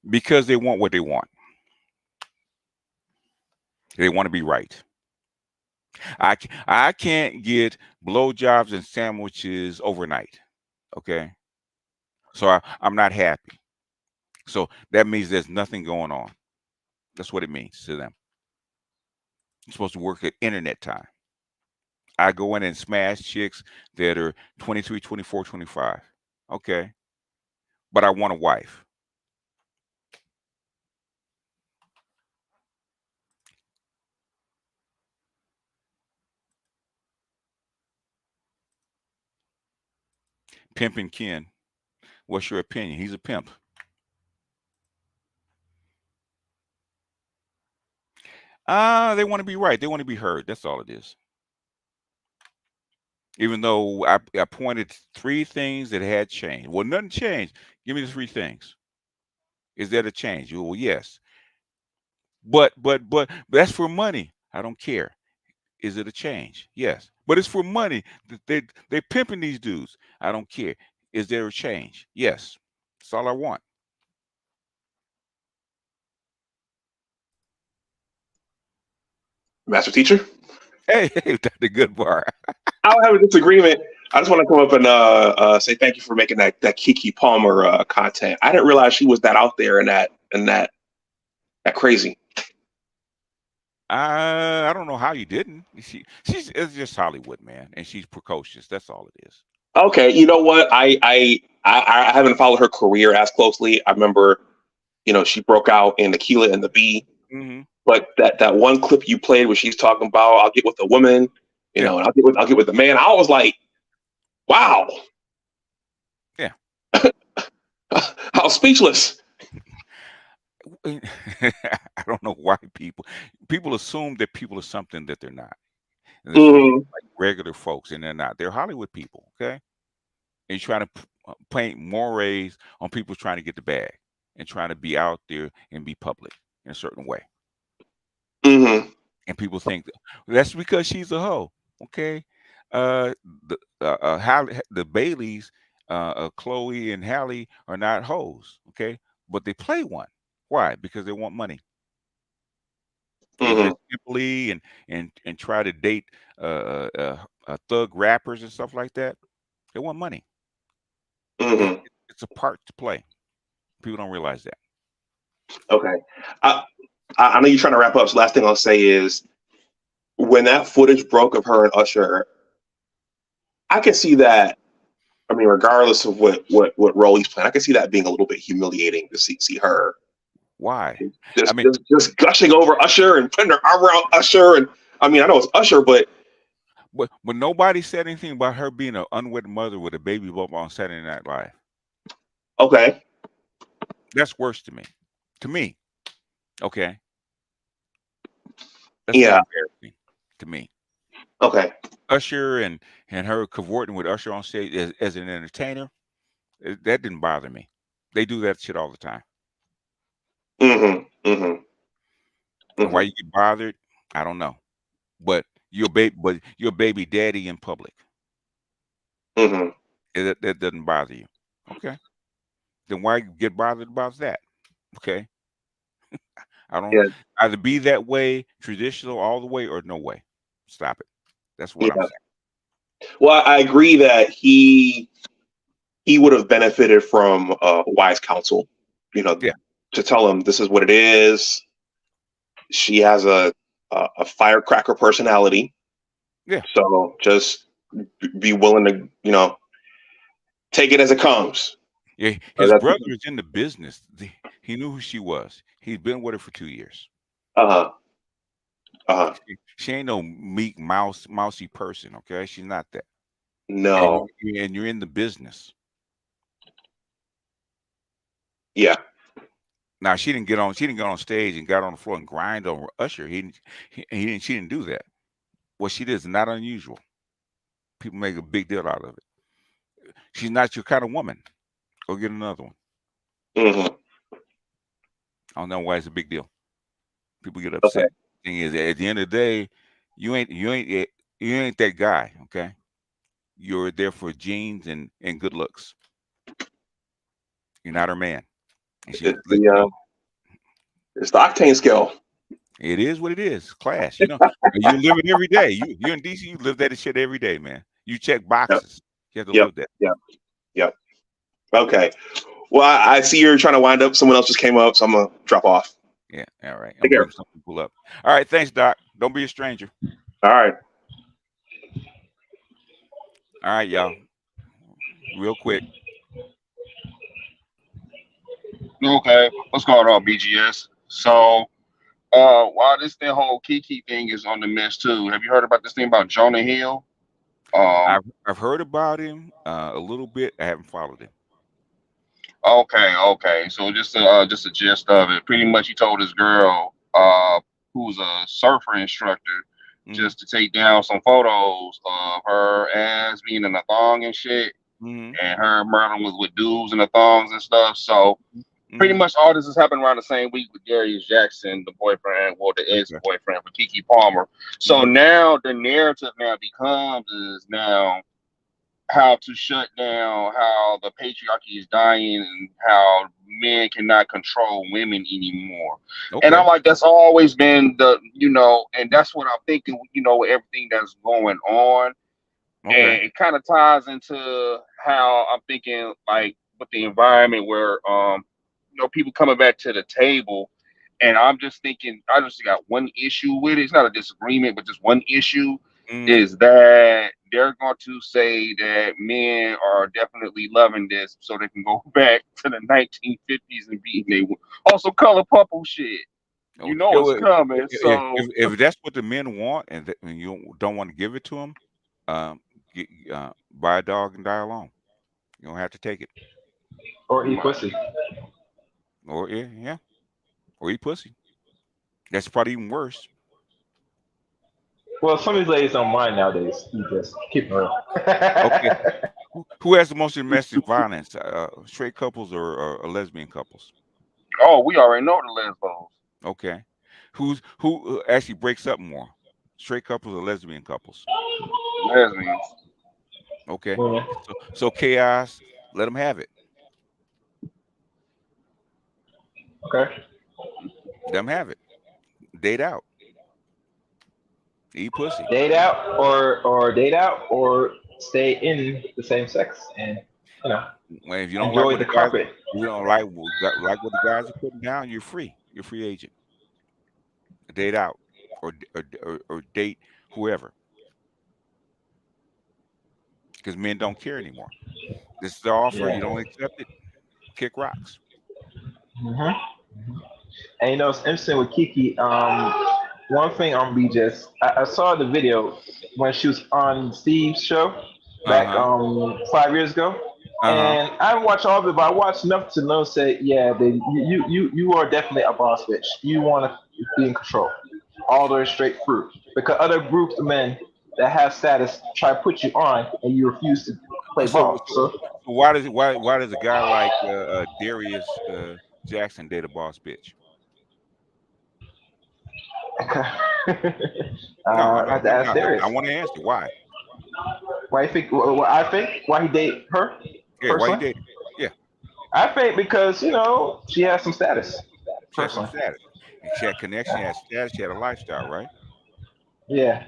Because they want what they want. They want to be right. I can't get blowjobs and sandwiches overnight. Okay. So I'm not happy. So that means there's nothing going on. That's what it means to them. You're supposed to work at internet time. I go in and smash chicks that are 23, 24, 25. Okay. But I want a wife. Pimping Ken. What's your opinion? He's a pimp. They want to be right. They want to be heard. That's all it is. Even though I pointed 3 things that had changed. Well, nothing changed. Give me the 3 things. Is that a change? Well, yes. But that's for money. I don't care. Is it a change? Yes. But it's for money. They're pimping these dudes. I don't care. Is there a change? Yes. That's all I want. Master Teacher? Hey, the good bar. I don't have a disagreement. I just want to come up and say thank you for making that Kiki Palmer content. I didn't realize she was that out there and that crazy. I don't know how you didn't. It's just Hollywood, man, and she's precocious. That's all it is. Okay, you know what? I haven't followed her career as closely. I remember, she broke out in Aquila and the Bee. Mm-hmm. But that one clip you played where she's talking about, I'll get with a woman, You know, and I'll get with the man. I was like, wow. Yeah. I was speechless. I don't know why people assume that people are something that they're not. And they're like regular folks, and they're not. They're Hollywood people, okay? And you're trying to paint mores on people trying to get the bag and trying to be out there and be public in a certain way. And people think that's because she's a hoe, okay? The Baileys, Chloe and Hallie are not hoes, okay? But they play one. Why? Because they want money. They dress simply and try to date thug rappers and stuff like that. They want money. It's a part to play. People don't realize that. Okay. I know you're trying to wrap up. So last thing I'll say is when that footage broke of her and Usher, I can see that. I mean, regardless of what role he's playing, I can see that being a little bit humiliating to see her. Why? Just gushing over Usher and putting her arm around Usher, and I mean, I know it's Usher, but nobody said anything about her being an unwed mother with a baby bump on Saturday Night Live. Okay, that's worse to me. To me, okay, that's more embarrassing to me. Okay, Usher and her cavorting with Usher on stage as an entertainer, that didn't bother me. They do that shit all the time. And why you get bothered, I don't know. But your baby daddy in public. That doesn't bother you. Okay. Then why get bothered about that? Okay. I don't either be that way, traditional all the way, or no way. Stop it. That's what I'm saying. Well, I agree that he would have benefited from wise counsel, you know, to tell him this is what it is. She has a firecracker personality. Yeah. So just be willing to, you know, take it as it comes. Yeah. His brother is in the business. He knew who she was. He's been with her for 2 years. She ain't no meek mousy person. Okay. She's not that. No. And you're in the business. Yeah. Now she didn't get on stage and got on the floor and grind on Usher. She didn't do that. What she did is not unusual. People make a big deal out of it. She's not your kind of woman. Go get another one. I don't know why it's a big deal. People get upset. Thing is, at the end of the day, you ain't that guy. Okay, you're there for genes and good looks. You're not her man. And it's the octane scale. It is what it is. Class. You know, you live it every day. You're in DC. You live that shit every day, man. You check boxes. You have to live that. Yep. Okay. Well, I see you're trying to wind up. Someone else just came up, so I'm gonna drop off. Yeah. All right. I'm bringing some people up. All right. Thanks, Doc. Don't be a stranger. All right. All right, y'all. Real quick. Okay. What's going on, BGS? So, while this whole Kiki thing is on the mess too, have you heard about this thing about Jonah Hill? I've heard about him a little bit. I haven't followed him. Okay. So just a gist of it. Pretty much, he told his girl, who's a surfer instructor, just to take down some photos of her ass being in a thong and shit, and her murdering with dudes in the thongs and stuff. So pretty much all this is happening around the same week with Darius Jackson, the boyfriend, the ex-boyfriend for Keke Palmer. So now the narrative becomes how to shut down how the patriarchy is dying and how men cannot control women anymore. And I'm like, that's always been and that's what I'm thinking, with everything that's going on. And it kind of ties into how I'm thinking, like, with the environment where, people coming back to the table. And I'm just thinking, I just got one issue with it. It's not a disagreement, but just one issue is that they're going to say that men are definitely loving this so they can go back to the 1950s and be also color purple shit. Oh, it's coming. So if that's what the men want, and you don't want to give it to them, get, buy a dog and die alone. You don't have to take it. Or eat pussy. Or yeah, or eat pussy. That's probably even worse. Well, some of these ladies don't mind nowadays. You just keep it real. Okay, who has the most domestic violence? Straight couples or lesbian couples? we already know the lesbos. Okay, who actually breaks up more? Straight couples or lesbian couples? Lesbians. Okay, Yeah. so chaos, let them have it. Okay. Let them have it. Date out. Eat pussy. Date out or stay in the same sex and Well, if you don't like enjoy what the the guys, carpet. you don't like what the guys are putting down, you're free. You're a free agent. Date out, or date whoever, because men don't care anymore. This is the offer. You Yeah. don't accept it. Kick rocks. hmm And it's interesting with Kiki. One thing on BJ's, I saw the video when she was on Steve's show Uh back huh. 5 years ago, Uh huh. and I haven't watched all of it, but I watched enough to know say, yeah, you are definitely a boss bitch. You want to be in control, all the way straight through, because other groups of men that have status try to put you on, and you refuse to play So, ball. so, So so why does a guy like Darius Jackson date a boss bitch? No, I have to ask I Darius. want to answer why. Why you think? What I think? Why he date her Yeah, why you personally? date? Yeah, I think because she has some status. she had some Personally, status. And she had connection, she had status, she had a lifestyle, right? yeah,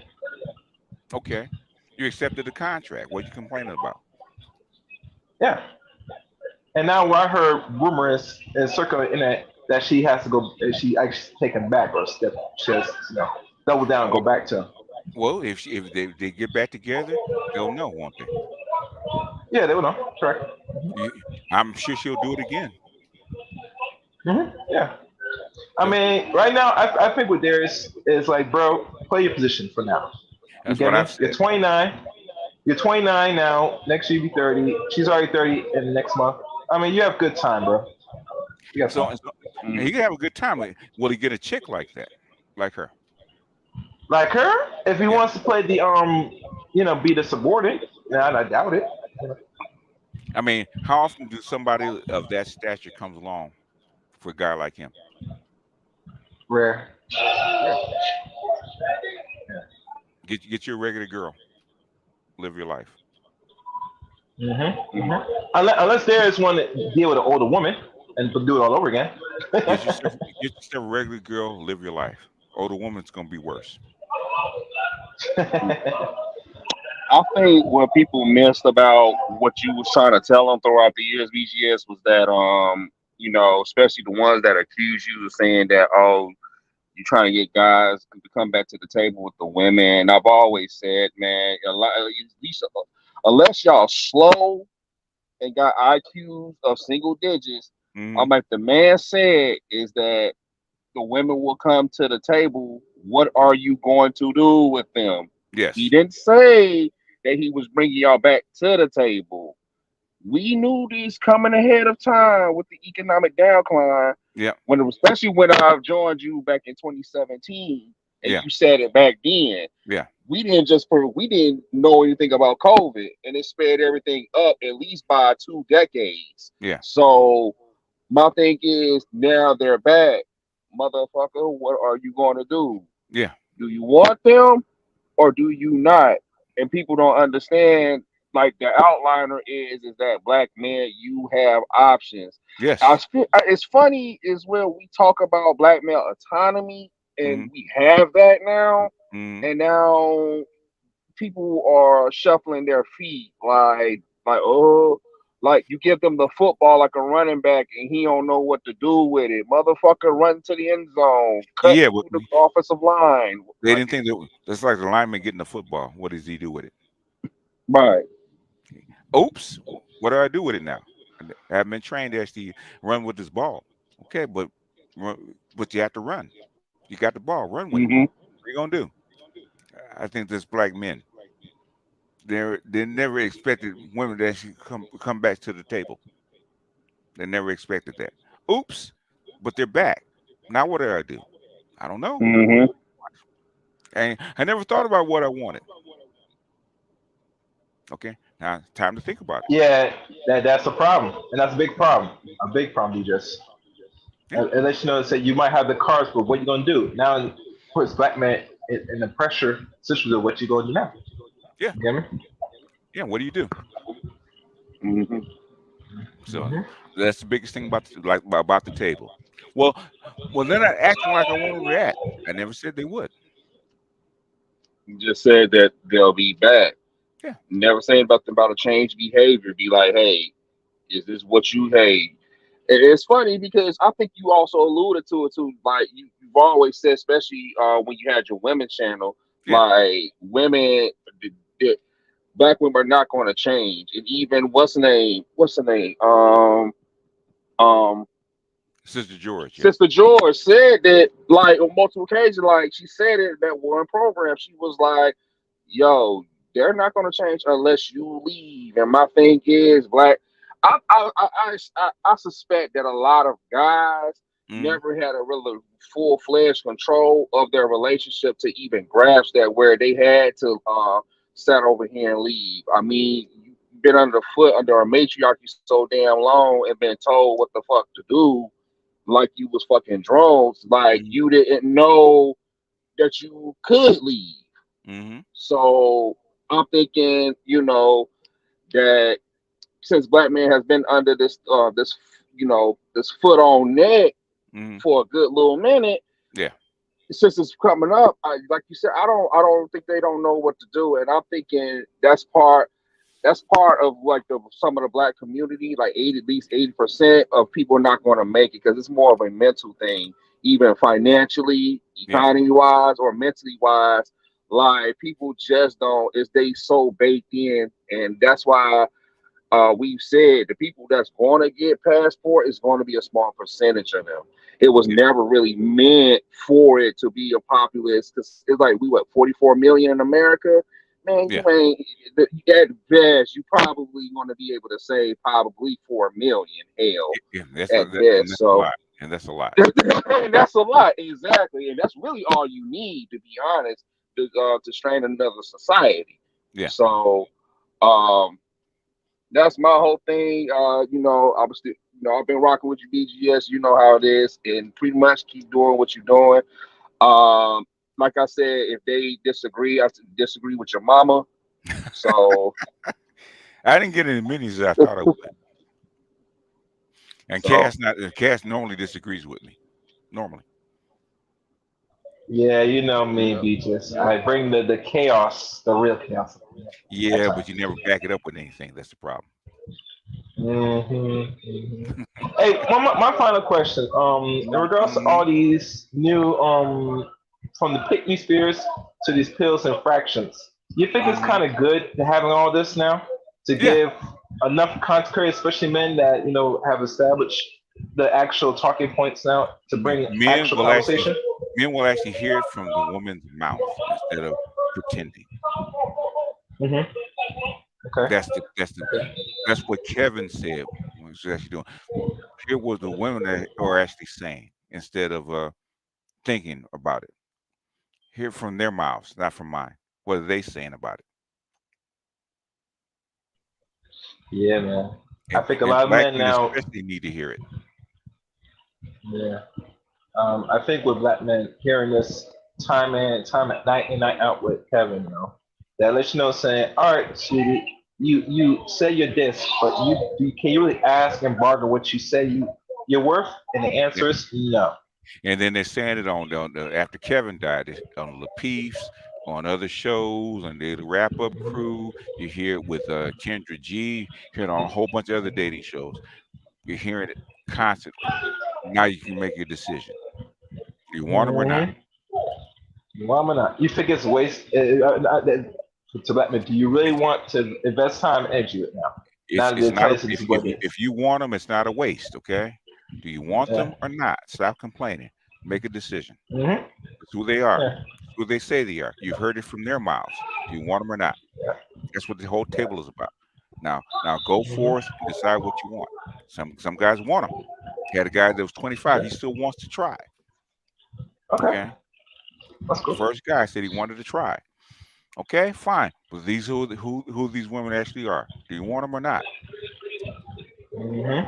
Okay. You accepted the contract. What you complaining about? yeah. And now what I heard rumors is circulating the internet that she has to go. She actually taken back or step. She has double down and go Oh, back to him. well, if they get back together, they'll know, won't they? Yeah, they will know. Correct. You, I'm sure she'll do it again. Yeah. I So mean, right now, I think with Darius is like, bro, play your position for now. You that's get what I've me? You're said. 29. You're 29 now. Next year you be 30. She's already 30 in the next month. I mean, you have good time, bro. You got time. So he can have a good time. Will he get a chick like that, like her? Like her, if he Yeah. wants to play the be the subordinate, I doubt it. I mean, how often do somebody of that stature comes along for a guy like him? Rare. Yeah. Get your regular girl. Live your life. Unless there is one that deal with an older woman and do it all over again. Get yourself a regular girl. Live your life. Older woman's gonna be worse. I think what people missed about what you was trying to tell them throughout the years, BGS, was that especially the ones that accuse you of saying that, oh, you're trying to get guys to come back to the table with the women. I've always said, man, unless y'all slow and got IQs of single digits, Mm-hmm. like the man said, is that the women will come to the table. What are you going to do with them? He Yes. didn't say that he was bringing y'all back to the table. We knew this coming ahead of time with the economic downcline. Yeah. Especially when I joined you back in 2017, and Yeah. you said it back then. Yeah. We didn't know anything about COVID, and it sped everything up at least by 2 decades. Yeah. So my thing is, now they're back, motherfucker. What are you going to do? Yeah. Do you want them or do you not? And people don't understand. Like the outliner is that black men, you have options. Yes. It's funny is when we talk about black male autonomy, Mm-hmm. and we have that now, Mm-hmm. and now people are shuffling their feet oh, like you give them the football like a running back and he don't know what to do with it. Motherfucker, run to the end zone, cut Yeah, but through the offensive line. they didn't think that's like the lineman getting the football. What does he do with it? Right. Oops. What do I do with it now? I haven't been trained to actually run with this ball. Okay, but you have to run. You got the ball. Run with it. What are you gonna do? I think there's black men. They never expected women to actually come back to the table. They never expected that. Oops, but they're back. Now what do I do? I don't know. And I never thought about what I wanted. Okay, now time to think about it. Yeah, that's a problem, and that's a big problem. A big problem, you just. It lets you know that you might have the cards, but what you gonna do now? It puts black man in the pressure situation of what you gonna do now. Yeah. You get me? Yeah. What do you do? So that's the biggest thing about the table. Well, they're not acting like I want them to react. I never said they would. You just said that they'll be back. Yeah. Never saying about a change behavior. Be like, hey, is this what you hate? It's funny because I think you also alluded to it too. Like you've always said, especially when you had your women's channel, like women, black women are not going to change. And even what's the name? Sister George. Sister George said that like on multiple occasions. Like she said it that one program. She was like, "Yo, they're not going to change unless you leave." And my thing is, black. I suspect that a lot of guys never had a really full-fledged control of their relationship to even grasp that where they had to sit over here and leave. I mean, you've been under a matriarchy so damn long and been told what the fuck to do, like you was fucking drones. Like you didn't know that you could leave. So I'm thinking, that since black man has been under this this foot on neck for a good little minute, since it's coming up, like you said, I don't think they don't know what to do, and I'm thinking that's part of like some of the black community, like at least 80% of people are not going to make it because it's more of a mental thing, even financially, economy wise, or mentally wise. Like people just don't, is they so baked in, and that's why we've said the people that's going to get passport is going to be a small percentage of them. It was never really meant for it to be a populace because it's like 44 million in America. Man, you ain't at best. You probably going to be able to save probably 4 million. Hell, that's at best. That's So a lot. And that's a lot. and that's a lot, exactly. And that's really all you need, to be honest, to strain another society. Yeah. So, that's my whole thing. I was still, I've been rocking with you, BGS. You know how it is, and pretty much keep doing what you're doing. Like I said, if they disagree, I disagree with your mama. So I didn't get as many as I thought I would. And Cass normally disagrees with me. Normally. Yeah, you know me, BGS. I bring the chaos, the real chaos. Yeah, but you never back it up with anything. That's the problem. Hey, my final question. In regards to all these new from the pick me spears to these pills and fractions, you think it's kind of good to having all this now to give enough content, especially men that have established the actual talking points now to bring actual conversation? Men will actually hear it from the woman's mouth instead of pretending. Okay. That's what Kevin said when he was actually doing. Here was the women that are actually saying instead of thinking about it. Hear from their mouths, not from mine. What are they saying about it? Yeah, man. I think a lot of men now especially need to hear it. Yeah. I think with black men hearing this time at night and night out with Kevin, that lets you know saying, all right, sweetie, you say you're this, but can you really ask and bargain what you say you're worth? And the answer is no. And then they're saying it on after Kevin died on Lapeef's, on other shows, and the Wrap Up Crew. You hear it with Kendra G. Hear it on a whole bunch of other dating shows. You're hearing it constantly. Now you can make your decision. Do you want them or not? You want them or not? You think it's waste? To black men, do you really want to invest time and energy right now? If you want them, it's not a waste. Okay. Do you want them or not? Stop complaining. Make a decision. Mm-hmm. It's who they are. Yeah. It's who they say they are. You've heard it from their mouths. Do you want them or not? That's what the whole table is about. Now go forth and decide what you want. Some guys want them. Had a guy that was 25. He still wants to try. Okay. That's cool. First guy said he wanted to try. Okay, fine. But these who these women actually are. Do you want them or not? Mm-hmm.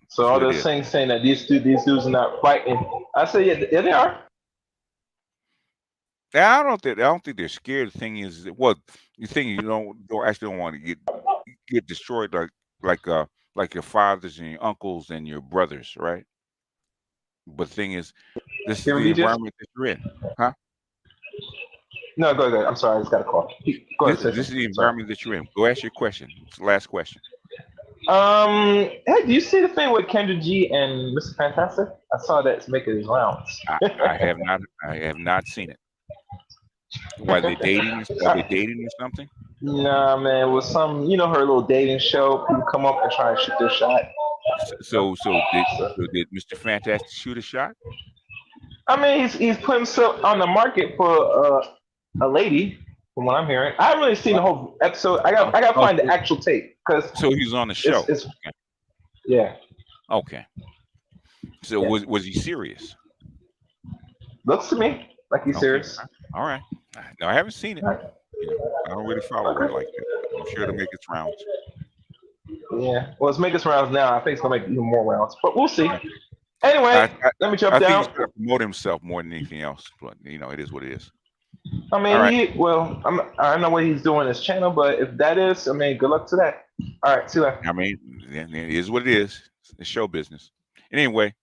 So all those things saying that these dudes are not fighting. I say yeah, they are. I don't think they're scared. The thing is, well, the thing you don't actually don't want to get destroyed like your fathers and your uncles and your brothers, right? But the thing is, this is the environment that you're in, huh? No, go ahead. I'm sorry, I just got a call. Go ahead. This is the environment that you're in. Go ask your question. It's the last question. Hey, do you see the thing with Kendra G and Mr. Fantastic? I saw that making his rounds. I have not seen it. Why they dating? Are they dating or something? Nah, man, it was some, her little dating show. People come up and try and shoot their shot. So did Mr. Fantastic shoot a shot? I mean, he's put himself on the market for a lady, from what I'm hearing. I haven't really seen the whole episode. I got to find the actual tape so he's on the show. Okay. Yeah. Okay. So was he serious? Looks to me like he's serious. All right. No, I haven't seen it. I don't really follow it like that. I'm sure it'll make its rounds. Yeah. Well, it's making its rounds now. I think it's gonna make even more rounds, but we'll see. Anyway, let me jump down. I think he's going to promote himself more than anything else, but it is what it is. I mean, I don't know what he's doing on his channel, but if that is, I mean, good luck to that. All right, see you later. I mean, it is what it is. It's show business. Anyway,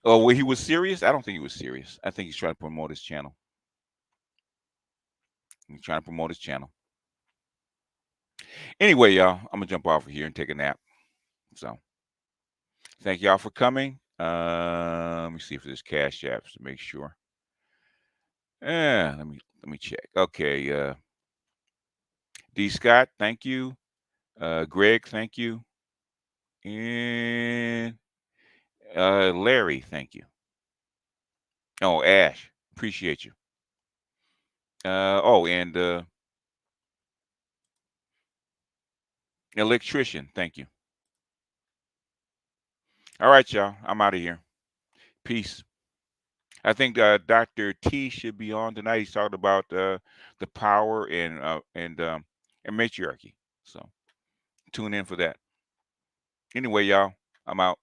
well, he was serious? I don't think he was serious. I think he's trying to promote his channel. He's trying to promote his channel. Anyway, y'all, I'm going to jump off of here and take a nap. So, thank y'all for coming. Let me see if there's cash apps to make sure. Let me check. Okay, D. Scott, thank you. Greg, thank you. And Larry, thank you. Oh, Ash, appreciate you. And Electrician, thank you. All right, y'all, I'm out of here. Peace. I think Dr. T should be on tonight. He's talking about the power and matriarchy. So tune in for that. Anyway, y'all, I'm out.